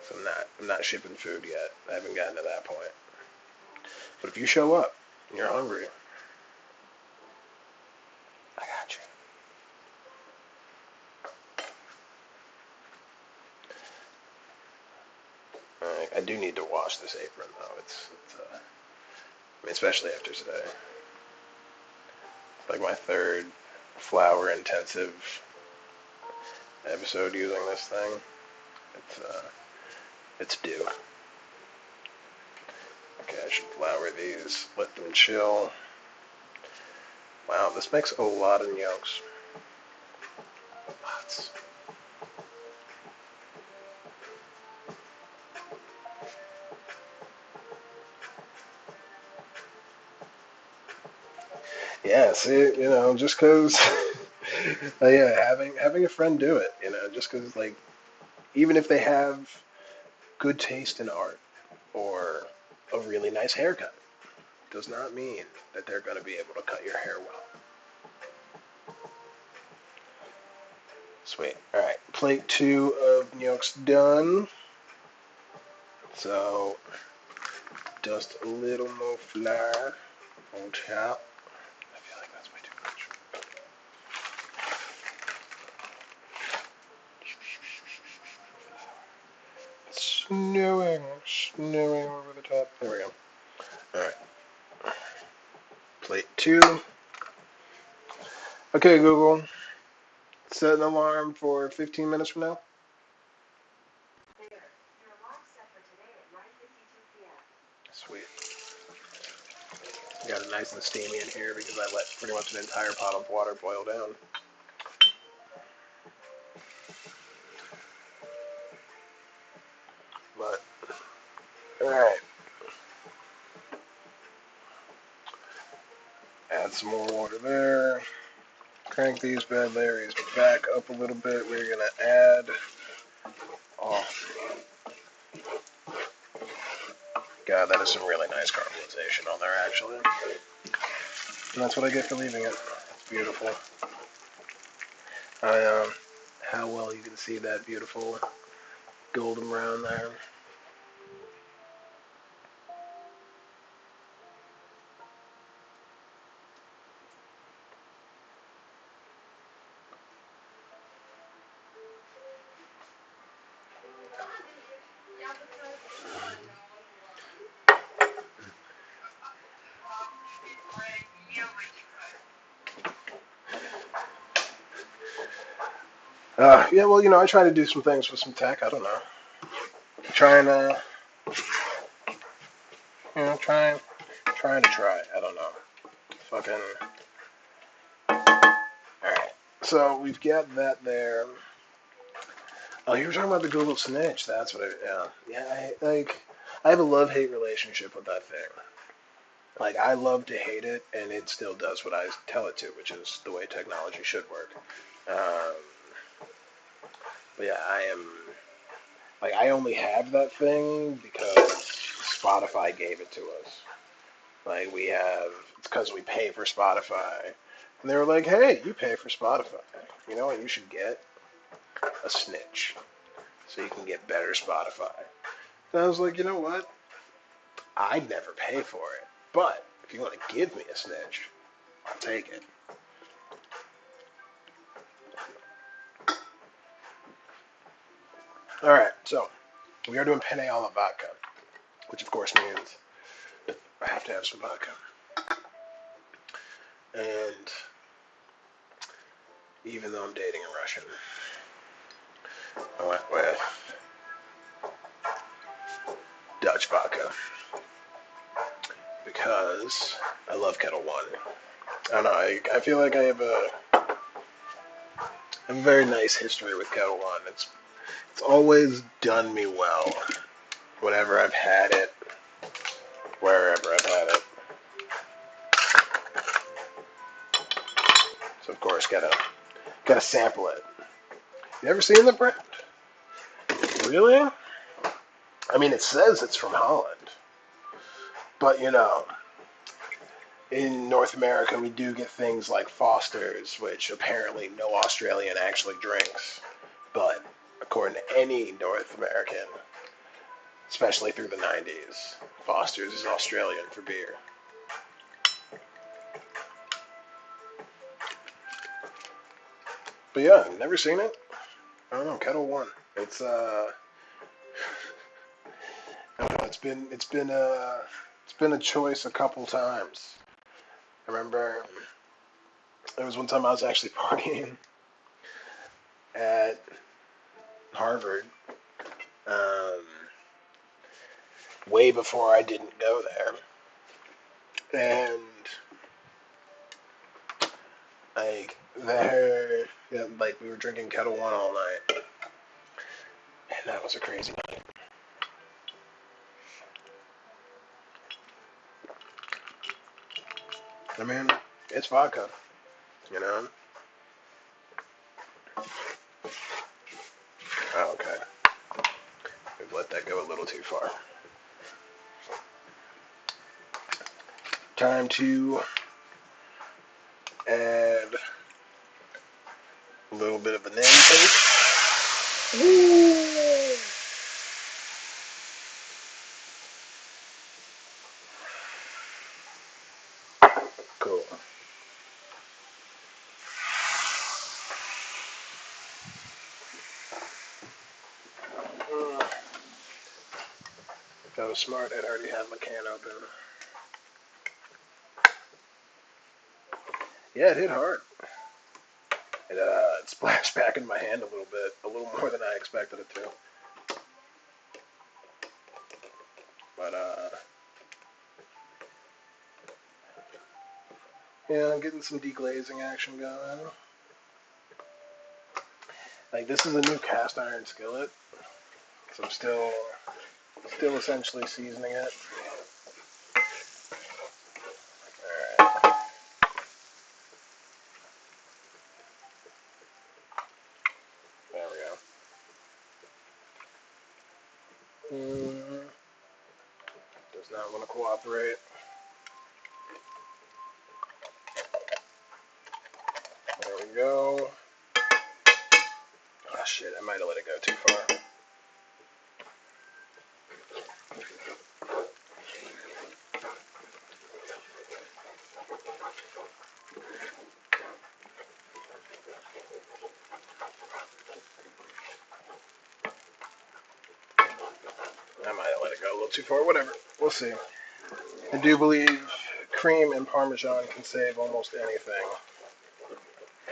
So I'm not shipping food yet. I haven't gotten to that point. But if you show up and you're hungry, I got you. I do need to wash this apron though. I mean, especially after today. Like my third flour intensive episode using this thing. It's due. Okay, I should flour these, let them chill. Wow, this makes a lot of yolks. Lots. Yeah, see, just because, yeah, having a friend do it, just because, like, even if they have good taste in art or a really nice haircut, does not mean that they're going to be able to cut your hair well. Sweet. All right, plate 2 of gnocchi's done. So, just a little more flour on top. I feel like that's way too much. Snowing over the top. There we go. All right. Plate 2. Okay, Google. Set an alarm for 15 minutes from now. Sweet. Got it nice and steamy in here because I let pretty much an entire pot of water boil down. But, alright. Add some more water there. Crank these bad Larrys back up a little bit. We're going to add, oh, God, that is some really nice caramelization on there, actually. And that's what I get for leaving it. It's beautiful. How well you can see that beautiful golden brown there. Yeah, well, I try to do some things with some tech. I don't know. Trying to, trying to try. I don't know. Fucking. Alright. So we've got that there. Oh, you were talking about the Google snitch. That's what yeah. I have a love-hate relationship with that thing. Like, I love to hate it, and it still does what I tell it to, which is the way technology should work. Um, but yeah, I only have that thing because Spotify gave it to us. Like, it's because we pay for Spotify. And they were like, hey, you pay for Spotify. You know what you should get? A snitch. So you can get better Spotify. And I was like, you know what? I'd never pay for it. But if you want to give me a snitch, I'll take it. Alright, so we are doing penne alla vodka, which of course means I have to have some vodka. And even though I'm dating a Russian, I went with Dutch vodka because I love Kettle One. I don't know. I feel like I have a very nice history with Kettle One. It's always done me well whenever I've had it, wherever I've had it. So of course, gotta sample it. You ever seen the brand? Really? I mean, it says it's from Holland, but in North America, we do get things like Foster's, which apparently no Australian actually drinks. But according to any North American, especially through the 90s, Foster's is Australian for beer. But yeah, never seen it. I don't know, Kettle One. It's I don't know, it's been a choice a couple times. I remember there was one time I was actually partying at Harvard, um, way before I didn't go there, and like we were drinking Kettle One all night, and that was a crazy night. I mean, it's vodka, you know. Oh, okay, we've let that go a little too far. Time to add a little bit of banana paste. Cool. If I was smart, I'd already have my can open. Yeah, it hit hard. It splashed back in my hand a little bit, a little more than I expected it to. But yeah, I'm getting some deglazing action going. Like this is a new cast iron skillet, so I'm still essentially seasoning it. All right, there we go. Does not want to cooperate. There we go. Oh shit, I might have let it go too far. I might have let it go a little too far. Whatever. We'll see. I do believe cream and Parmesan can save almost anything.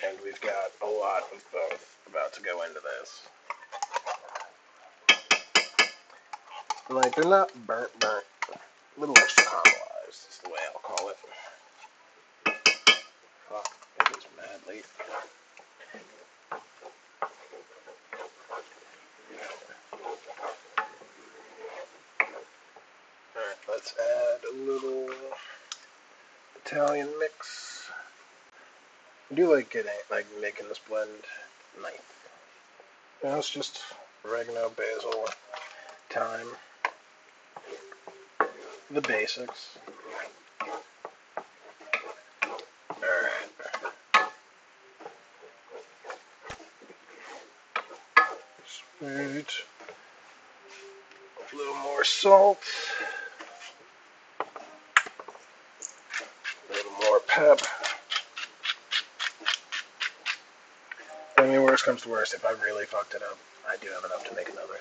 And we've got a lot of both about to go into this. Like, they're not burnt. A little extra caramelized is the way I'll call it. Fuck, it is mad late. Alright, let's add a little Italian mix. I do like making this blend nice. You know, it's just oregano, basil, thyme, the basics. Alright. Sweet. A little more salt. A little more pep. I mean, worst comes to worst, if I really fucked it up, I do have enough to make another.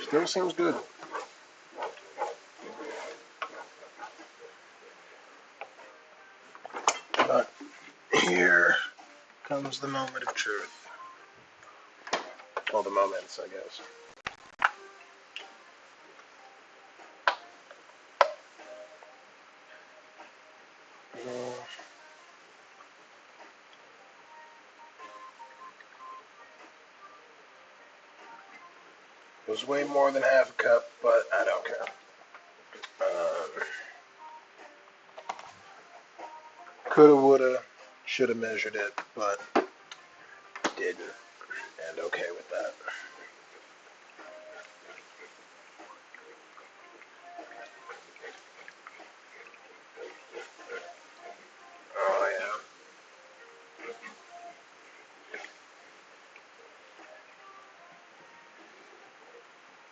Still seems good. But here comes the moment of truth. Well, the moments, I guess. It was way more than half a cup, but I don't care. Coulda, woulda, shoulda measured it, but didn't, and okay with that. Oh yeah.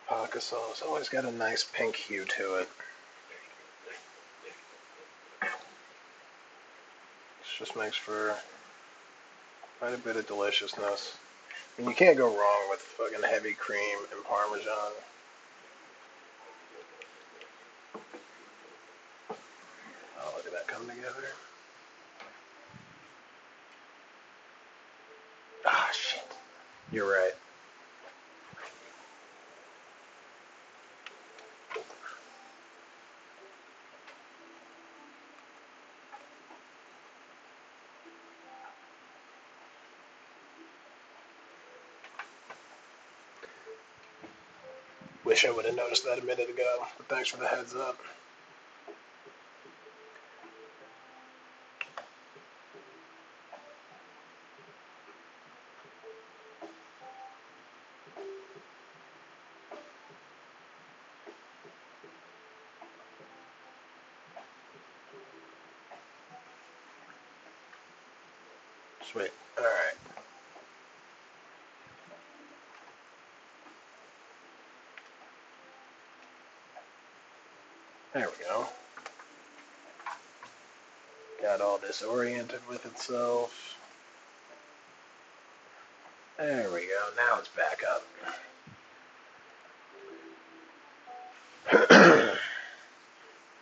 Vodka sauce always got a nice pink hue to it. It just makes for quite a bit of deliciousness. And you can't go wrong with fucking heavy cream and Parmesan. Oh, look at that come together. Ah, shit. You're right. Wish I would have noticed that a minute ago, but thanks for the heads up. Sweet. Alright. There we go. Got all disoriented with itself. There we go. Now it's back up.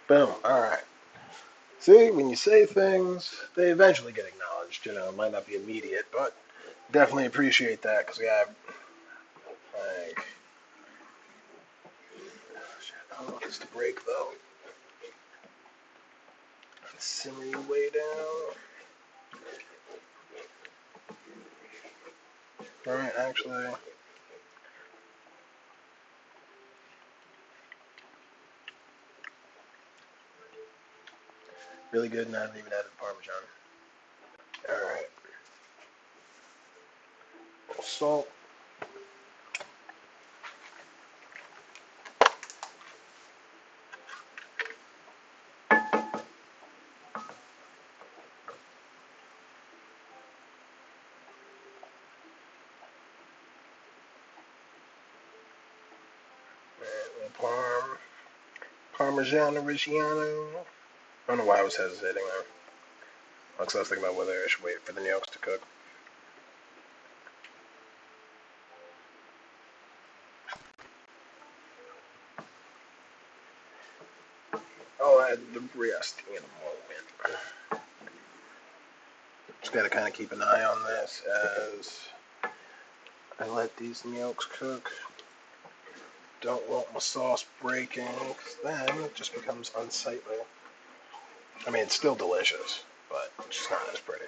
Boom. Alright. See, when you say things, they eventually get acknowledged. You know, it might not be immediate, but definitely appreciate that because, yeah, like, shit, I don't want this to break though. Simmer you way down. Alright, actually, really good, and I haven't even added Parmesan. Alright, a little salt. Parmesan Reggiano. I don't know why I was hesitating there. Because I was thinking about whether I should wait for the yolks to cook. I'll add the rest in a moment. Just gotta kind of keep an eye on this as I let these yolks cook. Don't want my sauce breaking, because then it just becomes unsightly. I mean, it's still delicious, but it's just not as pretty.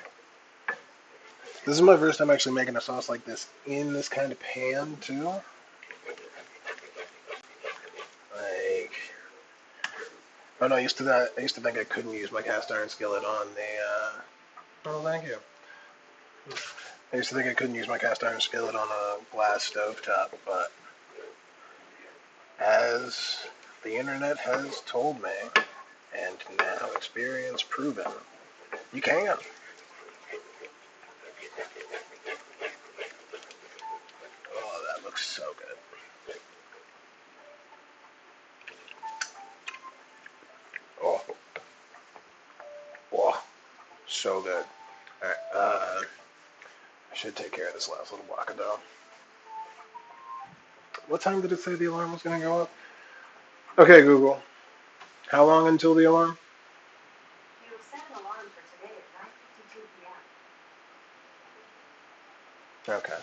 This is my first time actually making a sauce like this in this kind of pan, too. Like, oh no, I used to think I couldn't use my cast iron skillet on the, oh, thank you. I used to think I couldn't use my cast iron skillet on a glass stovetop, but as the internet has told me, and now experience proven, you can. Oh, that looks so good. Oh, oh, so good. Alright, I should take care of this last little block of dough. What time did it say the alarm was going to go up? Okay, Google. How long until the alarm? You have set an alarm for today at 9:52 p.m. Okay.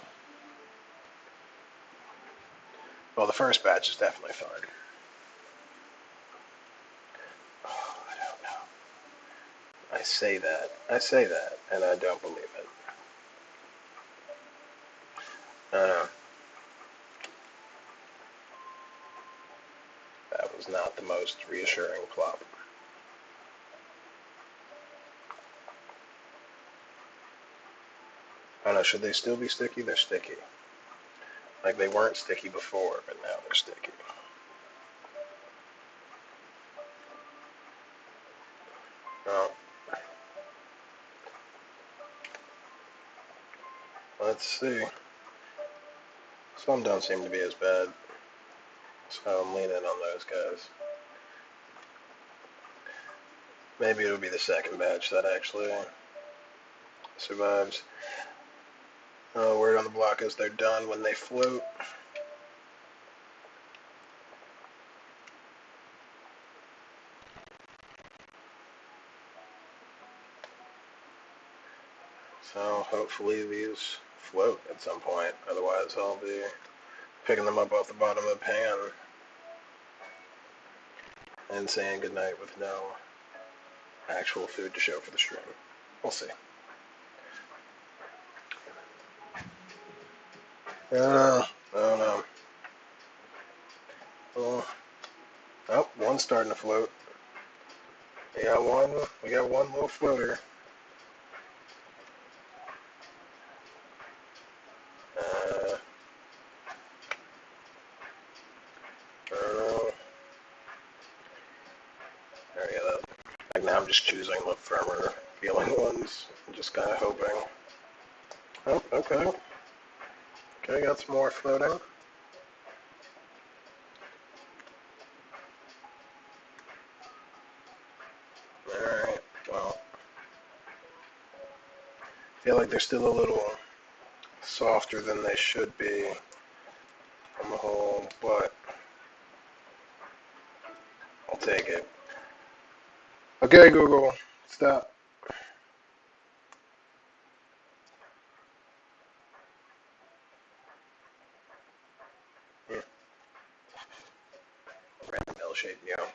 Well, the first batch is definitely fine. Oh, I don't know. I say that, and I don't believe it. I don't know. That was not the most reassuring plop. I don't know, should they still be sticky? They're sticky. Like they weren't sticky before, but now they're sticky. Oh, let's see. Some don't seem to be as bad, so I'm leaning on those guys. Maybe it'll be the second batch that actually survives. Word on the block is they're done when they float. So hopefully these float at some point. Otherwise I'll be picking them up off the bottom of the pan and saying goodnight with no actual food to show for the stream. We'll see. I don't know. I don't know. Oh, one's starting to float. We got one. We got one little floater. I don't know. There we go. Like now I'm just choosing the firmer feeling ones. I'm just kind of hoping. Oh, okay. Okay, got some more floating. Alright, well. I feel like they're still a little softer than they should be on the whole, but I'll take it. Okay, Google, stop. Random bell-shaped meow.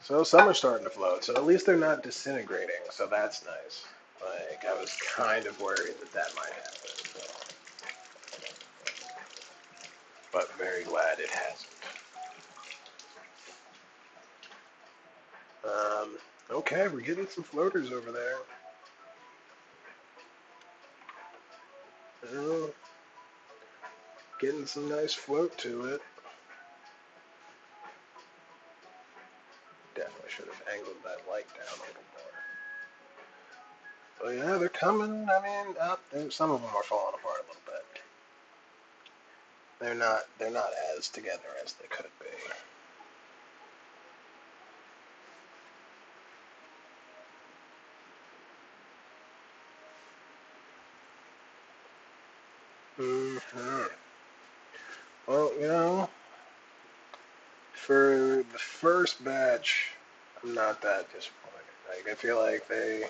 So some are starting to float, so at least they're not disintegrating, so that's nice. Like, I was kind of worried that that might happen, so. But very glad it hasn't. Okay, we're getting some floaters over there. Getting some nice float to it. Definitely should have angled that light down a little more. So yeah, they're coming. I mean, some of them are falling apart a little bit. They're not as together as they could be. Mm-hmm. Well, for the first batch, I'm not that disappointed. Like I feel like they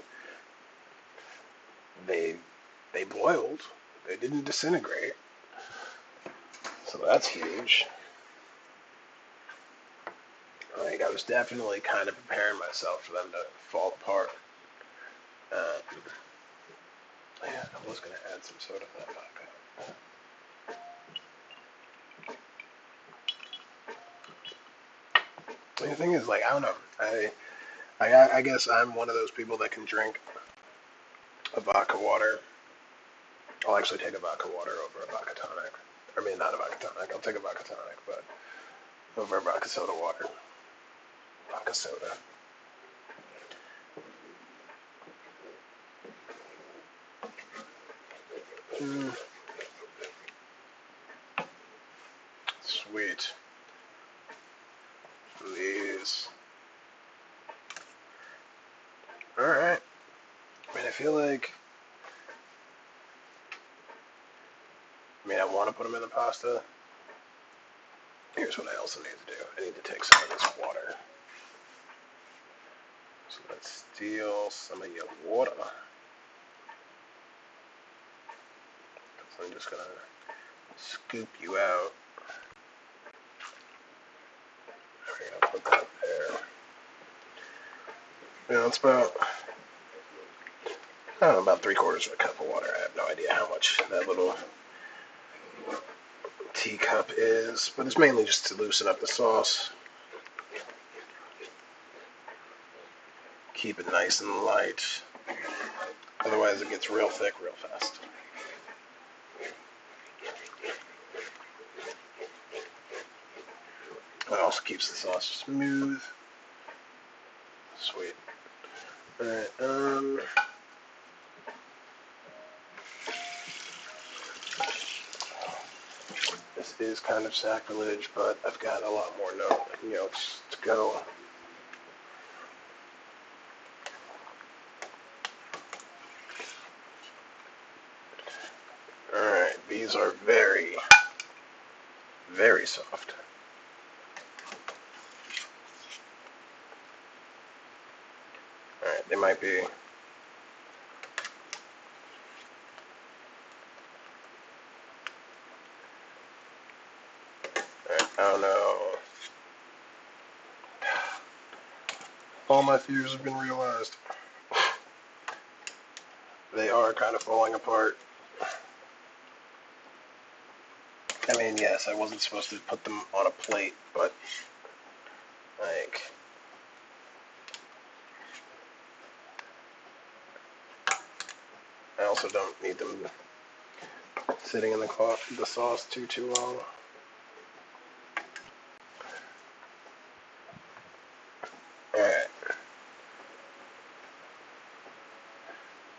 they boiled. They didn't disintegrate. So that's huge. Like I was definitely kind of preparing myself for them to fall apart. Yeah, I was gonna add some soda to that vodka. The thing is, like, I don't know. I guess I'm one of those people that can drink a vodka water. I'll actually take a vodka water over a vodka tonic. I mean, not a vodka tonic. I'll take a vodka tonic, but over a vodka soda water. Vodka soda. Mm, sweet. Please. All right. I mean, I feel like. I mean, I want to put them in the pasta, Here's what I also need to do. I need to take some of this water. So let's steal some of your water. So I'm just gonna scoop you out. We're gonna put that there. You know, it's about, I don't know, about 3/4 of a cup of water. I have no idea how much that little teacup is, but it's mainly just to loosen up the sauce. Keep it nice and light. Otherwise it gets real thick real fast. It also keeps the sauce smooth. Sweet. Alright, this is kind of sacrilege, but I've got a lot more notes to go. Alright, these are very, very soft. Alright, they might be. Alright, I don't know. All my fears have been realized. They are kind of falling apart. I mean, yes, I wasn't supposed to put them on a plate, but, like, I also don't need them sitting in the sauce too long. Alright.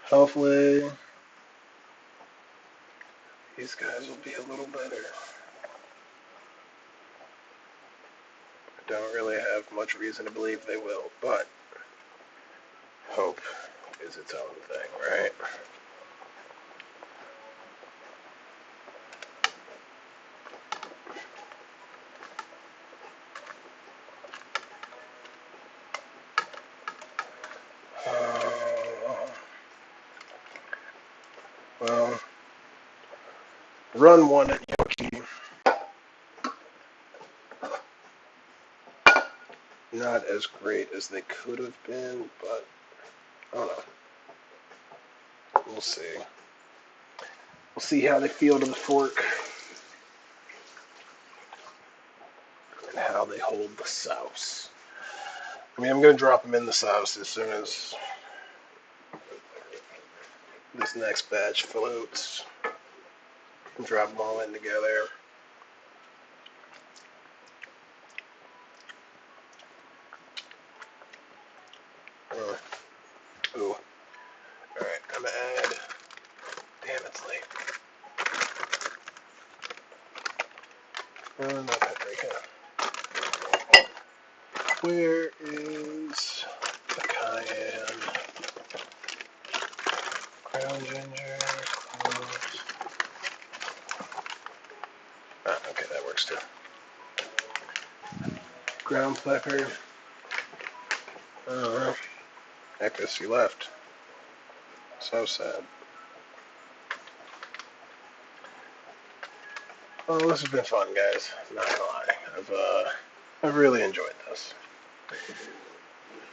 Hopefully, these guys will be a little better. I don't really have much reason to believe they will, but hope is its own thing, right? Well, run one at Gnocchi. Not as great as they could have been, but I don't know. We'll see. We'll see how they feel to the fork and how they hold the sauce. I mean, I'm going to drop them in the sauce as soon as this next batch floats. Drop them all in together. Ooh. Alright, I'm going to add. Damn, it's late. No paprika. Where is the cayenne? Ground ginger, cloves. Ah, okay, that works too. Ground pepper. Oh, I guess you left. So sad. Well, this has been fun, guys. Not gonna lie. I've really enjoyed this.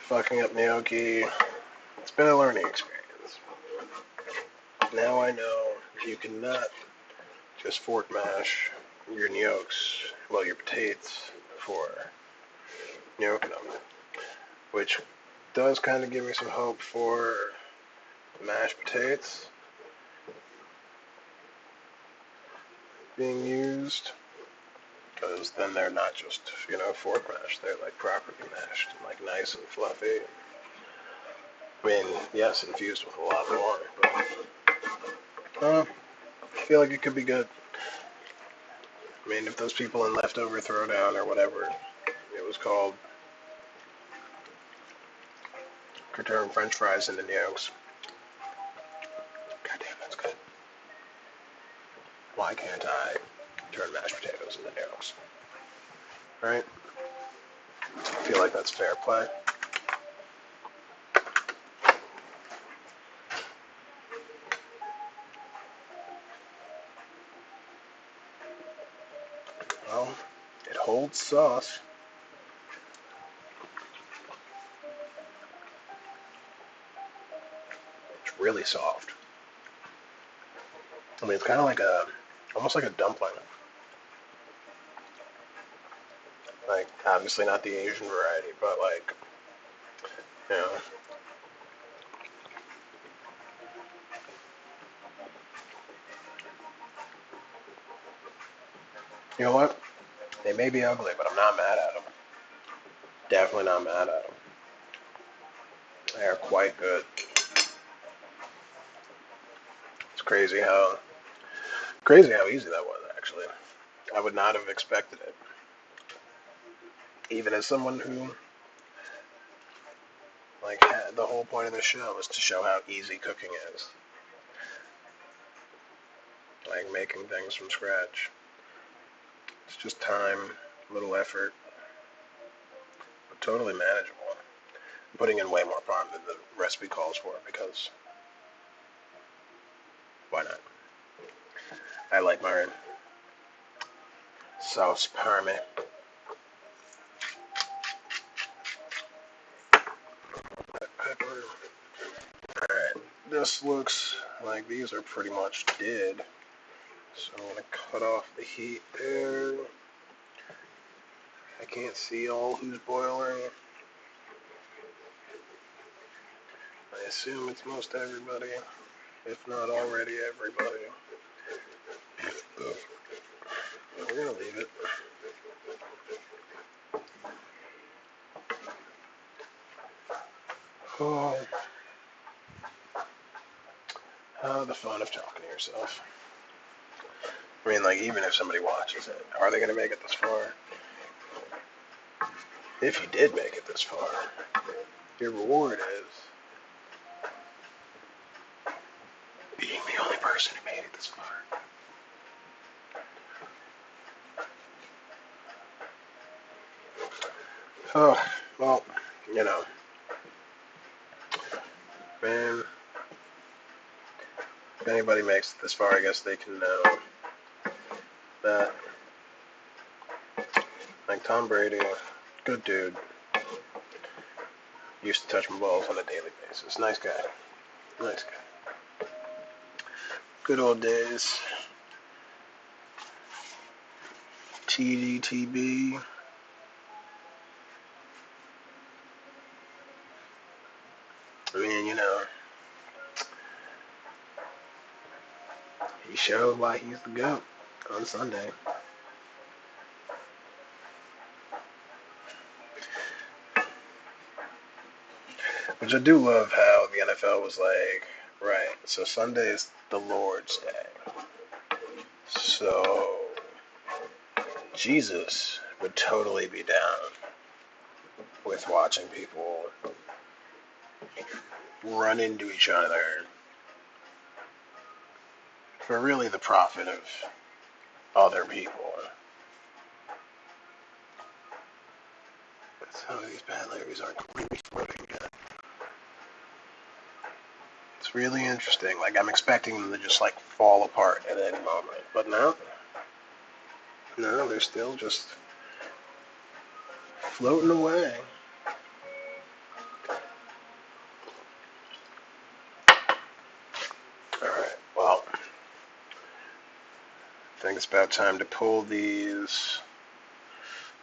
Fucking up gnocchi. It's been a learning experience. Now I know you cannot just fork mash your gnocchis, well, your potatoes, before gnocching them, which does kind of give me some hope for mashed potatoes being used, because then they're not just, fork mashed, they're like properly mashed and like nice and fluffy. I mean, yes, infused with a lot more, but I feel like it could be good. I mean, if those people in Leftover Throwdown or whatever it was called could turn French fries into gnocchis, goddamn, that's good. Why can't I turn mashed potatoes into gnocchis? right? I feel like that's fair play. Well, it holds sauce. It's really soft. I mean, it's kind of like almost like a dumpling. Like, obviously not the Asian variety, but like, you know. You know what? They may be ugly, but I'm not mad at them. Definitely not mad at them. They are quite good. It's crazy how easy that was, actually. I would not have expected it. Even as someone who, like, the whole point of the show is to show how easy cooking is. Like, making things from scratch. It's just time, little effort, but totally manageable. I'm putting in way more farm than the recipe calls for because why not? I like my sauce parme. Pepper. Alright, this looks like these are pretty much dead. So I'm going to cut off the heat there. I can't see all who's boiling. I assume it's most everybody, if not already everybody. We're going to leave it. Oh, the fun of talking to yourself. I mean, like, even if somebody watches it, are they going to make it this far? If you did make it this far, your reward is being the only person who made it this far. Oh, well, you know, man, if anybody makes it this far, I guess they can know that, like, Tom Brady, good dude, used to touch my balls on a daily basis. Nice guy. Nice guy. Good old days. TDTB. I mean, you know, he showed why he's the GOAT on Sunday. Which I do love how the NFL was like, right, so Sunday is the Lord's Day. So Jesus would totally be down with watching people run into each other for really the profit of other people. Some of these bad Larrys aren't completely floating yet. It's really interesting. Like, I'm expecting them to just, like, fall apart at any moment. But no, they're still just floating away. Alright, well, I think it's about time to pull these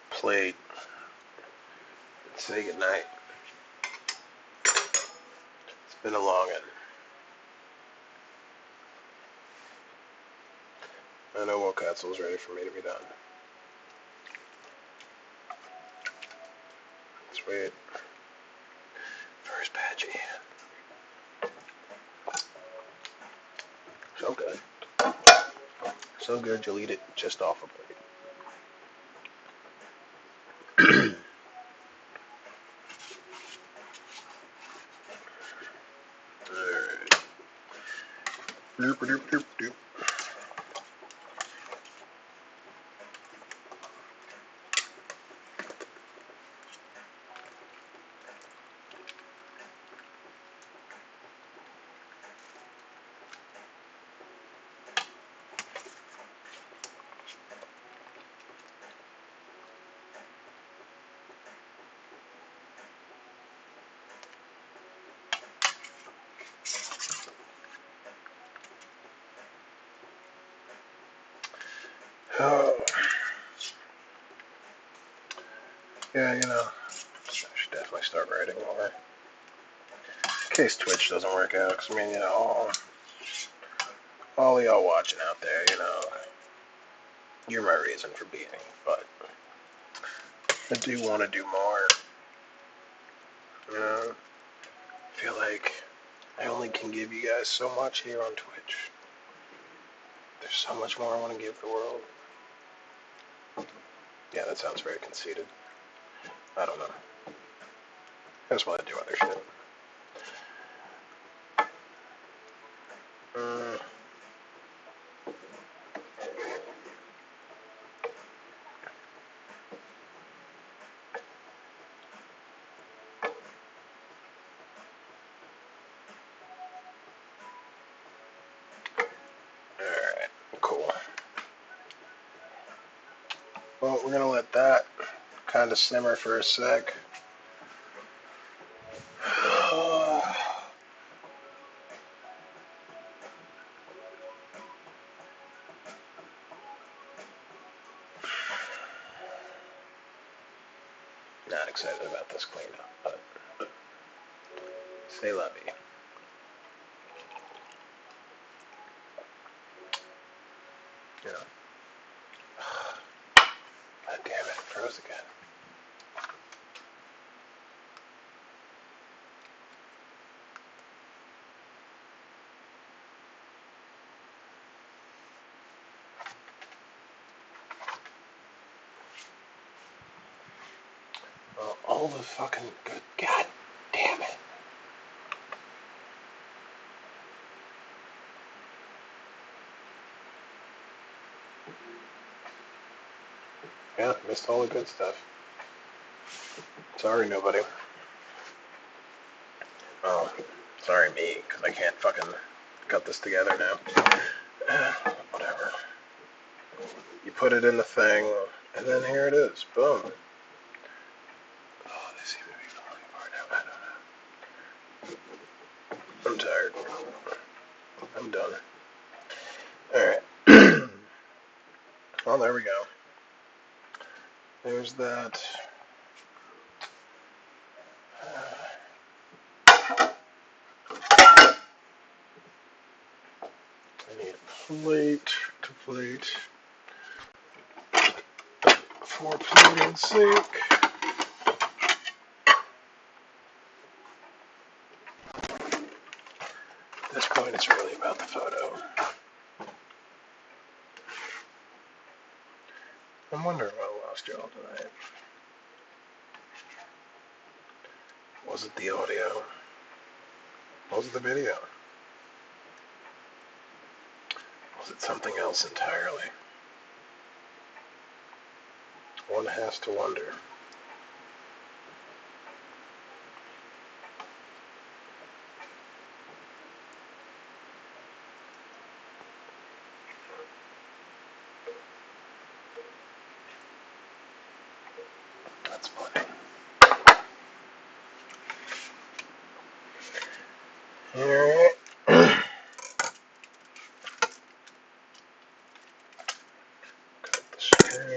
plate and say goodnight. It's been a long one. I know Wilkatzel's ready for me to be done. Sweet. First patchy. So good. So good you'll eat it just off a plate. Alright. Doop doop doop doop. Yeah, I should definitely start writing more. In case Twitch doesn't work out, because, I mean, all y'all watching out there, you're my reason for being, but I do want to do more. I feel like I only can give you guys so much here on Twitch. There's so much more I want to give the world. Yeah, that sounds very conceited. I don't know. I just want to do other shit. Alright, cool. Well, we're going to let that kind of simmer for a sec. Not excited about this cleanup, but say la vie. God damn it, it froze again. Well, all the fucking good. God damn it. Yeah, missed all the good stuff. Sorry, nobody. Oh, sorry me, because I can't fucking cut this together now. Whatever. You put it in the thing, and then here it is. Boom. Oh, they seem to be falling apart now. I don't know. I'm tired. I'm done. Alright. Well, there we go. There's that. I need a plate to plate. 4 plate and sink. At this point, it's really about the photo. I'm wondering what I lost y'all tonight. Was it the audio? Was it the video? Was it something else entirely? One has to wonder. That's funny. Alright. Cut the string.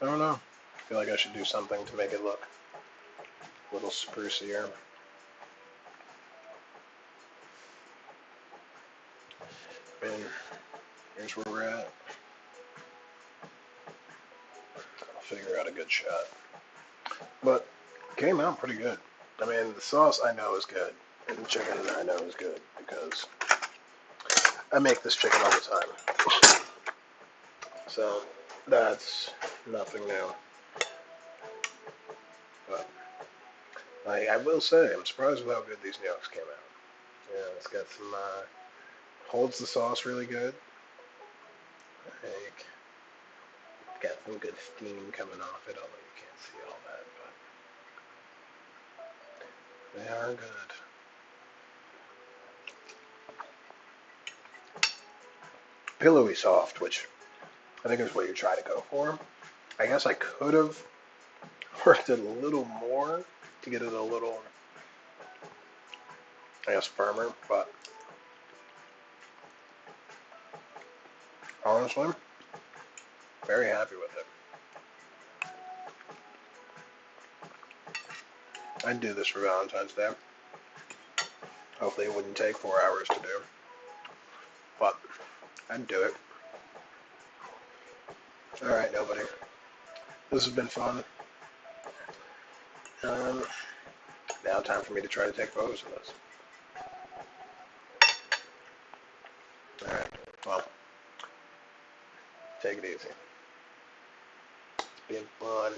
I don't know. I feel like I should do something to make it look a little sprucier. I mean, here's where we're at. I'll figure out a good shot. But it came out pretty good. I mean, the sauce I know is good. And the chicken I know is good because I make this chicken all the time. So that's nothing new. But I will say, I'm surprised with how good these gnocchis came out. Yeah, it's got some, holds the sauce really good. Like, Got some good steam coming off it, although you can't see all that, but they are good. Pillowy soft, which I think is what you try to go for. I guess I could have worked it a little more to get it a little, I guess, firmer, but honestly, very happy with it. I'd do this for Valentine's Day. Hopefully it wouldn't take 4 hours to do, but I'd do it. Alright, nobody. This has been fun. Now time for me to try to take photos of this. Alright, well, take it easy. It's been fun.